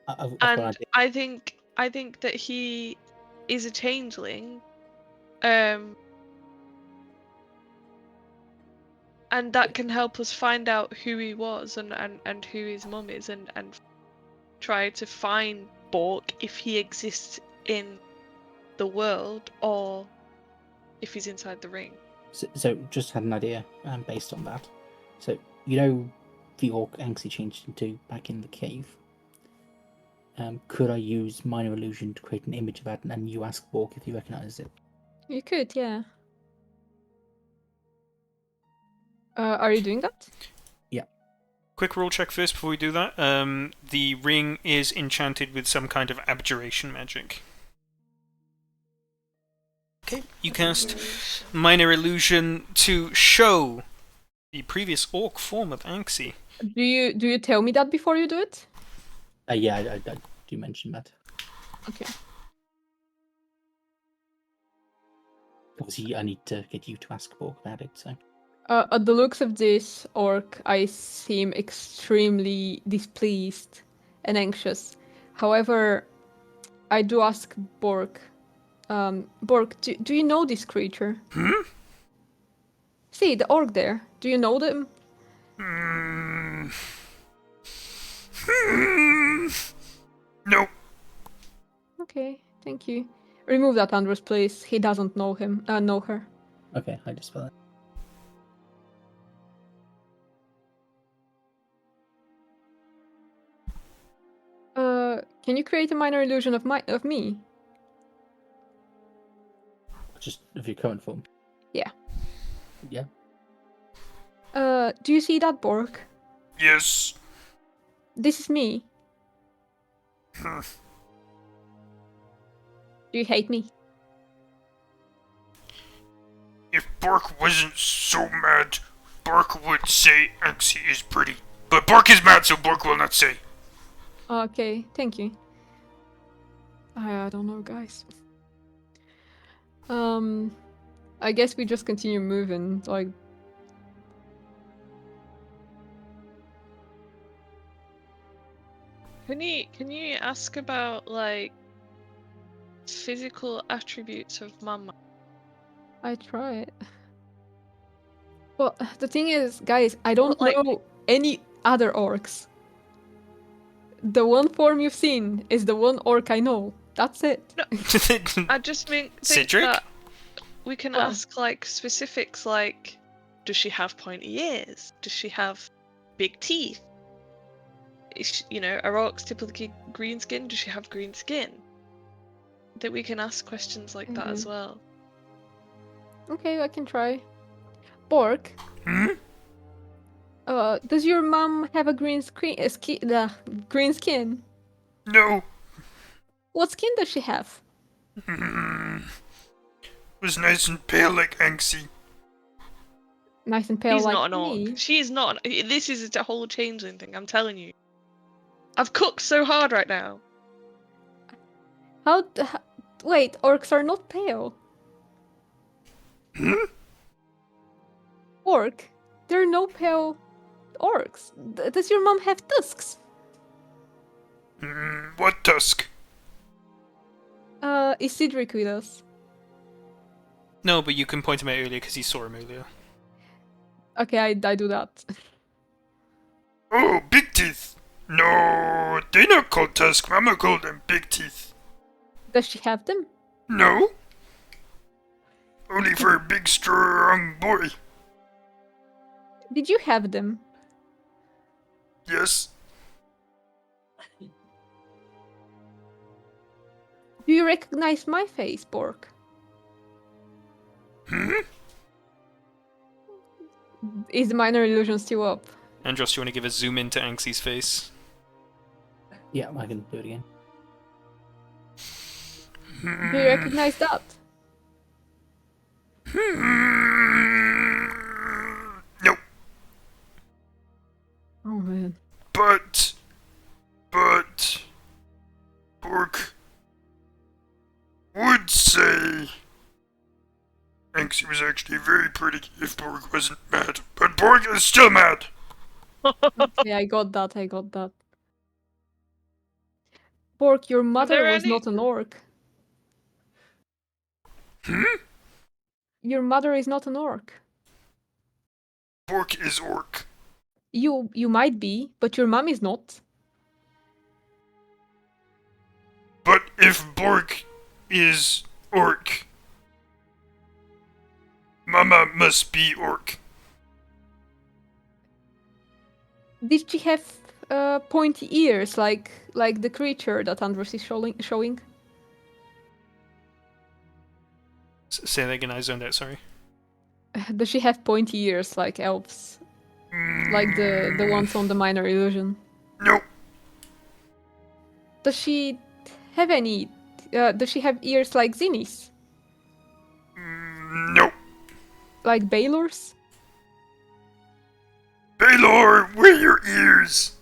I've got an And idea. I think that he is a changeling, and that can help us find out who he was and who his mum is, and try to find Bork if he exists in the world or if he's inside the ring. So just had an idea based on that. So you know the orc Anxie changed into back in the cave. Could I use minor illusion to create an image of that, and you ask Bork if he recognizes it? You could, yeah. Are you doing that? Yeah. Quick rule check first before we do that. The ring is enchanted with some kind of abjuration magic. Okay, you cast minor illusion to show the previous orc form of Anxie. Do you tell me that before you do it? Yeah, I do mention that. Okay. Obviously, I need to get you to ask Bork about it. So At the looks of this orc, I seem extremely displeased and anxious. However, I do ask Bork. Bork, do you know this creature? See, the orc there. Do you know them? No. Okay, thank you. Remove that, Andros, please. He doesn't know him. Know her. okay, I dispel it. Can you create a minor illusion of me? Just of your current form. Yeah. Yeah. Do you see that, Bork? Yes. This is me. Hmm. Do you hate me? If Bork wasn't so mad, Bork would say Anxie is pretty. But Bork is mad, so Bork will not say. Okay, thank you. I don't know, guys. I guess we just continue moving. Like, Can you ask about like physical attributes of Mama? I try it. Well, the thing is, guys, I don't Well, like- know any other orcs. The one form you've seen is the one orc I know. That's it. I just think Cedric? that we can Oh. ask like specifics, like does she have pointy ears? Does she have big teeth? Are orcs typically green skin? Does she have green skin? That we can ask questions like that as well. Okay, I can try. Bork, does your mom have a green green skin? No. What skin does she have? Was nice and pale like Anxie. Nice and pale He's like not an me. orc. She is not. This is a whole changeling thing. I'm telling you. I've cooked so hard right now. But wait, orcs are not pale. Orc? There are no pale orcs. Does your mom have tusks? What tusk? Is Cedric with us? No, but you can point him out earlier because you saw him earlier. Okay, I do that. Oh, big teeth. No, they not called tusk. Mama called them big teeth. Does she have them? No. Only for a big, strong boy. Did you have them? Yes. Do you recognize my face, Bork? Is the minor illusion still up? Andros, you want to give a zoom into Anxie's face? Yeah, I can do it again. Do you recognize that? Nope. Oh man. But, Bork would say Anxie was actually very pretty if Bork wasn't mad. But Bork is still mad. Yeah, I got that. Bork, your mother there was any- not an orc. Your mother is not an orc. Bork is orc. You might be, but your mom is not. But if Bork is orc, Mama must be orc. Did she have pointy ears like the creature that Andros is showing? Say that again, I zoned out, sorry. Does she have pointy ears like elves? Like the ones on the minor illusion? Nope. Does she have any... does she have ears like Zinnies? Nope. Like Baylor's? Baylor, where are your ears?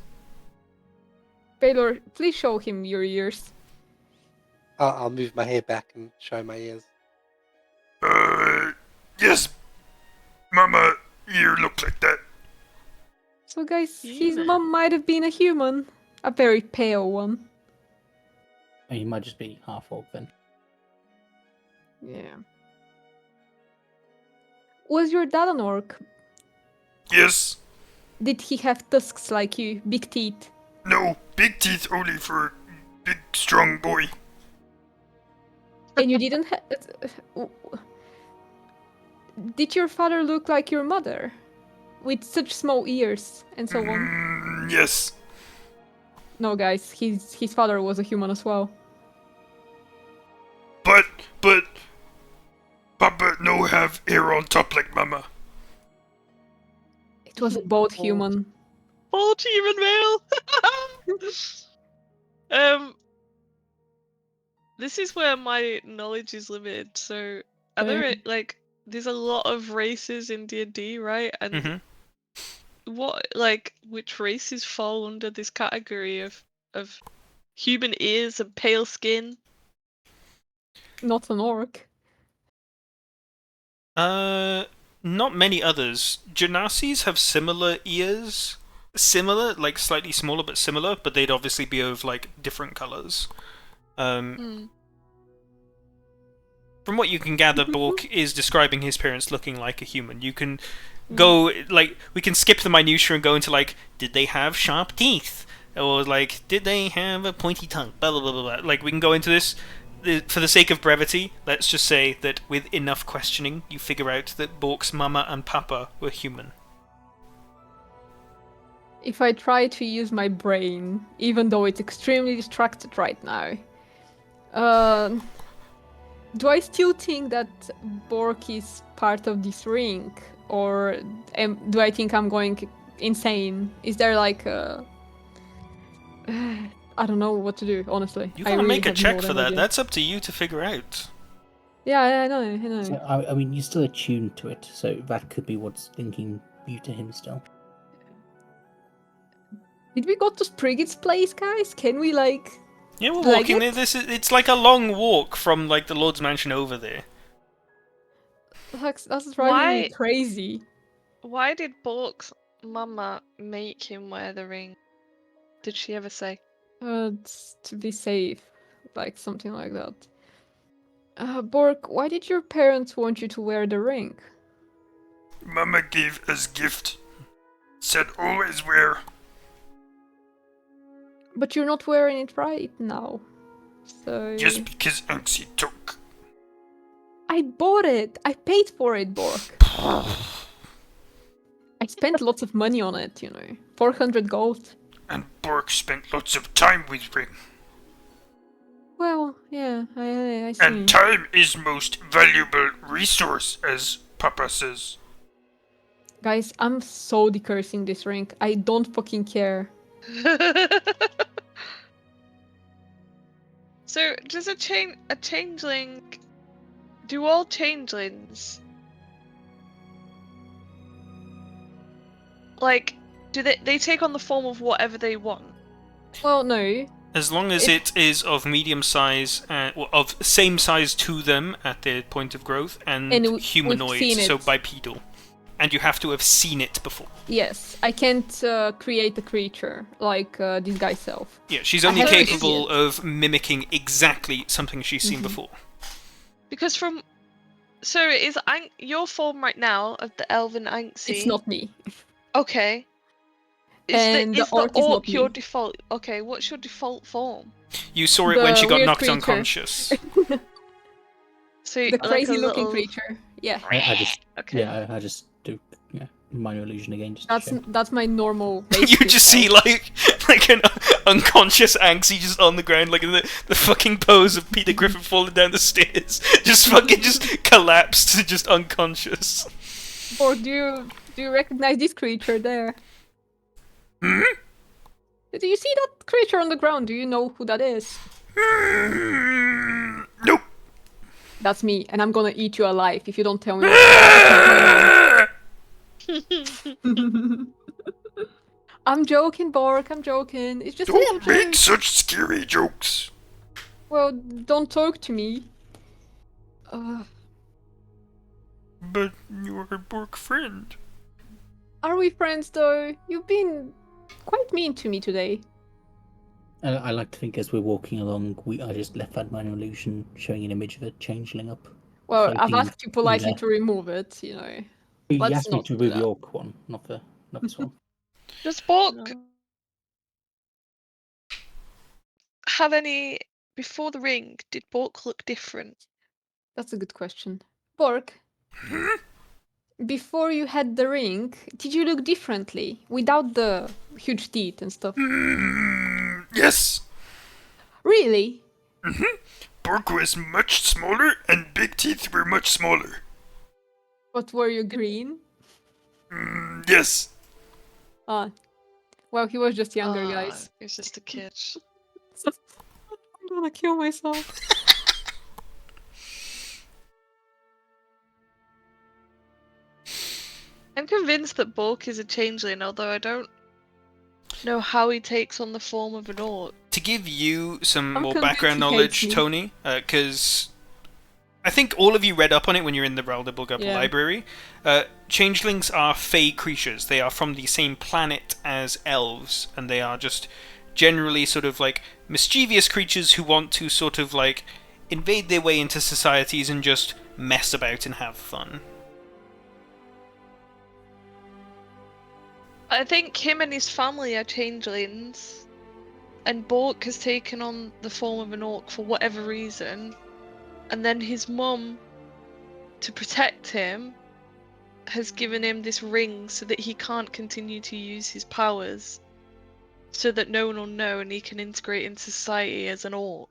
Baylor, please show him your ears. I'll move my hair back and show my ears. Yes. Mama, ear look like that. So guys, his Human. mom might have been a human. A very pale one. Or you might just be half orc then. Yeah. Was your dad an orc? Yes. Did he have tusks like you? Big teeth? No, big teeth only for big, strong boy. And you didn't have... Did your father look like your mother? With such small ears and so on? Yes. No, guys, his father was a human as well. But, Papa no have hair on top like Mama. It was both human. Bold human male. This is where my knowledge is limited. So, are there like there's a lot of races in D&D, right? And which races fall under this category of human ears and pale skin? Not an orc. Not many others. Genasi's have similar ears. Similar, like slightly smaller but similar, but they'd obviously be of like different colours. From what you can gather, Bork is describing his parents looking like a human. You can go, like, we can skip the minutiae and go into, like, did they have sharp teeth? Or, like, did they have a pointy tongue? Blah, blah, blah, blah, blah. Like, we can go into this. For the sake of brevity, let's just say that with enough questioning, you figure out that Bork's mama and papa were human. If I try to use my brain, even though it's extremely distracted right now, do I still think that Bork is part of this ring? Or do I think I'm going insane? Is there like a... I don't know what to do, honestly. You I gotta really make a have check no for damn that. idea. That's up to you to figure out. Yeah, I know. So, I mean, you're still attuned to it, so that could be what's linking you to him still. Did we go to Sprigid's place, guys? Can we, like... Yeah, we're Did I walking get- there. It's like a long walk from like the Lord's Mansion over there. That's driving me Why- crazy. Why did Bork's mama make him wear the ring? Did she ever say? It's to be safe, like something like that. Bork, why did your parents want you to wear the ring? Mama gave us gift. Said always wear. But you're not wearing it right now. So Just because Anxie took. I bought it. I paid for it, Bork. I spent lots of money on it, 400 gold. And Bork spent lots of time with ring. Well, yeah, I see. And time is most valuable resource, as Papa says. Guys, I'm so decursing this ring. I don't fucking care. So, does a changeling... Do all changelings... Like, do they take on the form of whatever they want? Well, no. As long as it is of medium size, or of same size to them at their point of growth, and we've humanoid, seen so it. bipedal. And you have to have seen it before. Yes, I can't create a creature like this guy's self. Yeah, she's I only haven't seen capable it. of mimicking exactly something she's seen before. Because from... So, is your form right now of the elven Anxie... It's not me. Okay. And the Is the orc is not orc your me. default... Okay, what's your default form? You saw it when The she got weird knocked creature. unconscious. So, The like a crazy-looking little- creature. Yeah, I just Okay. yeah, I just do minor illusion again. Just to show. that's my normal. You just see like an unconscious Anxie just on the ground, like in the fucking pose of Peter Griffin falling down the stairs, just fucking just collapsed, just unconscious. Or do you recognize this creature there? Hmm? Do you see that creature on the ground? Do you know who that is? Nope. That's me, and I'm gonna eat you alive if you don't tell me what's going on. I'm joking, Bork. I'm joking. It's just a little Don't make joke. such scary jokes. Well, don't talk to me. But you're a Bork friend. Are we friends, though? You've been quite mean to me today. I like to think as we're walking along, I just left that minor illusion showing an image of a changeling up. Well, I've floating asked you politely there. to remove it, You Let's asked me not to do remove that. the orc one, not this one. Does Bork have any... Before the ring, did Bork look different? That's a good question. Bork, before you had the ring, did you look differently? Without the huge teeth and stuff? Yes. Really? Bork was much smaller and big teeth were much smaller. But were you green? Yes. Ah. Well, he was just younger, guys. He's just a kid. I'm gonna kill myself. I'm convinced that Bork is a changeling, although I don't know how he takes on the form of an orc. To give you some I'm more convinced background he hates knowledge, me. Tony, because I think all of you read up on it when you're in the Raldebulgub Yeah. library. Changelings are fey creatures. They are from the same planet as elves, and they are just generally sort of like mischievous creatures who want to sort of like invade their way into societies and just mess about and have fun. I think him and his family are changelings, and Bork has taken on the form of an orc for whatever reason, and then his mum, to protect him, has given him this ring so that he can't continue to use his powers, so that no one will know and he can integrate into society as an orc.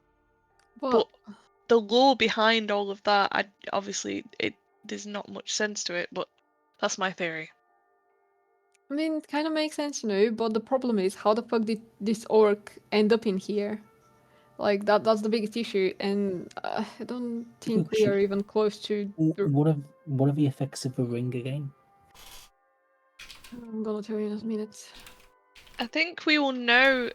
But the lore behind all of that, there's not much sense to it, but that's my theory. I mean, it kind of makes sense, but the problem is, how the fuck did this orc end up in here? Like, that's the biggest issue, and I don't think we are even close to... What are the effects of the ring again? I'm gonna tell you in a minute. I think we will know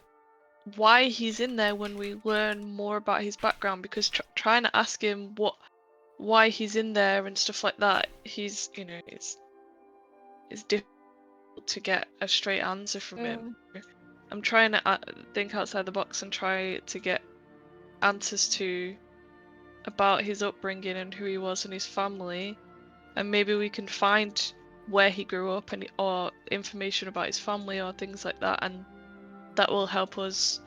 why he's in there when we learn more about his background, because trying to ask him why he's in there and stuff like that, he's, you know, it's difficult to get a straight answer from him. I'm trying to think outside the box and try to get answers to about his upbringing and who he was and his family, and maybe we can find where he grew up and or information about his family or things like that, and that will help us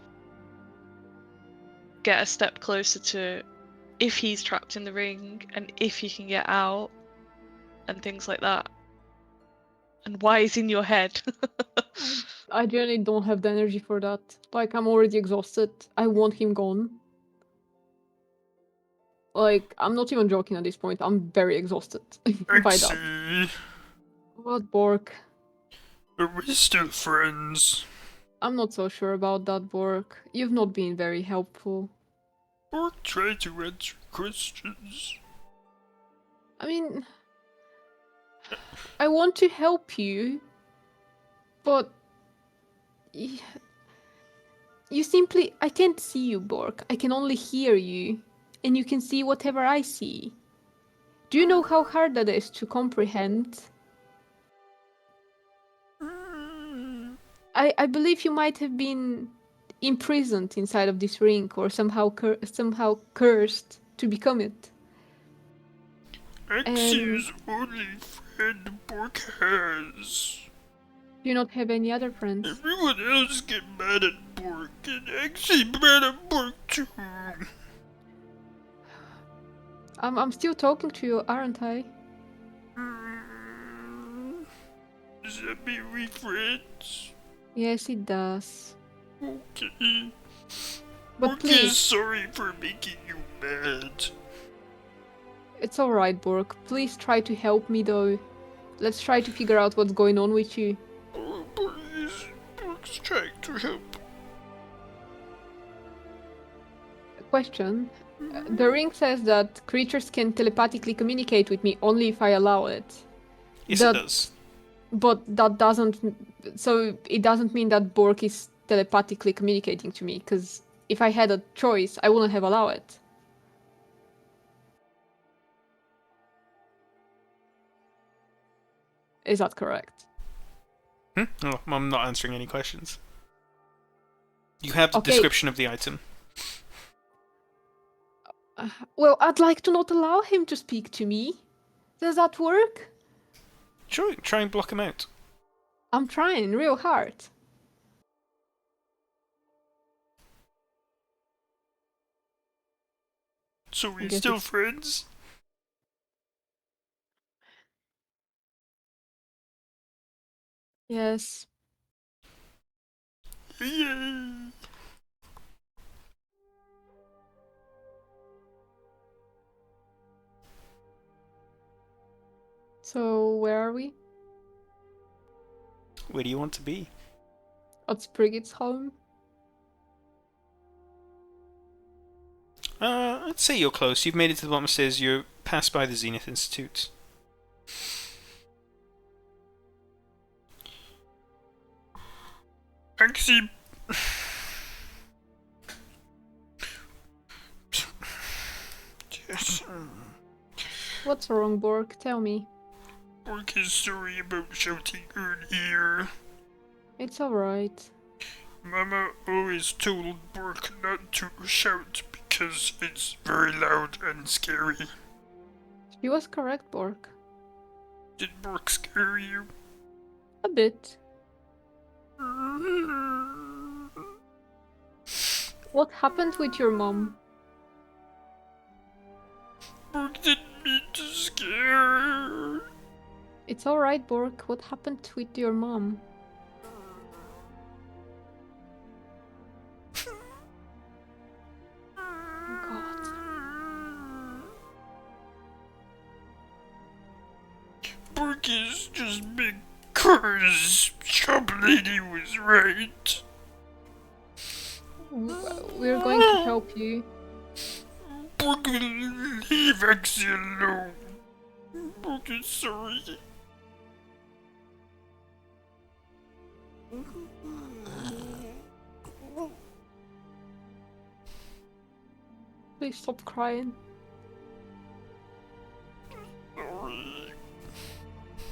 get a step closer to if he's trapped in the ring and if he can get out and things like that. And why is in your head? I generally don't have the energy for that. Like, I'm already exhausted. I want him gone. Like, I'm not even joking at this point. I'm very exhausted by that. Exy, What, Bork? are we still friends? I'm not so sure about that, Bork. You've not been very helpful. Or try to answer questions? I mean, I want to help you, but you simply... I can't see you, Bork. I can only hear you, and you can see whatever I see. Do you know how hard that is to comprehend? I believe you might have been imprisoned inside of this ring, or somehow cursed to become it. Exy's only friend Bork has. Do you not have any other friends? Everyone else get mad at Bork, and Exy mad at Bork too. I'm still talking to you, aren't I? Does that mean we friends? Yes, it does. Okay. But Bork is please, sorry for making you mad. it's alright, Bork. Please try to help me, though. Let's try to figure out what's going on with you. Oh, please. Bork's trying to help. Question. The ring says that creatures can telepathically communicate with me only if I allow it. Yes, That- it does. But that doesn't... So it doesn't mean that Bork is telepathically communicating to me, because if I had a choice, I wouldn't have allowed it. Is that correct? Oh, I'm not answering any questions. You have the Okay. description of the item. Well, I'd like to not allow him to speak to me. Does that work? Sure, try and block him out. I'm trying real hard. So we guess still it's- friends? Yes. Yay! So, where are we? Where do you want to be? At Sprigget's home? I'd say you're close. You've made it to the bottom of the stairs. You're passed by the Zenith Institute. Exy. Yes. What's wrong, Bork? Tell me. Bork is sorry about shouting earlier. It's alright. Mama always told Bork not to shout because it's very loud and scary. She was correct, Bork. Did Bork scare you? A bit. What happened with your mom? Bork didn't mean to scare. It's alright, Bork. What happened with your mom? God. Bork is just because Shop Lady was right. We're going to help you. Bork will leave Exy alone. Bork is sorry. Please stop crying.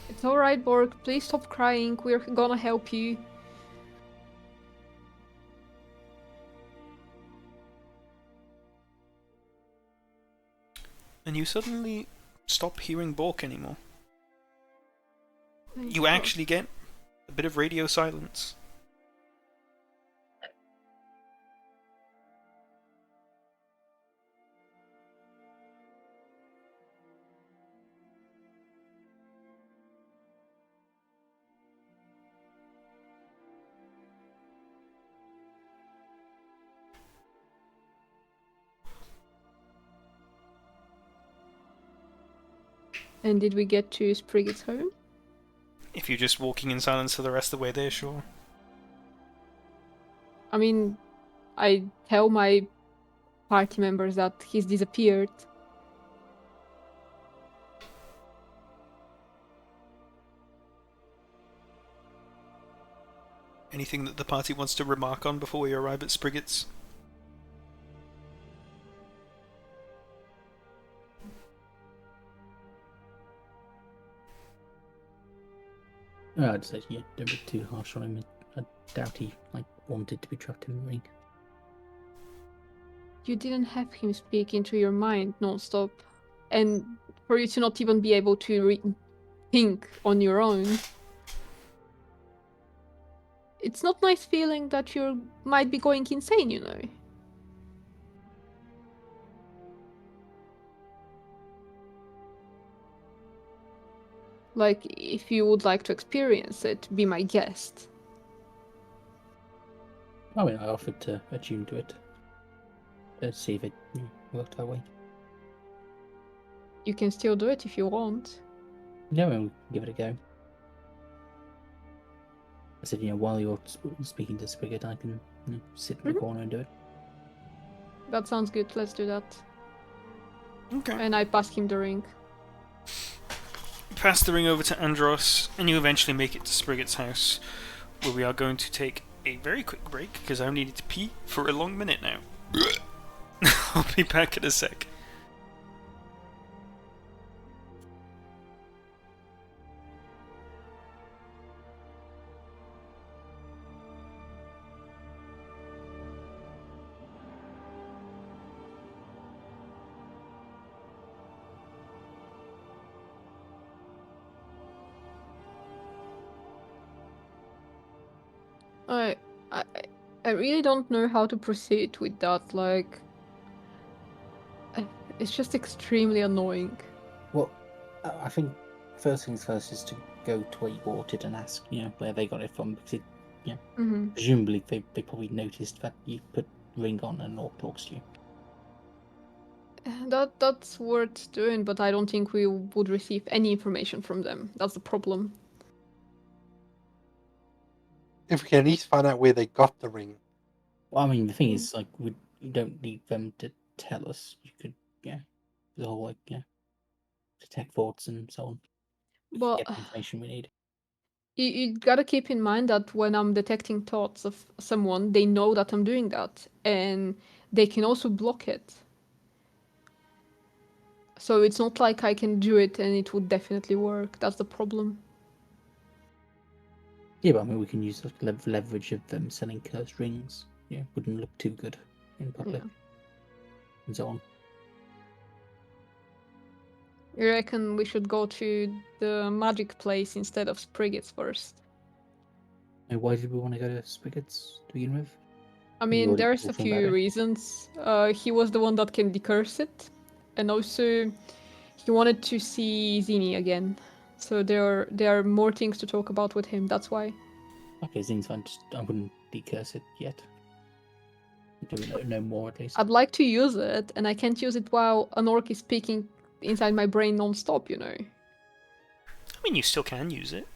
It's alright, Borg. Please stop crying. We're gonna help you. And you suddenly stop hearing Bork anymore. Thank You God. actually get a bit of radio silence. And did we get to Sprigget's home? If you're just walking in silence for the rest of the way there, sure. I mean, I tell my party members that he's disappeared. Anything that the party wants to remark on before we arrive at Sprigget's? I'd say, yeah, don't be too harsh on him. I doubt he wanted to be trapped in the ring. You didn't have him speak into your mind non-stop. And for you to not even be able to think on your own. It's not nice feeling that you might be going insane, you know. Like, if you would like to experience it, be my guest. I mean, I offered to attune to it. Let's see if it worked that way. You can still do it if you want. Yeah, we'll give it a go. I said, while you're speaking to Sprigget, I can sit in the corner and do it. That sounds good, let's do that. Okay. And I pass him the ring. You pass the ring over to Andros, and you eventually make it to Sprigget's house, where we are going to take a very quick break, because I only need to pee for a long minute now. I'll be back in a sec. I really don't know how to proceed with that, like... It's just extremely annoying. Well, I think first things first is to go to where you bought it and ask, where they got it from, because presumably they probably noticed that you put ring on and Orc talks to you. That's worth doing, but I don't think we would receive any information from them. That's the problem. If we can at least find out where they got the ring. Well, I mean, the thing is, you don't need them to tell us. You could, the whole, detect thoughts and so on. We can But get the information we need. you gotta keep in mind that when I'm detecting thoughts of someone, they know that I'm doing that, and they can also block it. So it's not like I can do it and it would definitely work. That's the problem. Yeah, but I mean, we can use the leverage of them selling cursed rings. Yeah, wouldn't look too good in public. Yeah. And so on. You reckon we should go to the magic place instead of Sprigget's first? And why did we want to go to Sprigget's to begin with? I You mean, already there's a talking about few it. reasons. He was the one that can decurse it, and also he wanted to see Zini again. So there are more things to talk about with him. That's why. Okay, Zing's fine. I wouldn't decurse it yet. Do no more at least. I'd like to use it, and I can't use it while an orc is speaking inside my brain non-stop, you know. I mean, you still can use it.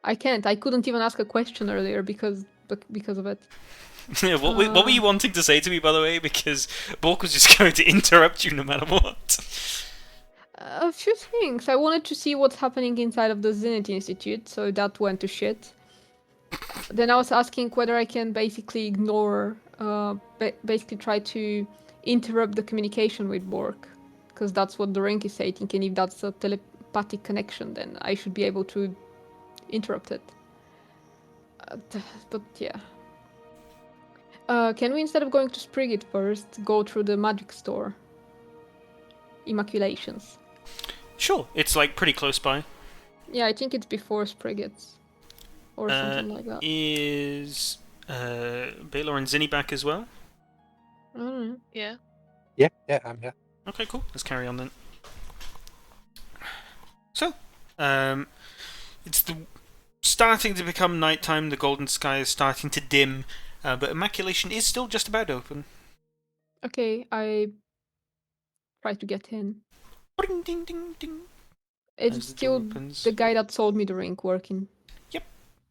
I can't. I couldn't even ask a question earlier because of it. What were you wanting to say to me, by the way? Because Bork was just going to interrupt you no matter what. A few things. I wanted to see what's happening inside of the Zenith Institute, so that went to shit. Then I was asking whether I can basically ignore, basically try to interrupt the communication with Bork, because that's what the ring is saying, and if that's a telepathic connection, then I should be able to interrupt it. But yeah. Can we, instead of going to Sprigget first, go through the magic store? Immaculations. Sure, it's like pretty close by. Yeah, I think it's before Sprigget's. Or something like that. Is Baylor and Zinni back as well? I don't know. Yeah. Yeah, I'm here. Okay, cool. Let's carry on then. So, it's starting to become nighttime. The golden sky is starting to dim, but Immaculation is still just about open. Okay, I try to get in. Ding, ding, ding, ding. It's As the door still opens. the guy that sold me the ring working.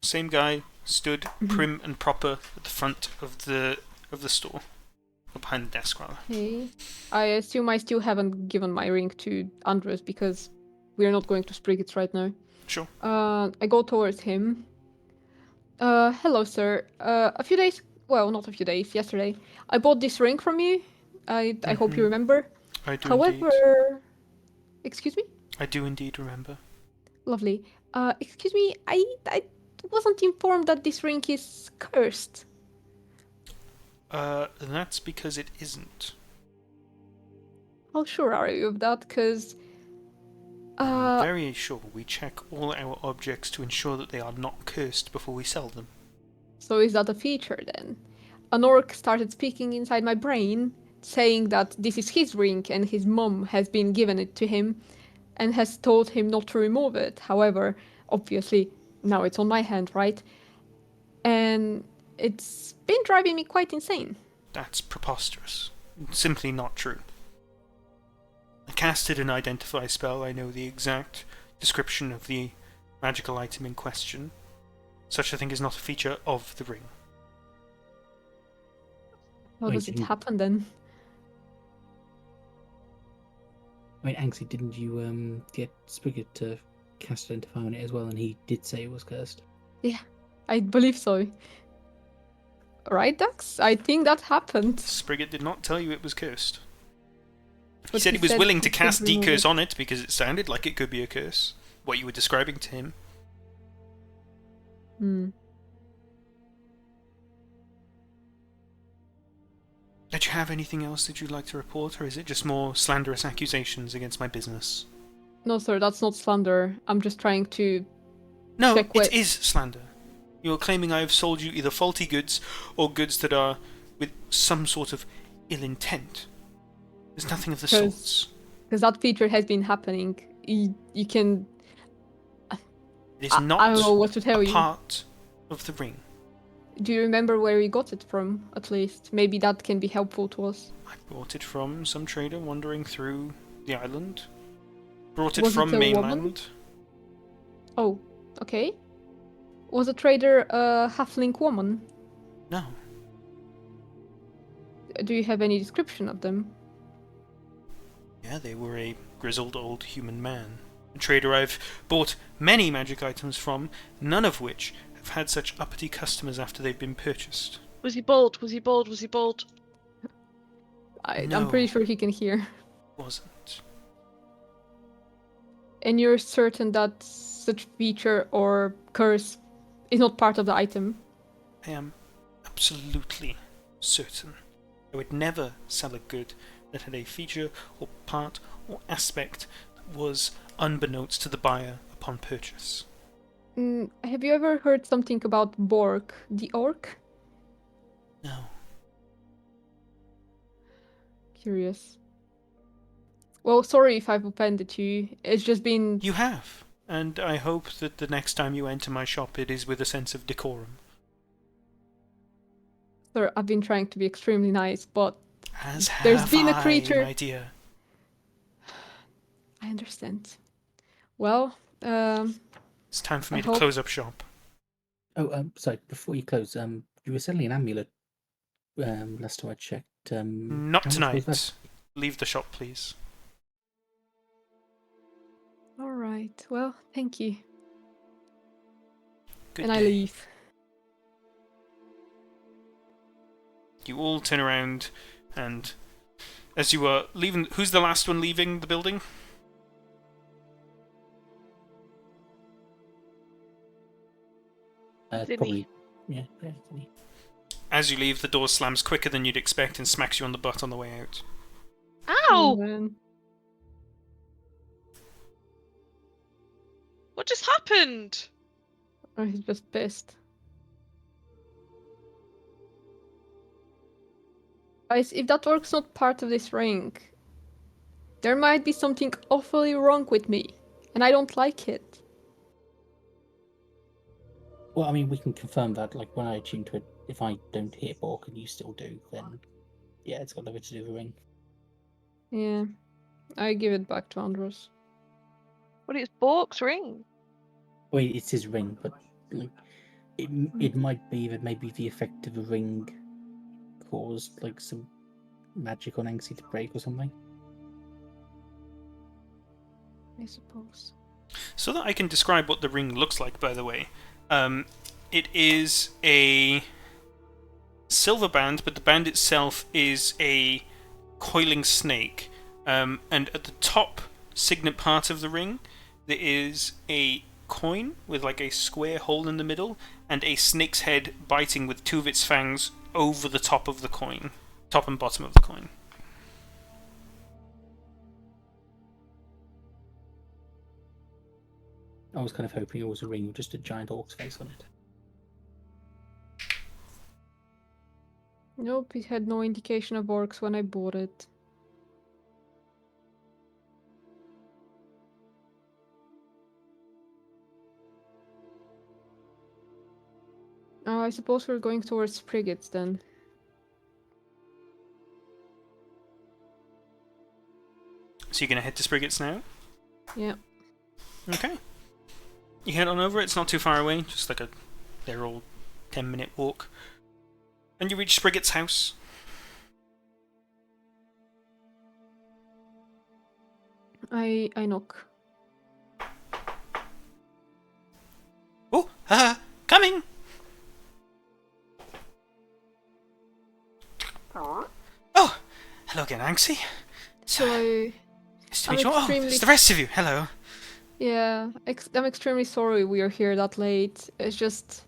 Same guy stood prim and proper at the front of the store, or behind the desk rather. Okay. I assume I still haven't given my ring to Andres because we're not going to Sprigget's right now. Sure. I go towards him. Hello, sir. A few days, well, not a few days, yesterday, I bought this ring from you. I hope you remember. I do However, indeed. excuse me? I do indeed remember. Lovely. Excuse me, I wasn't informed that this ring is cursed. That's because it isn't. How sure are you of that? Because I'm very sure we check all our objects to ensure that they are not cursed before we sell them. so is that a feature then? An orc started speaking inside my brain, saying that this is his ring and his mum has been given it to him and has told him not to remove it. However, obviously, now it's on my hand, right? And it's been driving me quite insane. That's preposterous. Simply not true. I casted an identify spell. I know the exact description of the magical item in question. Such a thing is not a feature of the ring. How Wait, does it didn't- happen then? I mean, Anxie, didn't you get Sprigget to cast Identify on it as well, and he did say it was cursed? I believe so. Right, Dax? I think that happened. Sprigget did not tell you it was cursed. He But said he was willing to he could cast remove decurse it. on it because it sounded like it could be a curse. What you were describing to him. Hmm. Did you have anything else that you'd like to report, or is it just more slanderous accusations against my business? No, sir, that's not slander. I'm just trying to. No, Check what- it is slander. You are claiming I have sold you either faulty goods or goods that are with some sort of ill intent. There's nothing of the Because- sorts. Because that feature has been happening. You can. It is I not don't know what to tell a you. part of the ring. Do you remember where you got it from, at least? Maybe that can be helpful to us. I bought it from some trader wandering through the island. Brought it Was it from a woman? mainland. Oh, okay. Was the trader a halfling woman? No. Do you have any description of them? Yeah, they were a grizzled old human man. A trader I've bought many magic items from, none of which have had such uppity customers after they've been purchased. Was he bald? Was he bald? Was he bald? I'm pretty sure he can hear. Wasn't. And you're certain that such feature or curse is not part of the item? I am absolutely certain. I would never sell a good that had a feature or part or aspect that was unbeknownst to the buyer upon purchase. Have you ever heard something about Bork, the orc? No. Curious. Well, sorry if I've offended you. It's just been. You have, and I hope that the next time you enter my shop it is with a sense of decorum. Sir, I've been trying to be extremely nice, but As There's have been a I, creature- my dear. I understand. Well, It's time for me I to hope- close up shop. Oh, sorry. Before you close, you were selling an amulet. Last time I checked. Not how much was that? tonight. Leave the shop, please. alright. Well, thank you. Good And I day. leave. You all turn around, and as you are leaving, who's the last one leaving the building? Zinni. Probably. Yeah. Zinni. As you leave, the door slams quicker than you'd expect and smacks you on the butt on the way out. Oh, Ow! man. What just happened? Oh, he's just pissed. Guys, if that orc's not part of this ring, there might be something awfully wrong with me, and I don't like it. Well, I mean, we can confirm that. Like when I attune to it, if I don't hear Bork and you still do, then yeah, it's got nothing to do with the ring. Yeah, I give it back to Andros. What is Bork's ring? Well, it's his ring, but like, it might be that maybe the effect of the ring caused like some magic on Anxie to break or something. I suppose. So that I can describe what the ring looks like, by the way, it is a silver band, but the band itself is a coiling snake. And at the top signet part of the ring, there is a coin with like a square hole in the middle, and a snake's head biting with two of its fangs over the top of the coin, top and bottom of the coin. I was kind of hoping it was a ring with just a giant orc's face on it. Nope, it had no indication of orcs when I bought it. I suppose we're going towards Frigates then. So you're going to head to Sprigates now? Yeah. Okay. You head on over, it's not too far away, just like a their old 10-minute walk. And you reach Sprigate's house. I knock. Oh, coming! Oh, hello again, Anxie. So Nice to meet you. Oh, extremely- it's the rest of you. Hello. yeah, I'm extremely sorry we are here that late. It's just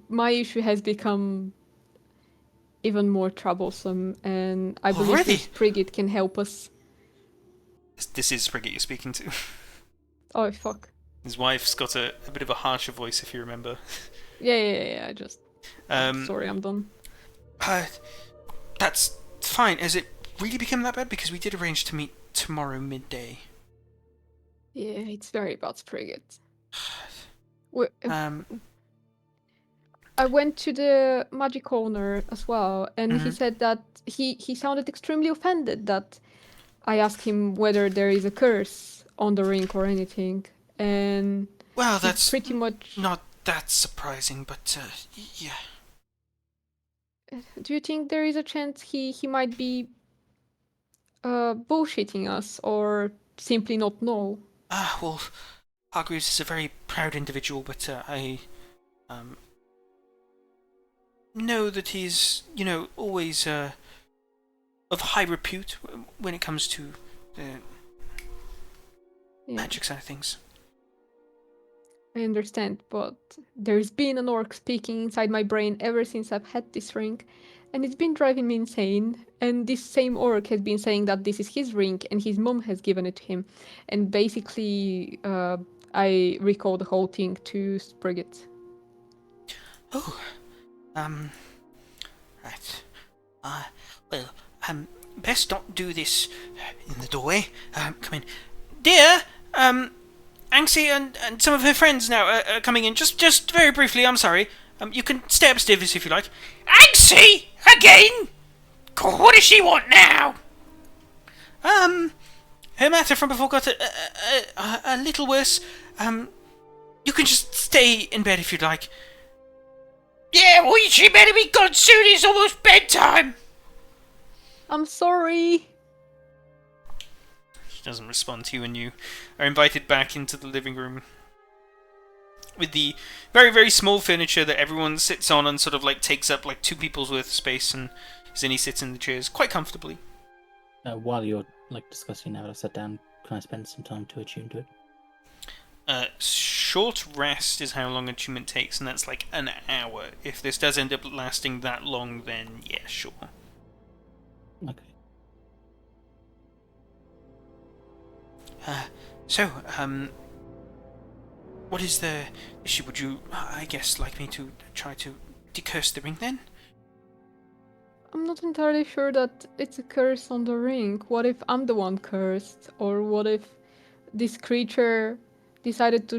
my issue has become even more troublesome, and I believe Already? this frigate can help us. This is Sprigate you're speaking to. Oh fuck. His wife's got a bit of a harsher voice, if you remember. Yeah. I just. Um, Sorry, I'm done. That's fine. Has it really become that bad? Because we did arrange to meet tomorrow midday. Yeah, it's very bad frigate. We- I went to the magic owner as well, and he Mhm. said that he sounded extremely offended that I asked him whether there is a curse on the ring or anything, and Well, he that's pretty much. not that surprising, but yeah. Do you think there is a chance he might be bullshitting us or simply not know? Well, Hargreaves is a very proud individual, but I know that he's, always of high repute when it comes to the Yeah, magic side of things. I understand, but there's been an orc speaking inside my brain ever since I've had this ring, and it's been driving me insane. And this same orc has been saying that this is his ring and his mom has given it to him. And basically, I recall the whole thing to Sprigget. Oh, right. Well, best not do this in the doorway. Come in. Dear, Anxie and some of her friends now are coming in. Just very briefly, I'm sorry. You can stay upstairs if you like. Anxie? Again? God, what does she want now? Her matter from before got a little worse. You can just stay in bed if you'd like. Yeah, well, she better be gone soon. It's almost bedtime. I'm sorry! She doesn't respond to you, and you are invited back into the living room with the very, very small furniture that everyone sits on and sort of like takes up like 2 people's worth of space, and Zinni sits in the chairs quite comfortably. While you're like discussing now, I sat down. Can I spend some time to attune to it? Short rest is how long attunement takes, and that's like an hour. If this does end up lasting that long, then yeah, sure. Okay. So, what is the issue? Would you, I guess, like me to try to decurse the ring then? I'm not entirely sure that it's a curse on the ring. What if I'm the one cursed? Or what if this creature decided to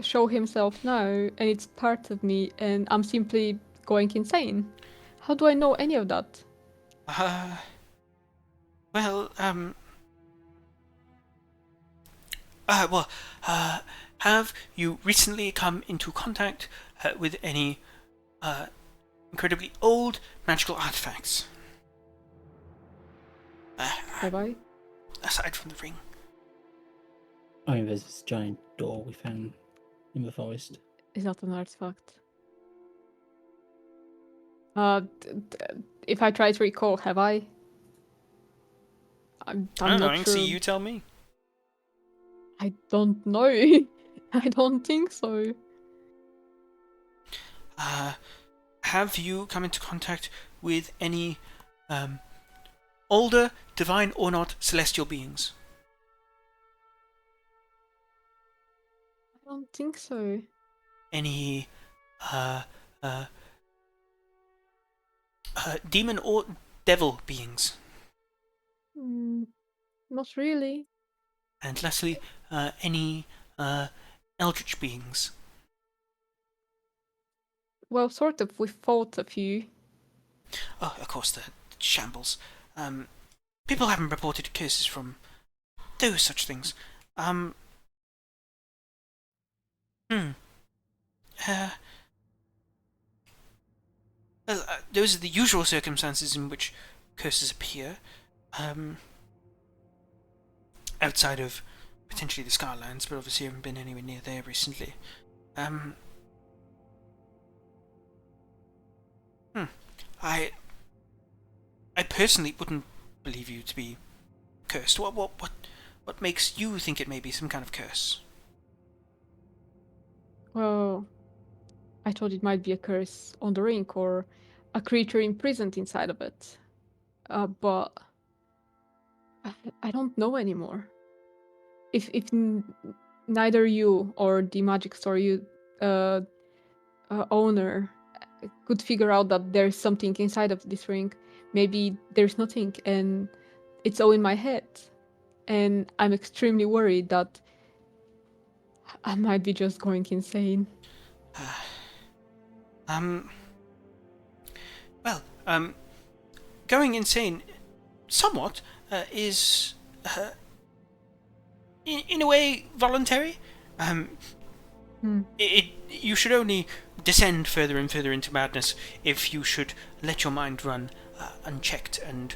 show himself now and it's part of me and I'm simply going insane? How do I know any of that? Well, have you recently come into contact with any incredibly old magical artifacts? Have I? Aside from the ring. I mean, there's this giant door we found in the forest. Is that an artifact? If I try to recall, have I? I'm I don't know, not sure. Anxie, you tell me. I don't know. I don't think so. Have you come into contact with any older, divine or not, celestial beings? I don't think so. Any demon or devil beings? Not really. And lastly, any eldritch beings? Well, sort of. We fought a few. Oh, of course, the shambles. People haven't reported curses from those such things. Well, those are the usual circumstances in which curses appear. Outside of potentially the Scarlands, but obviously I haven't been anywhere near there recently. I personally wouldn't believe you to be cursed. What makes you think it may be some kind of curse? Well, I thought it might be a curse on the ring or a creature imprisoned inside of it. But I don't know anymore. If neither you or the magic store owner could figure out that there's something inside of this ring, maybe there's nothing and it's all in my head. And I'm extremely worried that I might be just going insane. Going insane somewhat is in a way voluntary. You should only descend further and further into madness if you should let your mind run unchecked and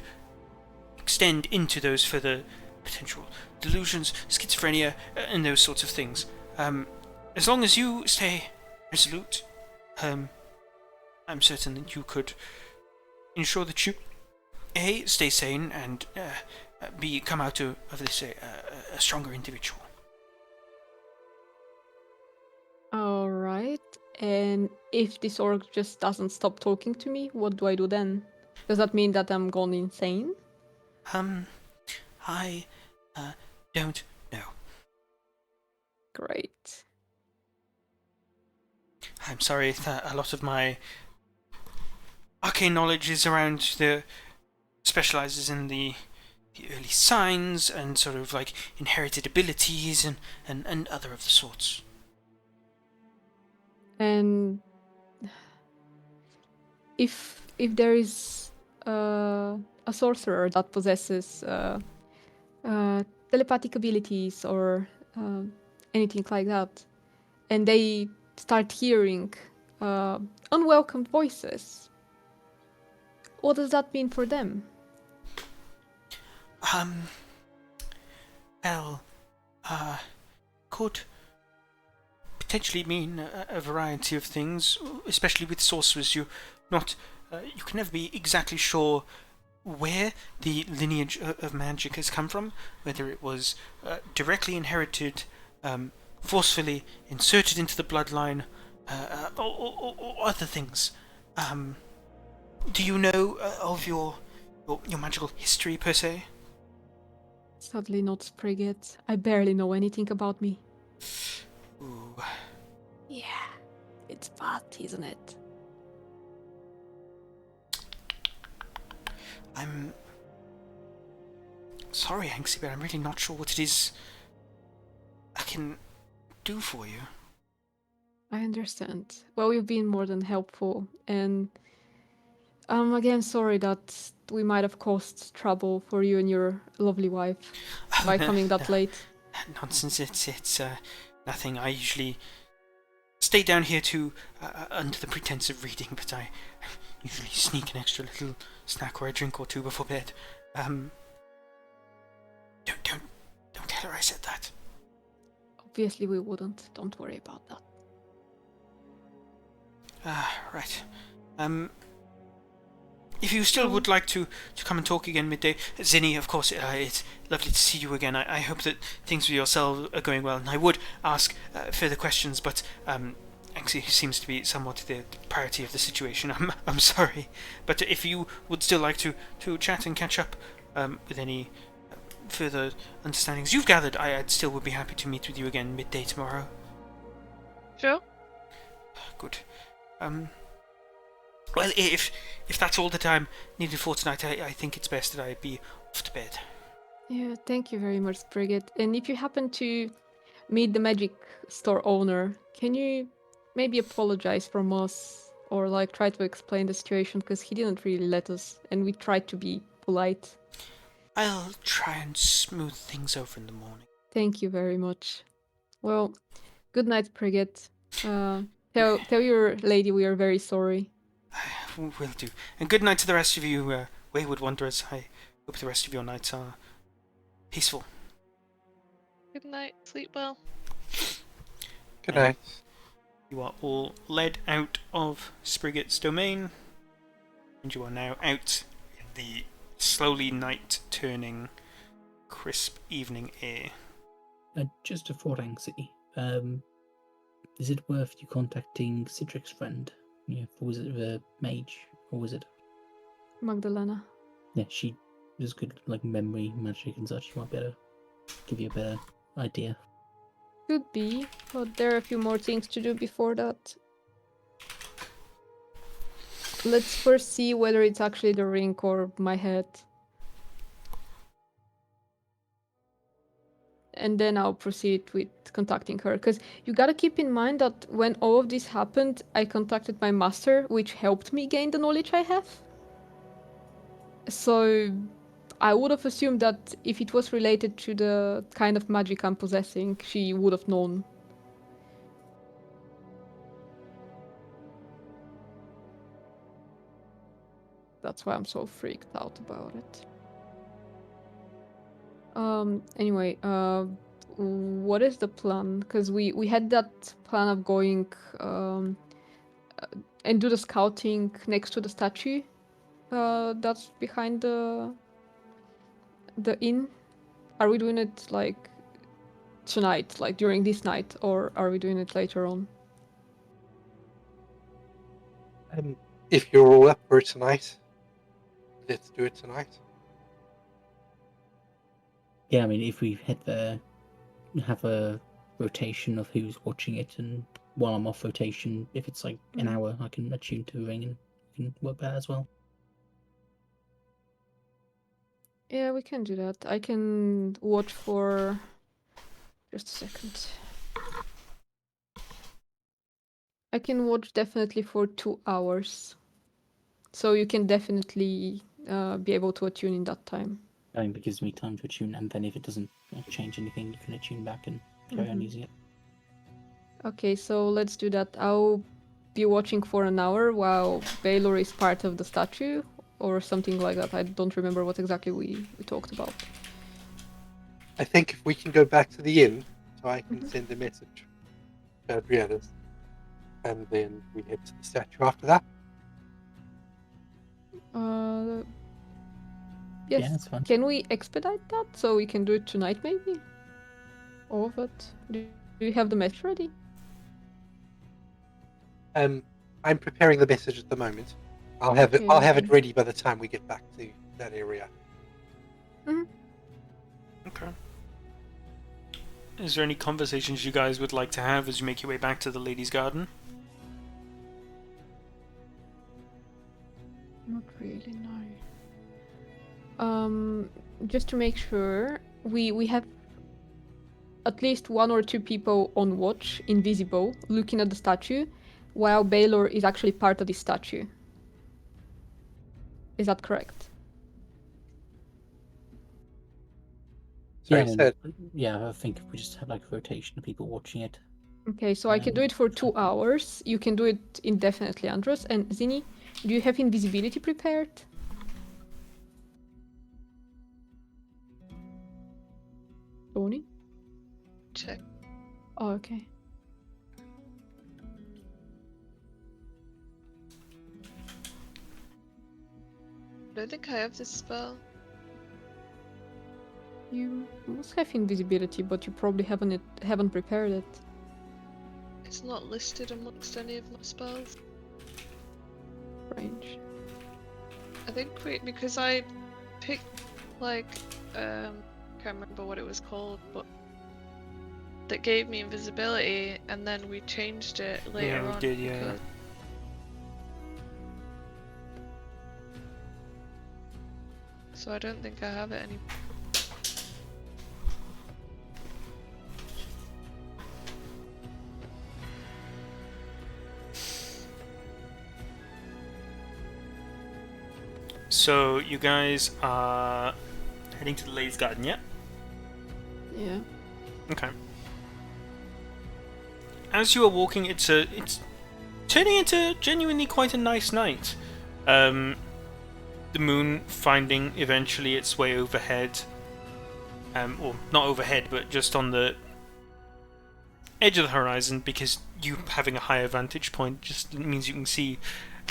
extend into those further potential delusions, schizophrenia, and those sorts of things. As long as you stay resolute, I'm certain that you could ensure that you A, stay sane, and B, come out of this a stronger individual. Alright. And if this orc just doesn't stop talking to me, what do I do then? Does that mean that I'm gone insane? I don't know. Great. I'm sorry that a lot of my arcane knowledge is around specializes in the early signs and sort of like inherited abilities and other of the sorts. And if there is a sorcerer that possesses telepathic abilities or anything like that, and they start hearing unwelcome voices, what does that mean for them? Well, could potentially mean a variety of things, especially with sorcerers. You can never be exactly sure where the lineage of magic has come from, whether it was directly inherited, forcefully inserted into the bloodline, or other things. Do you know of your magical history per se? Sadly not, Sprigget. I barely know anything about me. Ooh. Yeah, it's bad, isn't it? I'm sorry, Hanksy, but I'm really not sure what it is I can do for you. I understand. Well, you've been more than helpful, and I'm again sorry that we might have caused trouble for you and your lovely wife by coming that late. Nonsense. It's nothing. I usually stay down here under the pretense of reading, but I usually sneak an extra little snack or a drink or two before bed. Don't tell her I said that. Obviously we wouldn't. Don't worry about that. Right. If you still would like to come and talk again midday, Zinni, of course, it's lovely to see you again. I hope that things with yourself are going well, and I would ask further questions, but actually seems to be somewhat the priority of the situation. I'm sorry, but if you would still like to chat and catch up with any further understandings you've gathered, I still would be happy to meet with you again midday tomorrow. Sure. Good. Well, if that's all the time needed for tonight, I think it's best that I be off to bed. Yeah, thank you very much, Brigid. And if you happen to meet the magic store owner, can you maybe apologize from us or like try to explain the situation, because he didn't really let us and we tried to be polite. I'll try and smooth things over in the morning. Thank you very much. Well, good night, Brigid. Tell your lady we are very sorry. Will do. And good night to the rest of you, wayward wanderers. I hope the rest of your nights are peaceful. Good night. Sleep well. Good night. You are all led out of Sprigget's domain, and you are now out in the slowly night-turning, crisp evening air. Just a thought, Anxie. Is it worth you contacting Citrix's friend? Yeah, was it the mage or was it Magdalena. Yeah, she has good like memory magic and such. She might better give you a better idea. Could be, but there are a few more things to do before that. Let's first see whether it's actually the ring or my head. And then I'll proceed with contacting her. Because you gotta keep in mind that when all of this happened, I contacted my master, which helped me gain the knowledge I have. So I would have assumed that if it was related to the kind of magic I'm possessing, she would have known. That's why I'm so freaked out about it. Anyway, what is the plan? Because we had that plan of going and do the scouting next to the statue that's behind the inn. Are we doing it like tonight, like during this night, or are we doing it later on? If you're all up for it tonight, let's do it tonight. Yeah, I mean, if we head there, have a rotation of who's watching it, and while I'm off rotation, if it's like an hour, I can attune to the ring and we can work that as well. Yeah, we can do that. I can watch for... Just a second. I can watch definitely for 2 hours. So you can definitely be able to attune in that time. It gives me time to attune, and then if it doesn't change anything, you can attune back and carry on using it. Okay, so let's do that. I'll be watching for an hour while Baylor is part of the statue, or something like that. I don't remember what exactly we talked about. I think if we can go back to the inn, so I can send a message. to Adriana's, and then we head to the statue after that. Yes. Yeah, that's fine. Can we expedite that so we can do it tonight, maybe? All of it. Do you have the message ready? I'm preparing the message at the moment. I'll have it. I'll have it Okay. ready by the time we get back to that area. Okay. Is there any conversations you guys would like to have as you make your way back to the ladies' garden? Not really, no. Just to make sure, we have at least 1 or 2 people on watch, invisible, looking at the statue, while Baylor is actually part of the statue. Is that correct? So Yeah, you said yeah, I think if we just have like a rotation of people watching it. Okay, so I can do it for 2 hours. You can do it indefinitely, Andros. And Zini, do you have invisibility prepared? Tony? Check. Oh, okay. I don't think I have this spell. You must have invisibility, but you probably haven't prepared it. It's not listed amongst any of my spells. Strange. I think because I picked like can't remember what it was called, but that gave me invisibility, and then we changed it later we on. did, yeah. because- So I don't think I have it anymore. So you guys are heading to the ladies' garden, yeah? Yeah. Okay. As you are walking, it's turning into genuinely quite a nice night. The moon finding eventually its way overhead. Well, not overhead, but just on the edge of the horizon, because you having a higher vantage point just means you can see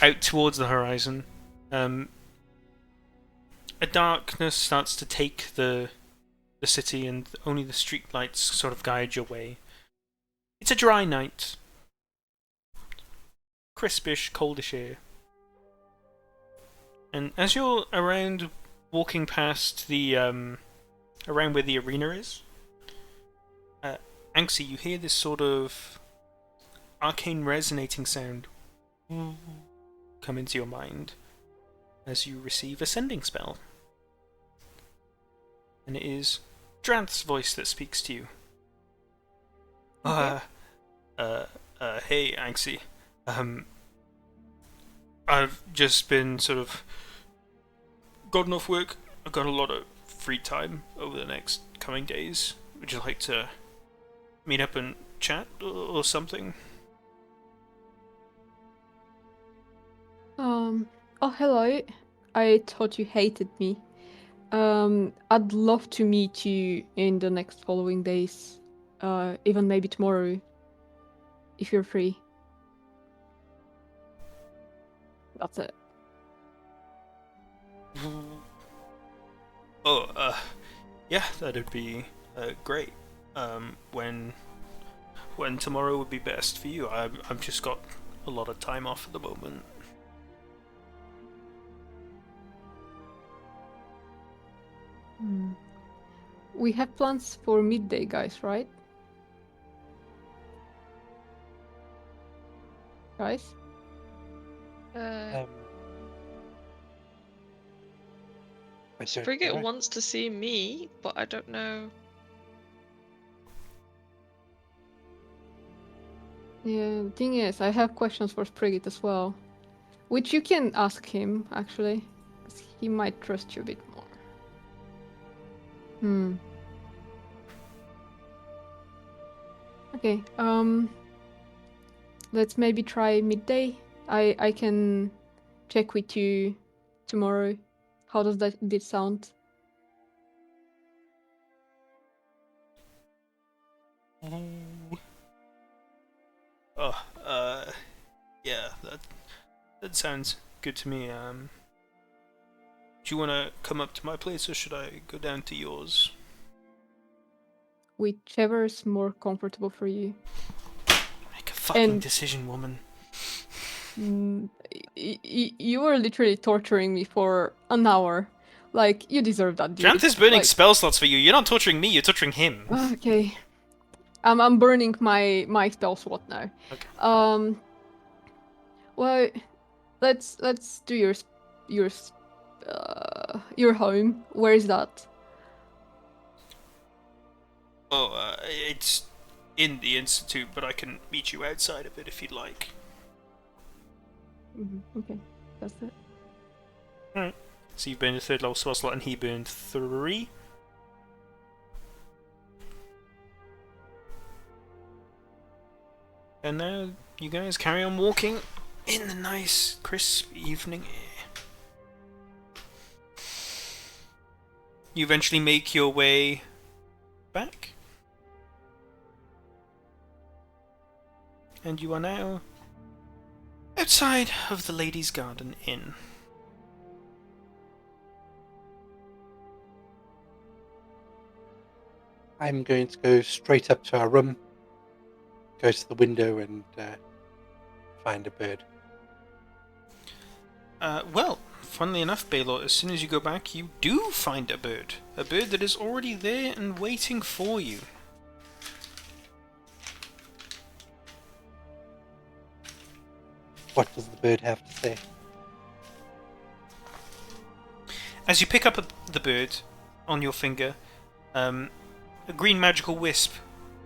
out towards the horizon. A darkness starts to take the city, and only the street lights sort of guide your way. It's a dry night. Crispish, coldish air. And as you're around, walking past the, around where the arena is, Anxie, you hear this sort of arcane resonating sound come into your mind as you receive a sending spell. And it is Dranth's voice that speaks to you. Okay. Hey, Anxie. I've just been sort of gotten off work. I've got a lot of free time over the next coming days. Would you like to meet up and chat or something? Oh, hello. I thought you hated me. I'd love to meet you in the next following days. Even maybe tomorrow. If you're free. That's it. Oh, yeah, that'd be great. When tomorrow would be best for you? I've just got a lot of time off at the moment. We have plans for midday, guys, right? Guys? Uh, I don't Frigate know. wants to see me, but I don't know. Yeah, the thing is, I have questions for Sprigget as well. Which you can ask him, actually. 'Cause he might trust you a bit more. Okay, let's maybe try midday. I can check with you tomorrow. How does that sound? Oh, yeah, that sounds good to me. Do you want to come up to my place, or should I go down to yours? Whichever is more comfortable for you. Make a fucking And- decision, woman. You were literally torturing me for an hour. Like, you deserve that, dude. Jant is burning Like, spell slots for you. You're not torturing me, you're torturing him. okay. I'm burning my spell slot now. Okay. Well, let's do your home. Where is that? Oh, it's in the Institute, but I can meet you outside of it if you'd like. Okay, that's it. Alright. So you've burned a third level spell slot and he burned 3. And now you guys carry on walking in the nice, crisp evening air. You eventually make your way back. And you are now outside of the Ladies' Garden Inn. I'm going to go straight up to our room, go to the window, and find a bird. Well, funnily enough, Baylor, as soon as you go back, you do find a bird. A bird that is already there and waiting for you. What does the bird have to say? As you pick up the bird on your finger, a green magical wisp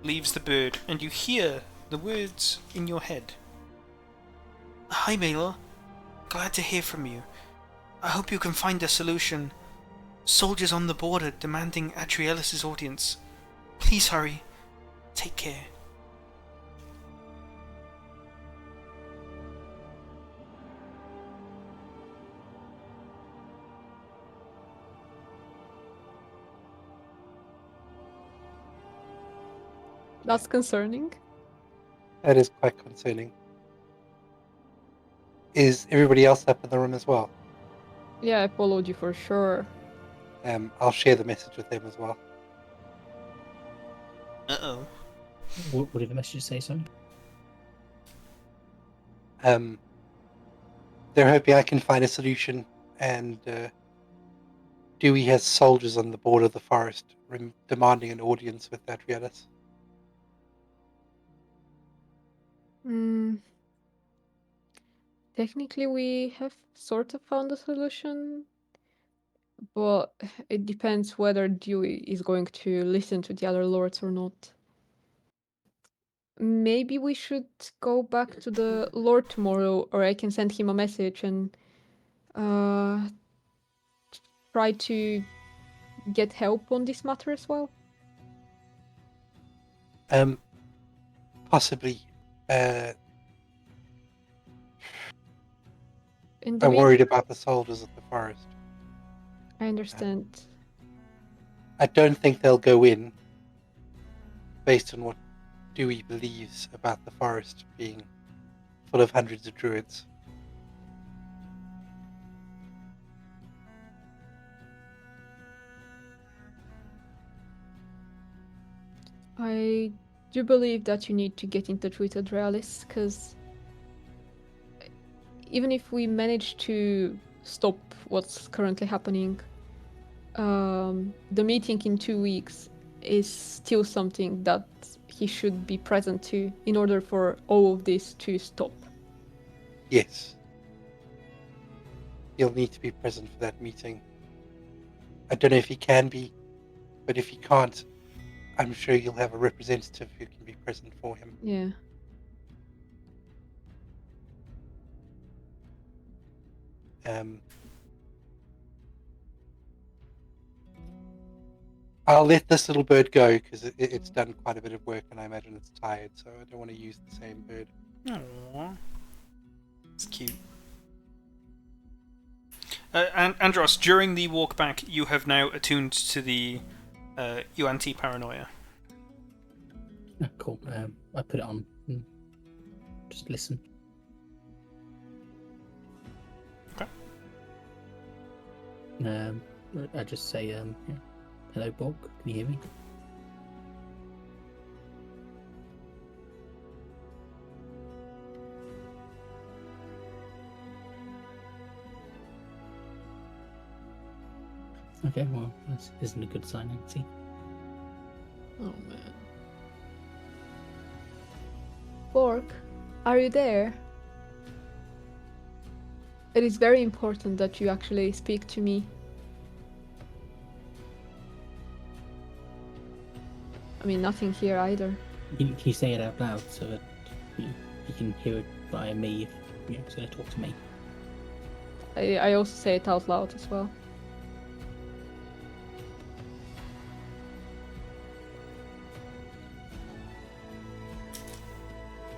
leaves the bird, and you hear the words in your head. Hi, Baylor. Glad to hear from you. I hope you can find a solution. Soldiers on the border demanding Adrielis' audience. Please hurry. Take care. That's concerning. That is quite concerning. Is everybody else up in the room as well? Yeah, I followed you for sure. I'll share the message with them as well. Uh-oh. What did the message say, sorry? They're hoping I can find a solution, and Dewey has soldiers on the border of the forest demanding an audience with Adrielis. Technically, we have sort of found a solution, but it depends whether Dewey is going to listen to the other lords or not. Maybe we should go back to the lord tomorrow, or I can send him a message and try to get help on this matter as well. Possibly. In the I'm worried about the soldiers of the forest. I understand. I don't think they'll go in based on what Dewey believes about the forest being full of hundreds of druids. I do believe that you need to get in touch with Adrealis, because even if we manage to stop what's currently happening, the meeting in 2 weeks is still something that he should be present to in order for all of this to stop. Yes. He'll need to be present for that meeting. I don't know if he can be, but if he can't, I'm sure you'll have a representative who can be present for him. Yeah. I'll let this little bird go because it's done quite a bit of work and I imagine it's tired, so I don't want to use the same bird. Aww. It's cute. Andros, during the walk back, you have now attuned to the UNT paranoia. Cool. I put it on. just listen. Okay. I just say, yeah. Hello, Bog. Can you hear me? Okay, well, this isn't a good sign, Nancy. Oh man. Bork, are you there? It is very important that you actually speak to me. I mean, nothing here either. Can you say it out loud so that you can hear it via me if you're going to talk to me? I also say it out loud as well.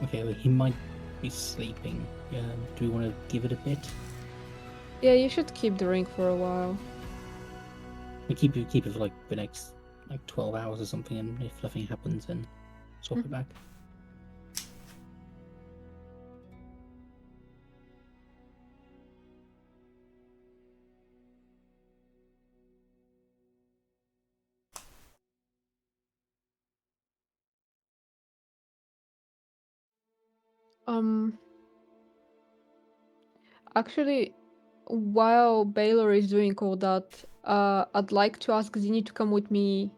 Okay, well, he might be sleeping. Do we want to give it a bit? Yeah, you should keep the ring for a while. We keep it for like the next 12 hours or something, and if nothing happens, then swap it back. Actually, while Baylor is doing all that, I'd like to ask Zinni to come with me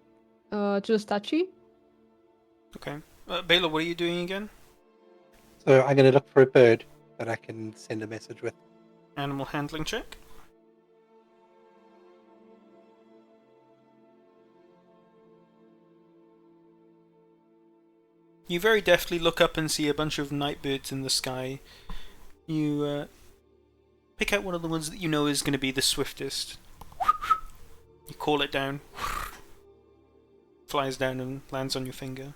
to the statue. Okay. Baylor, what are you doing again? So I'm going to look for a bird that I can send a message with. Animal handling check. You very deftly look up and see a bunch of night birds in the sky. You pick out one of the ones that you know is going to be the swiftest. You call it down. Flies down and lands on your finger.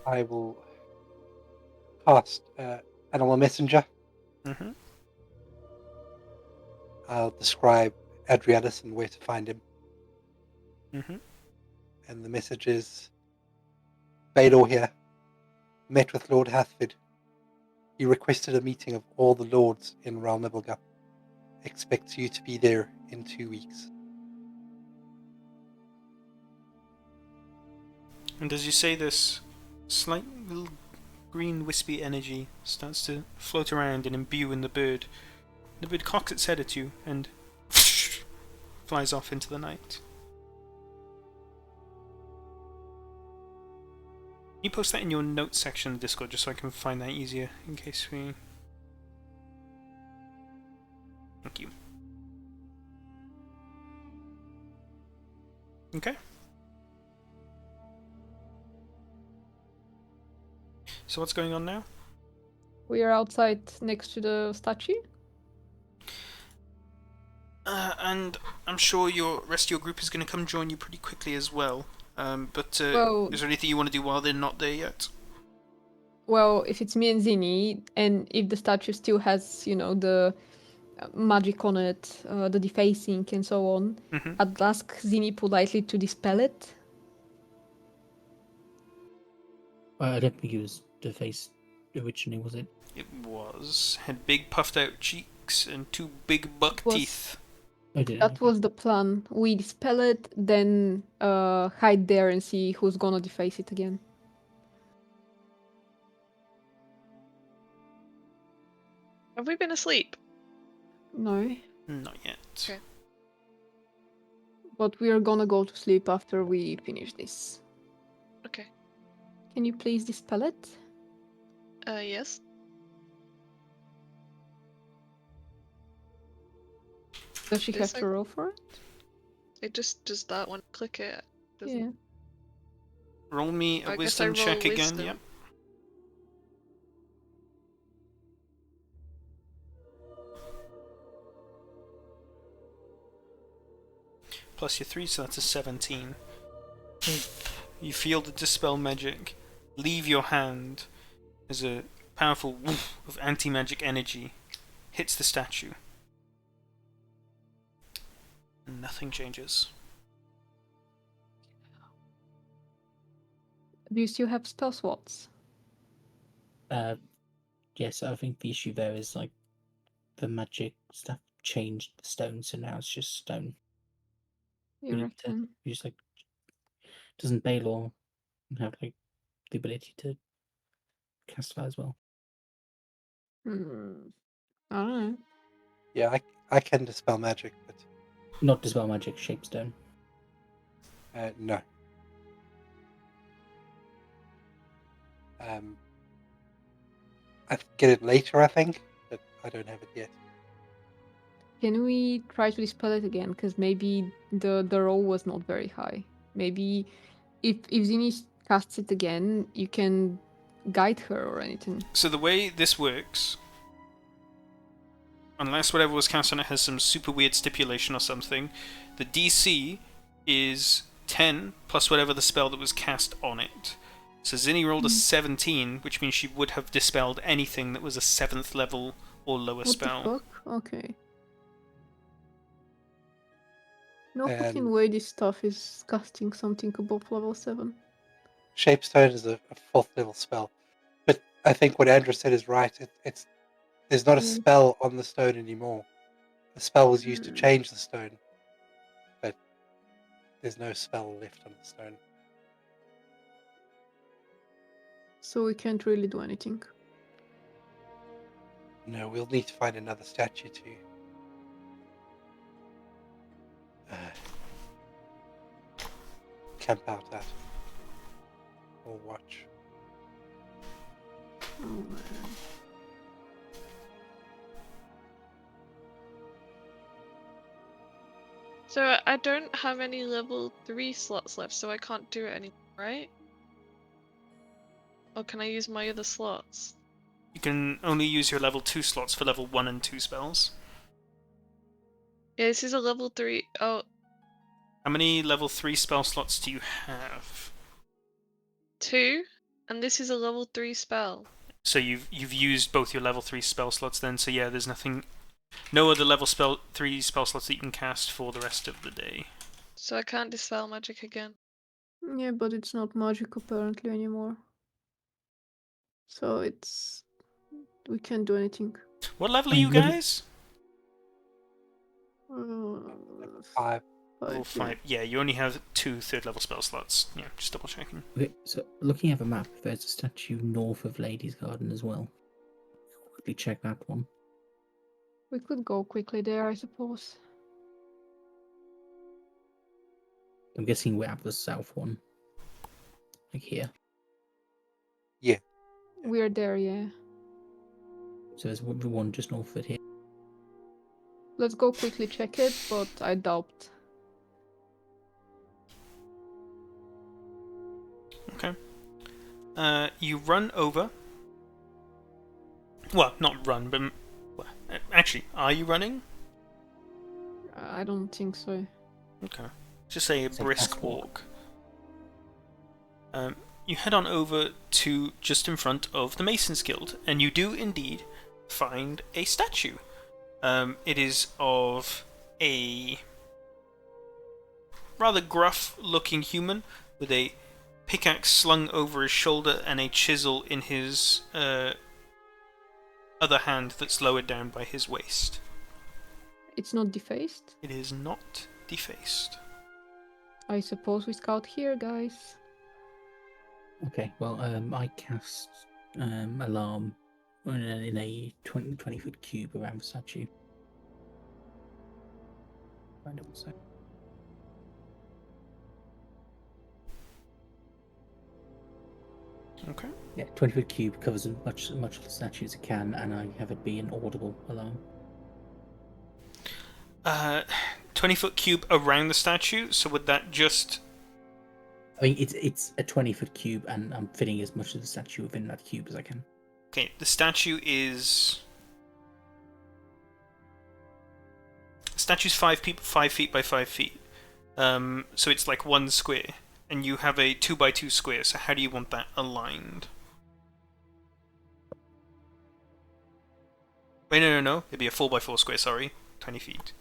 I will cast Animal Messenger. Mm-hmm. I'll describe Adrianus and where to find him. Mm-hmm. And the message is, Baylor here. Met with Lord Hathford. He requested a meeting of all the lords in Ralnibelga. Expects you to be there in 2 weeks. And as you say this, slight little green wispy energy starts to float around and imbue in the bird. The bird cocks its head at you and flies off into the night. Can you post that in your notes section of Discord just so I can find that easier in case we... Thank you. Okay. So what's going on now? We are outside next to the statue. And I'm sure your rest of your group is going to come join you pretty quickly as well. But Well- is there anything you want to do while they're not there yet? Well, if it's me and Zinni, and if the statue still has, the magic on it, the defacing and so on, Mm-hmm. I'd ask Zinni politely to dispel it. I don't think it was the face originally, was it? It was. Had big puffed out cheeks and two big buck Was- teeth. I did. That was the plan. We dispel it, then hide there and see who's gonna deface it again. Have we been asleep? No, Not yet. Okay. but we are gonna go to sleep after we finish this. Okay. Can you please dispel it? Yes. Does she This have to roll for it? It just does that when I click it. Doesn't Yeah. Roll me I a guess I wisdom check roll again. wisdom. Yep. Plus your 3, so that's a 17. You feel the dispel magic leave your hand as a powerful woof of anti-magic energy hits the statue. Nothing changes. Do you still have spell slots? Yes, I think the issue there is like the magic stuff changed the stone, so now it's just stone. You reckon? Just like, doesn't Baylor have like the ability to cast that as well? I don't know. Yeah, I can dispel magic, but Not dispel magic, shape stone. no. I get it later, I think, but I don't have it yet. Can we try to dispel it again? Because maybe the roll was not very high. Maybe if Zinni casts it again, you can guide her or anything. So the way this works, unless whatever was cast on it has some super weird stipulation or something, the DC is 10 plus whatever the spell that was cast on it. So Zinni rolled a 17, which means she would have dispelled anything that was a 7th level or lower What spell. the fuck? Okay. No And- fucking way this stuff is casting something above level 7. Shapestone is a 4th level spell, but I think what Andrew said is right. It's there's not a Mm. spell on the stone anymore. The spell was used to change the stone, but there's no spell left on the stone. So we can't really do anything. No, we'll need to find another statue to camp out at or watch. Oh, man. So I don't have any level 3 slots left, so I can't do it anymore, right? Or can I use my other slots? You can only use your level 2 slots for level 1 and 2 spells. Yeah, this is a level 3. Oh, How many level 3 spell slots do you have? 2, and this is a level 3 spell. So you've used both your level 3 spell slots then, so yeah, there's no other level 3 spell slots that you can cast for the rest of the day. So I can't dispel magic again. Yeah, but it's not magic apparently anymore. So we can't do anything. What level I are you mean, level- guys? Level 5. Level 5. 5. Yeah, you only have 2 3rd level spell slots. Yeah, just double checking. Okay, so looking at the map, there's a statue north of Ladies' Garden as well. Quickly check that one. We could go quickly there, I suppose. I'm guessing we're at the south one. Like here. We're there, yeah. So there's the one just north of it here. Let's go quickly check it, but I doubt. Okay. You run over. Well, not run, but actually, are you running? I don't think so. Okay. Just say a Say brisk fast walk. You head on over to just in front of the Masons Guild, and you do indeed find a statue. It is of a rather gruff-looking human with a pickaxe slung over his shoulder and a chisel in his other hand that's lowered down by his waist. It's not defaced. It is not defaced. I suppose we scout here, guys. Okay, well, I cast alarm in a 20 foot cube around the statue. Find it one sec. Okay. Yeah, 20 foot cube covers as much of the statue as it can, and I have it be an audible alarm. 20-foot cube around the statue, so would that just... I mean, it's a 20 foot cube, and I'm fitting as much of the statue within that cube as I can. Okay, the statue is... Statue's 5 feet by 5 feet. So it's like 1 square. And you have a 2x2 square, so how do you want that aligned? Wait, no. It'd be a 4x4 square, sorry. 20 feet.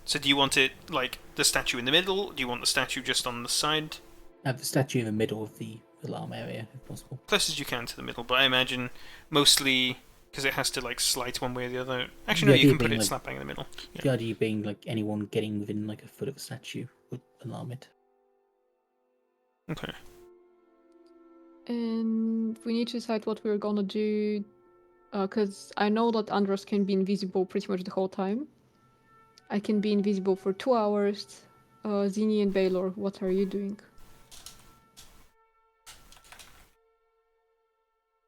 So do you want it, like, the statue in the middle? Do you want the statue just on the side? I have the statue in the middle of the alarm area if possible. Close as you can to the middle, but I imagine mostly because it has to like slide one way or the other. Actually, no, The you idea can put being, it like- slap bang in the middle. Yeah. The idea being like anyone getting within like a foot of a statue would alarm it. Okay. And we need to decide what we're gonna do, because I know that Andros can be invisible pretty much the whole time. I can be invisible for 2 hours. Zini and Baylor, what are you doing?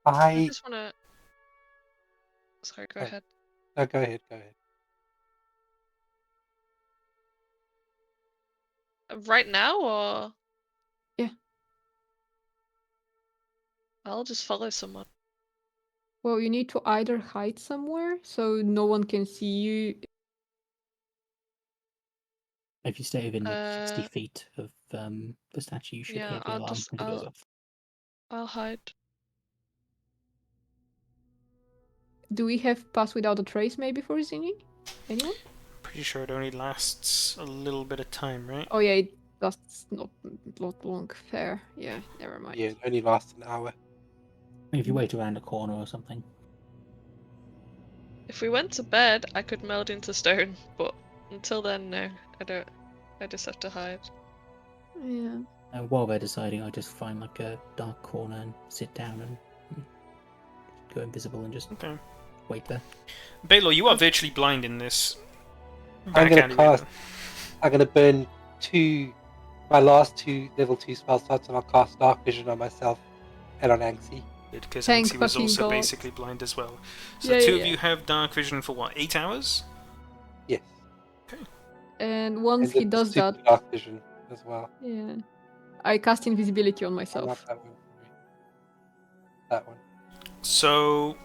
I I just wanna. Sorry, go Oh. ahead. no, go ahead. Right now, or Yeah. I'll just follow someone. Well, you need to either hide somewhere so no one can see you. If you stay within like 60 Uh, feet of the statue, you should yeah, hear the alarm when it goes off. I'll hide. Do we have pass without a trace maybe for Zini? Anyone? Pretty sure it only lasts a little bit of time, right? Oh yeah, it lasts not long. Fair. Yeah, never mind. Yeah, it only lasts an hour. If you wait around a corner or something. If we went to bed, I could meld into stone, but until then, no, I don't. I just have to hide. Yeah. And while they're deciding, I just find like a dark corner and sit down and go invisible and just Okay. wait there. Baylor, you are virtually blind in this. I'm back gonna alleyway, cast. though. I'm gonna burn my last 2 level 2 spell slots, and I'll cast Dark Vision on myself and on Anxie. Because Thank Nancy was fucking also God. basically blind as well. So Yeah, two yeah, of yeah. you have dark vision for what, 8 hours? Yes. And once And he the does Super that, Dark Vision as well. yeah, I cast invisibility on Oh, not myself. that one. Sorry. That one. So,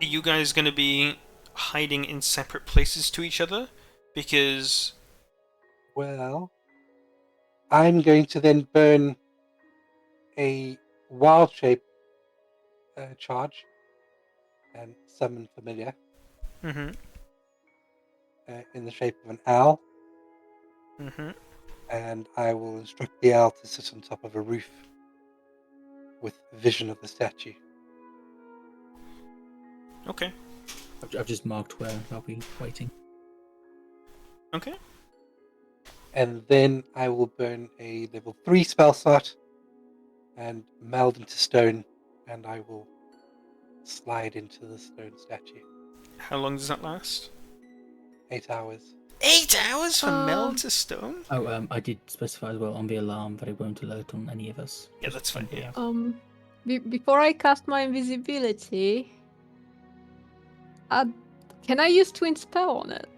are you guys going to be hiding in separate places to each other? Because, Well, I'm going to then burn a wild shape charge and summon familiar mm-hmm, in the shape of an owl, mm-hmm. and I will instruct the owl to sit on top of a roof with vision of the statue. Okay, I've just marked where I'll be waiting. okay. And then I will burn a level 3 spell slot and meld into stone, and I will slide into the stone statue. How long does that last? 8 hours. 8 hours for meld Um, to stone? Oh, I did specify as well on the alarm that it won't alert on any of us. Yeah, just that's fine, somebody yeah. else. Before I cast my invisibility, can I use twin spell on it?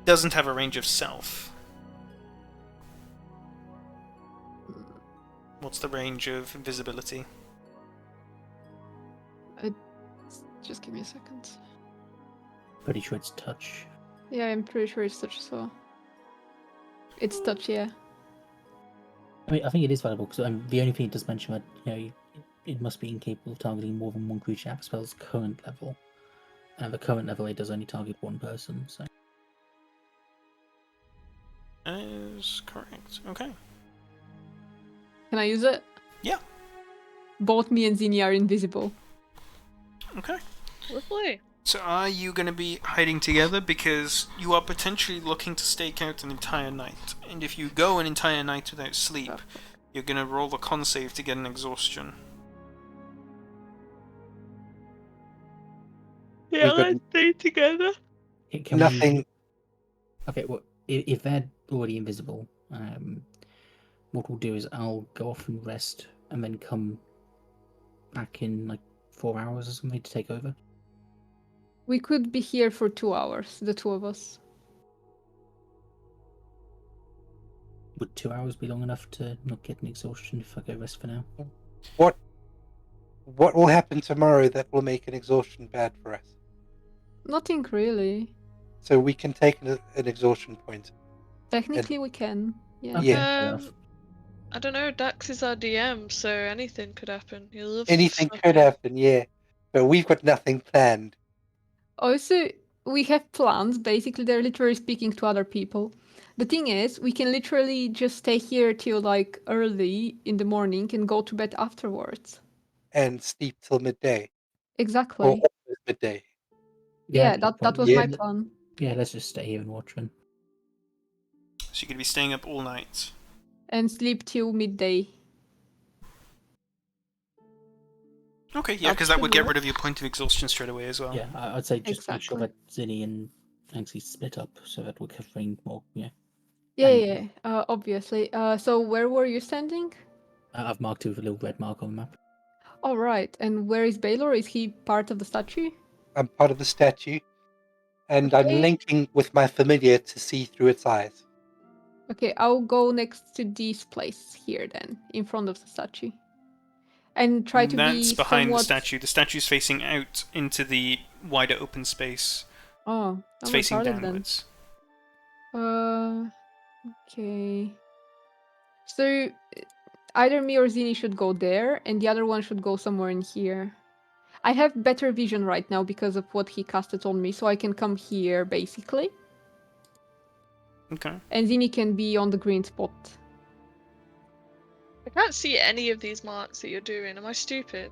Doesn't have a range of self. What's the range of invisibility? Just give me a second. Pretty sure it's touch. Yeah, I'm pretty sure it's touch as well. It's touch, yeah. I mean, I think it is valuable because the only thing it does mention that it must be incapable of targeting more than one creature at the spell's current level, and the current level it does only target one person. So Is correct. Okay. Can I use it? Yeah. Both me and Zini are invisible. Okay. Lovely. So are you going to be hiding together? Because you are potentially looking to stake out an entire night. And if you go an entire night without sleep, you're going to roll a con save to get an exhaustion. Yeah, We've got- let's stay together. can Nothing. Okay, well, if they're already invisible, what we'll do is I'll go off and rest, and then come back in like 4 hours or something to take over. We could be here for 2 hours, the two of us. Would 2 hours be long enough to not get an exhaustion if I go rest for now? What will happen tomorrow that will make an exhaustion bad for us? Nothing really. So we can take an exhaustion point. Technically, we can. Yeah. Okay, Yeah. fair enough. I don't know. Dax is our DM, so anything could happen. Anything could happen, yeah. But we've got nothing planned. Also, we have plans. Basically, they're literally speaking to other people. The thing is, we can literally just stay here till like early in the morning and go to bed afterwards. And sleep till midday. Or Exactly. almost midday. Yeah, good that point. was Yeah. my plan. Yeah, let's just stay here and watch then. So you're going to be staying up all night. And sleep till midday. Okay, yeah, because that should would get work. rid of your point of exhaustion straight away as well. Yeah, I'd say just make sure Exactly. that Zinni and Anxie split up so that we're covering more. Yeah, Yeah, And- yeah, obviously. So where were you standing? I've marked it with a little red mark on the map. All right. And where is Baylor? Is he part of the statue? I'm part of the statue, and I'm Okay. linking with my familiar to see through its eyes. Okay, I'll go next to this place here then, in front of the statue. And try to That's be behind somewhat... the statue. The statue's facing out into the wider open space. Oh, It's I'm facing retarded downwards. then. Okay. So either me or Zini should go there, and the other one should go somewhere in here. I have better vision right now because of what he casted on me, so I can come here, basically. Okay. And Zini can be on the green spot. I can't see any of these marks that you're doing. Am I stupid?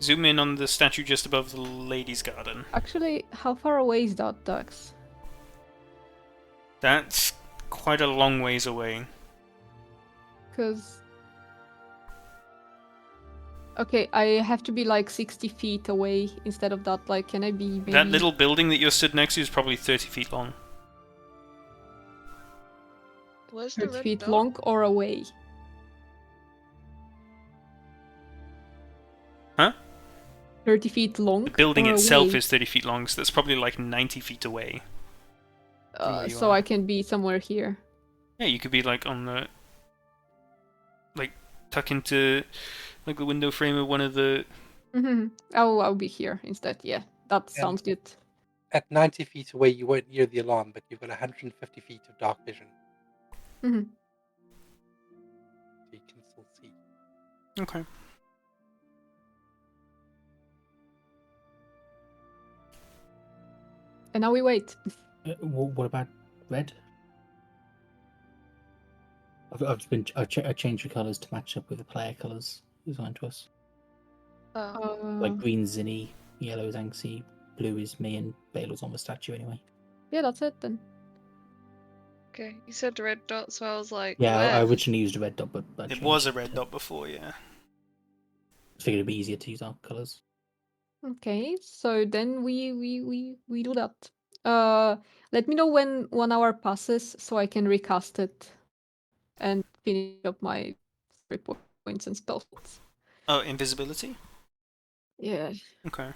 Zoom in on the statue just above the ladies' garden. Actually, how far away is that, Dux? That's quite a long ways away. Because... Okay, I have to be like 60 feet away instead of that. Like, can I be maybe... That little building that you're stood next to is probably 30 feet long. Where's the 30 red feet dot? long or away? Huh? 30 feet long. The building or itself away? is 30 feet long, so that's probably like 90 feet away. from where you So are. I can be somewhere here. Yeah, you could be like on the... like, tuck into like the window frame of one of the... Mm-hmm. I'll be here instead. Yeah, that sounds good. At 90 feet away, you won't hear the alarm, but you've got 150 feet of dark vision. Mm-hmm. So you can still see. Okay. And now we wait. What about red? I've changed the colours to match up with the player colours assigned to us. Like green Zinni, yellow is Anxie, blue is me, and Baylor's on the statue anyway. Yeah, that's it then. Okay, you said red dot, so I was like, Yeah, I where? originally used a red dot, but I It changed was a it red to- dot before, yeah. I figured it'd be easier to use our colours. Okay, so then we do that. Let me know when 1 hour passes so I can recast it and finish up my story points and spells. Oh, invisibility? Yeah. Okay.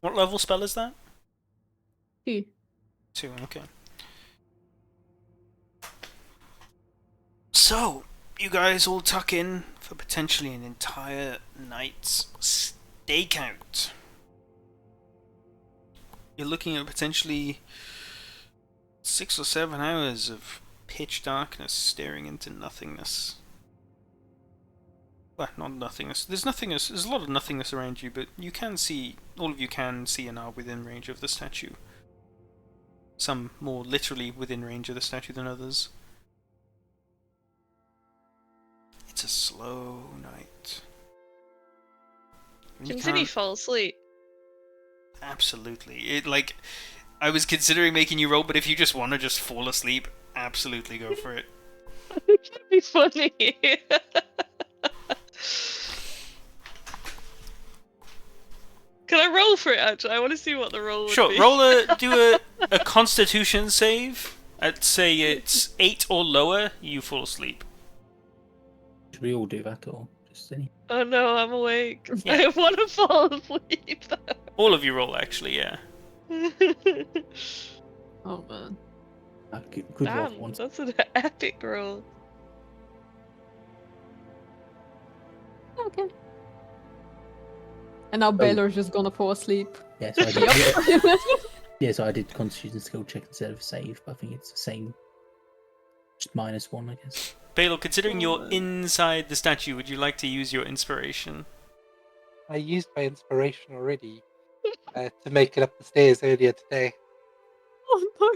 What level spell is that? 2. 2, okay. So, you guys all tuck in for potentially an entire night's stakeout. You're looking at potentially 6 or 7 hours of pitch darkness staring into nothingness. Well, not nothingness. There's nothingness. There's a lot of nothingness around you, but you can see, all of you can see and are within range of the statue. Some more literally within range of the statue than others. It's a slow night. And you Can Zinni can't- fall asleep? Absolutely. It like I was considering making you roll, but if you just want to just fall asleep, absolutely go for it. It'd be funny. Can I roll for it, actually? I want to see what the roll would Sure, be. do a constitution save. I'd say it's 8 or lower, you fall asleep. Should we all do that, or just Zinni? Oh no, I'm awake. Yeah. I want to fall asleep. All of you roll, actually, yeah. Oh man. Good roll for Damn, once. that's an epic roll. Okay. And now Baylor's just gonna fall asleep. Yeah, so I did, yeah, so I did Constitution skill check instead of a save, but I think it's the same. Just -1, I guess. Baylor, considering Oh, you're man. inside the statue, would you like to use your inspiration? I used my inspiration already to make it up the stairs earlier today. Oh no!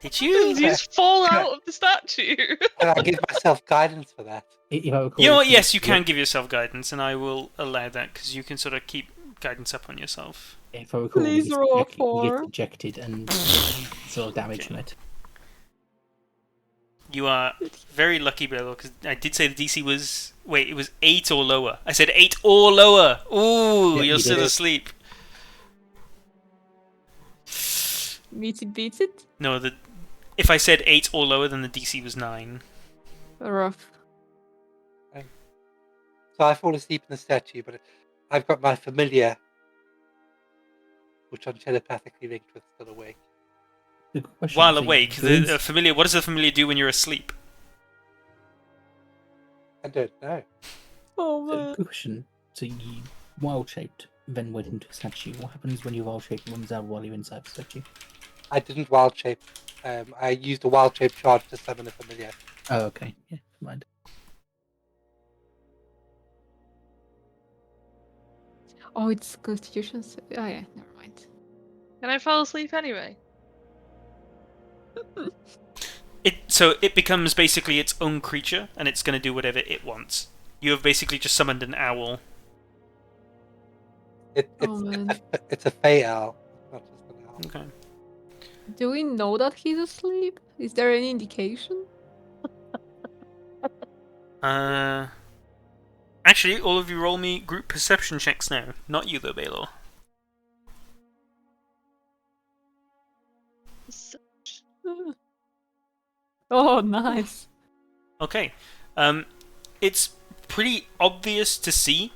Did Did you? you just fall out of the statue? Can I give myself guidance for that? If I recall, You know what? he- Yes, you can give yourself guidance, and I will allow that because you can sort of keep guidance up on yourself. If I recall, Please roll a he gets 4. ejected and sort of damage Okay. from it. You are very lucky, Baylor, because I did say the DC was... Wait, it was 8 or lower. I said 8 or lower. Ooh, Yeah, you're you still did. asleep. Meets it, beats it. No, if I said 8 or lower, then the DC was 9. Rough. So I fall asleep in the statue, but I've got my familiar, which I'm telepathically linked with, still awake. Good question. While So you awake, go in- the familiar... What does the familiar do when you're asleep? I don't know. Oh so man. good question. So you wild shaped, then went into a statue. What happens when your wild shape runs out while you're inside the statue? I didn't wild shape. I used a wild shape charge to summon a familiar. Oh, okay. Yeah, never mind. Oh, it's Constitution. Oh yeah, never mind. Can I fall asleep anyway? So it becomes basically its own creature, and it's going to do whatever it wants. You have basically just summoned an owl. Oh man. It's a fey owl, not just an owl. Okay. Do we know that he's asleep? Is there any indication? Actually, all of you roll me group perception checks now. Not you though, Baylor. Oh, nice. Okay. It's pretty obvious to see,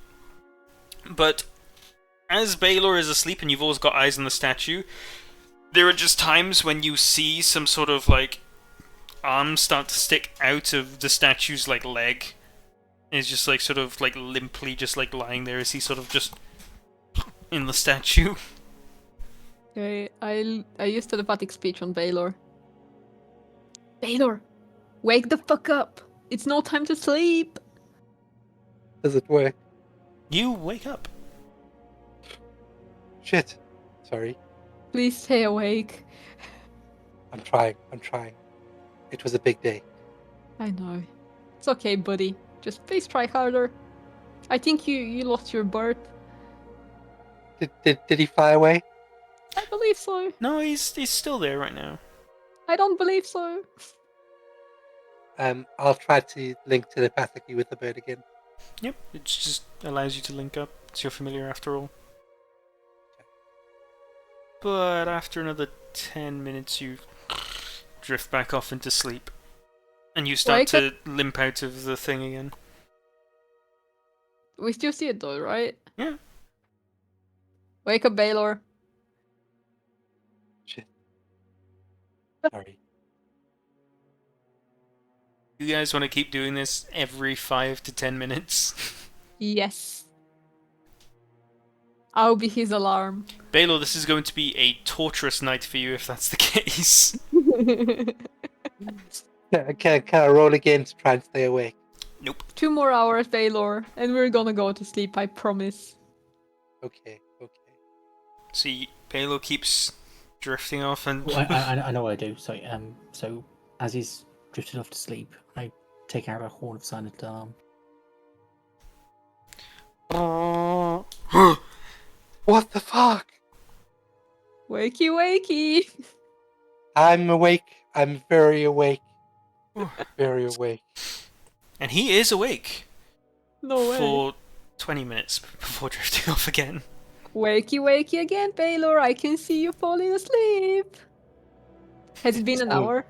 but as Baylor is asleep and you've always got eyes on the statue, there are just times when you see some sort of like arms start to stick out of the statue's like leg. It's just like sort of like limply just like lying there as he sort of just in the statue. Okay, I used telepathic speech on Baylor. Baylor, wake the fuck up! It's no time to sleep! Does it work? You wake up. Shit. Sorry. Please stay awake. I'm trying. It was a big day. I know. It's okay, buddy. Just please try harder. I think you lost your birth. Did he fly away? I believe so. No, he's still there right now. I don't believe so. I'll try to link telepathically with the bird again. Yep, it just allows you to link up. It's your familiar after all. But after another 10 minutes, you drift back off into sleep. And you start Wake to limp out of the thing again. We still see it though, right? Yeah. Wake up, Baylor. Shit. Sorry. You guys want to keep doing this every 5 to 10 minutes? Yes. I'll be his alarm. Baylor, this is going to be a torturous night for you if that's the case. Can I roll again to try and stay awake? Nope. 2 more hours, Baylor, and we're gonna go to sleep, I promise. Okay. See, Baylor keeps drifting off and... Well, I know what I do. So so as he's drifted off to sleep, I take out a horn of silent alarm. What the fuck? Wakey, wakey! I'm awake. I'm very awake. Very awake. And he is awake No way. for 20 minutes before drifting off again. Wakey, wakey again, Baylor. I can see you falling asleep. Has it been an hour?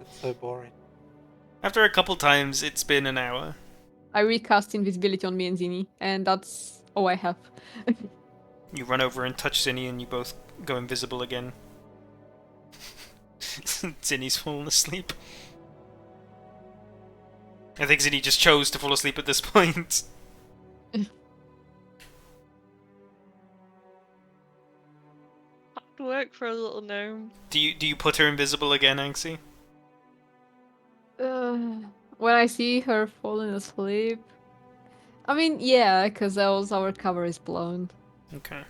It's so boring. After a couple times, it's been an hour. I recast invisibility on me and Zini, and that's all I have. You run over and touch Zinni and you both go invisible again. Zinni's fallen asleep. I think Zinni just chose to fall asleep at this point. Hard work for a little gnome. Do you put her invisible again, Anxie? When I see her falling asleep... I mean, yeah, because else our cover is blown. Okay.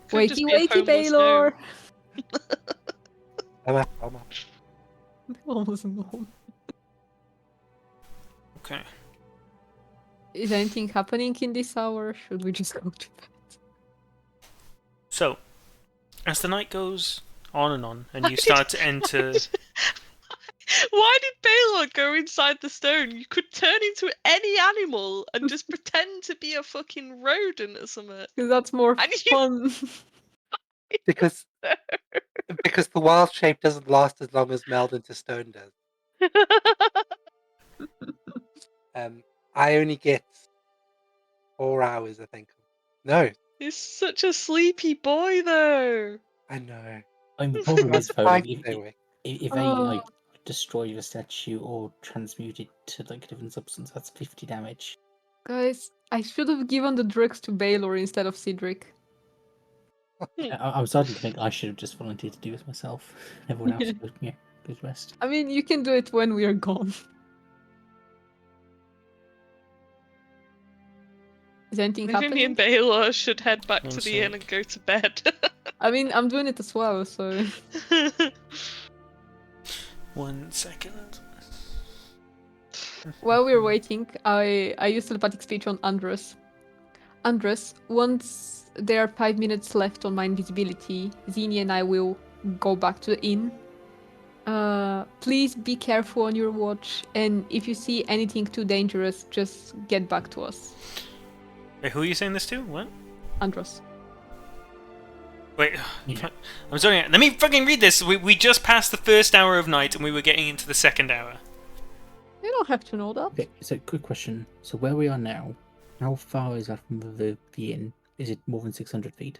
Could just Wakey, be a wakey, homeless Baylor! gnome. I'm up. Almost no. Okay. Is anything happening in this hour? Should we just go to bed? So, as the night goes on, and Why you did- start to enter. Why did Baylor go inside the stone? You could turn into any animal and just pretend to be a fucking rodent or something. Because that's more And you- fun. Because the wild shape doesn't last as long as meld into stone does. I only get 4 hours, I think. No, He's such a sleepy boy, though. I know. I mean, the problem I'm is, though, surprised like, to stay awake. if they Oh. like destroy the statue or transmute it to like a different substance, that's 50 damage. Guys, I should have given the drugs to Baylor instead of Cedric. I'm starting to think I should have just volunteered to do this myself. Everyone else goes rest. I mean, you can do it when we are gone. Is anything Maybe me and happening? Baylor should head back One to the inn sec. and go to bed. I mean, I'm doing it as well, so... 1 second. While we were waiting, I used telepathic speech on Andres. Andres, once there are 5 minutes left on my invisibility, Zini and I will go back to the inn. Please be careful on your watch, and if you see anything too dangerous, just get back to us. Wait, who are you saying this to? What? Andros. Wait, Yeah. I'm sorry. Let me fucking read this. We just passed the first hour of night, and we were getting into the second hour. You don't have to know that. Okay, so quick question. So where we are now, how far is that from the inn? Is it more than 600 feet?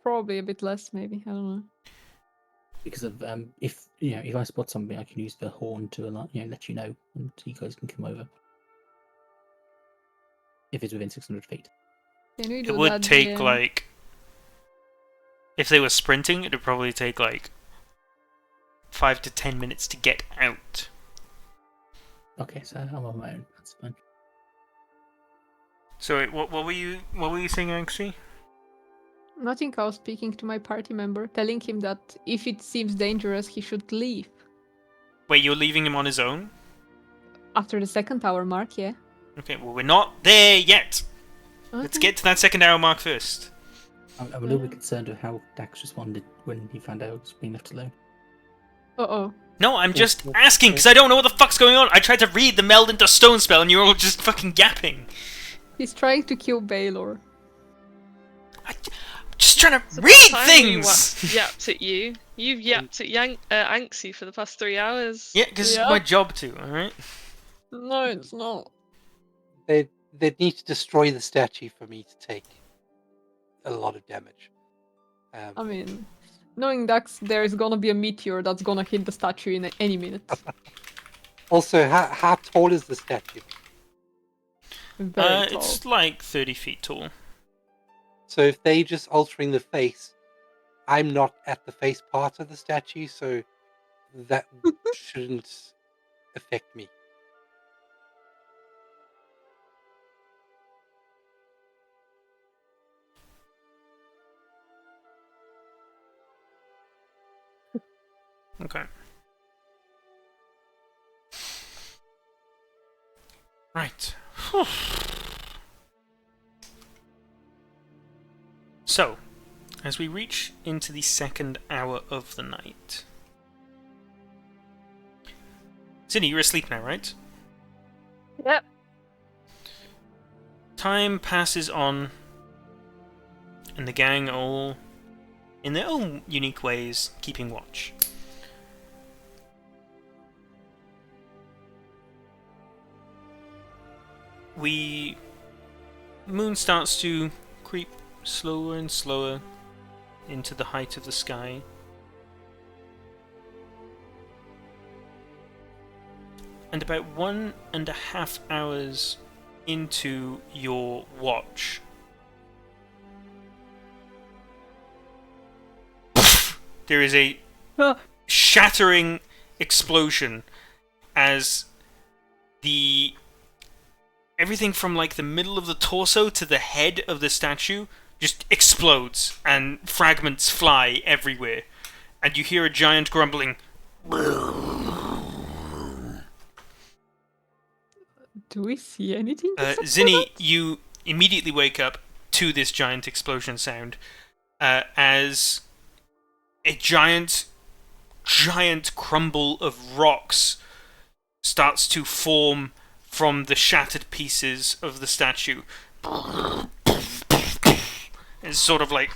Probably a bit less, maybe. I don't know. Because of if if I spot something, I can use the horn to let you know, and you guys can come over. If it's within 600 feet. Can we do It would that, take DM? like, if they were sprinting, it would probably take like 5 to 10 minutes to get out. Okay, so I'm on my own. That's fine. So wait, what were you saying, Anxie? Nothing. I was speaking to my party member, telling him that if it seems dangerous, he should leave. Wait, you're leaving him on his own? After the second hour mark, yeah. Okay, well we're not there yet. Let's Okay. get to that second hour mark first. I'm a little bit concerned with how Dax responded when he found out I was being left alone. Uh-oh. No, I'm just asking because I don't know what the fuck's going on. I tried to read the meld into stone spell, and you're all just fucking yapping. He's trying to kill Baylor. I'm just trying to It's about read time things. we yapped at you. You've yapped at Anxie for the past 3 hours. Yeah, because Yeah. it's my job to. All right. No, it's not. They'd need to destroy the statue for me to take a lot of damage. I mean, knowing Dax, there is gonna be a meteor that's gonna hit the statue in any minute. Also, how tall is the statue? Very tall. It's like 30 feet tall. So if they just altering the face, I'm not at the face part of the statue, so that shouldn't affect me. Okay. Right. So, as we reach into the second hour of the night. Zinni, you're asleep now, right? Yep. Time passes on, and the gang are all, in their own unique ways, keeping watch. Moon starts to creep slower and slower into the height of the sky. And about 1.5 hours into your watch, there is a shattering explosion as the everything from like the middle of the torso to the head of the statue just explodes and fragments fly everywhere. And you hear a giant grumbling. Do we see anything? Zinni, you immediately wake up to this giant explosion sound as a giant crumble of rocks starts to form from the shattered pieces of the statue. It sort of like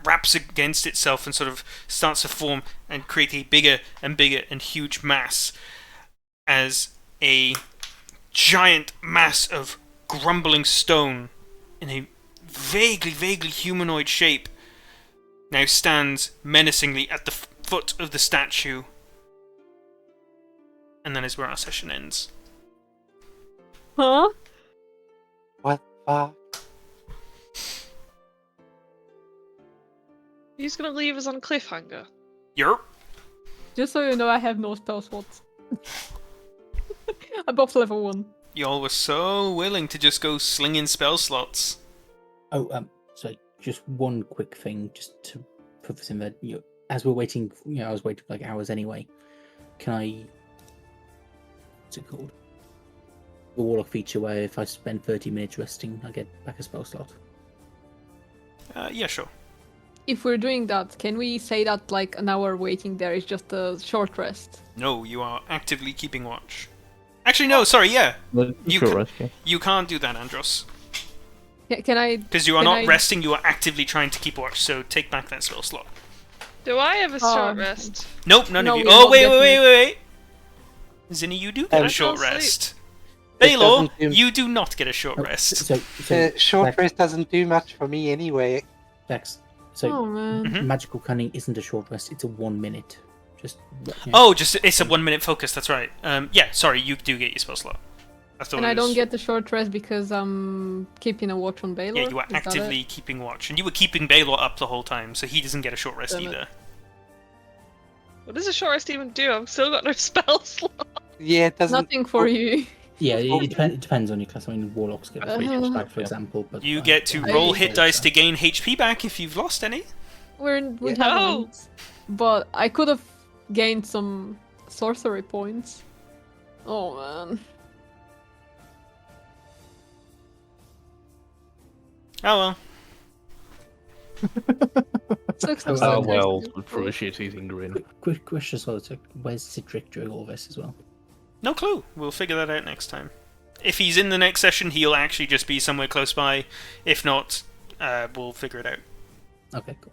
wraps against itself and sort of starts to form and create a bigger and bigger and huge mass as a giant mass of grumbling stone in a vaguely humanoid shape now stands menacingly at the foot of the statue. And that is where our session ends. Huh? What the fuck? He's gonna leave us on cliffhanger. Yerp. Just so you know, I have no spell slots. Above level 1. Y'all were so willing to just go slinging spell slots. Oh, so just one quick thing, just to put this in there. As we're waiting, I was waiting for like hours anyway. Can I? What's it called? The Warlock feature where if I spend 30 minutes resting, I get back a spell slot. Yeah, sure. If we're doing that, can we say that like an hour waiting there is just a short rest? No, you are actively keeping watch. Actually, no, sorry, yeah. You can't do that, Andros. Can I? Because you are not resting, you are actively trying to keep watch, so take back that spell slot. Do I have a short rest? Nope, none of you. we're Oh, not wait. Zinni, you do get a short sleep. rest. It Baylor, doesn't do- you do not get a short rest. So Short Bex- rest doesn't do much for me anyway. Bex, so Oh man. Mhm. magical cunning isn't a short rest; it's a 1 minute. Just. Oh, just it's a 1 minute focus, that's right. Yeah, sorry, you do get your spell slot. I thought And it I don't was- get the short rest because I'm keeping a watch on Baylor. Yeah, you are Is that actively it? keeping watch. And you were keeping Baylor up the whole time, so he doesn't get a short rest Damn it. either. What does a short rest even do? I've still got no spell slot. Yeah, it doesn't. Nothing for you. Yeah, it depends on your class. I mean, warlocks get a free Uh-huh. back, for example. But You get to I- roll hit dice to gain HP back if you've lost any. We Yeah. haven't. But I could have gained some sorcery points. Oh man. Oh well. Sucks Oh, to suck. well, for a shit-eating grin. Quick question as well. So where's Cedric during all this as well? No clue. We'll figure that out next time. If he's in the next session, he'll actually just be somewhere close by. If not, we'll figure it out. Okay, cool.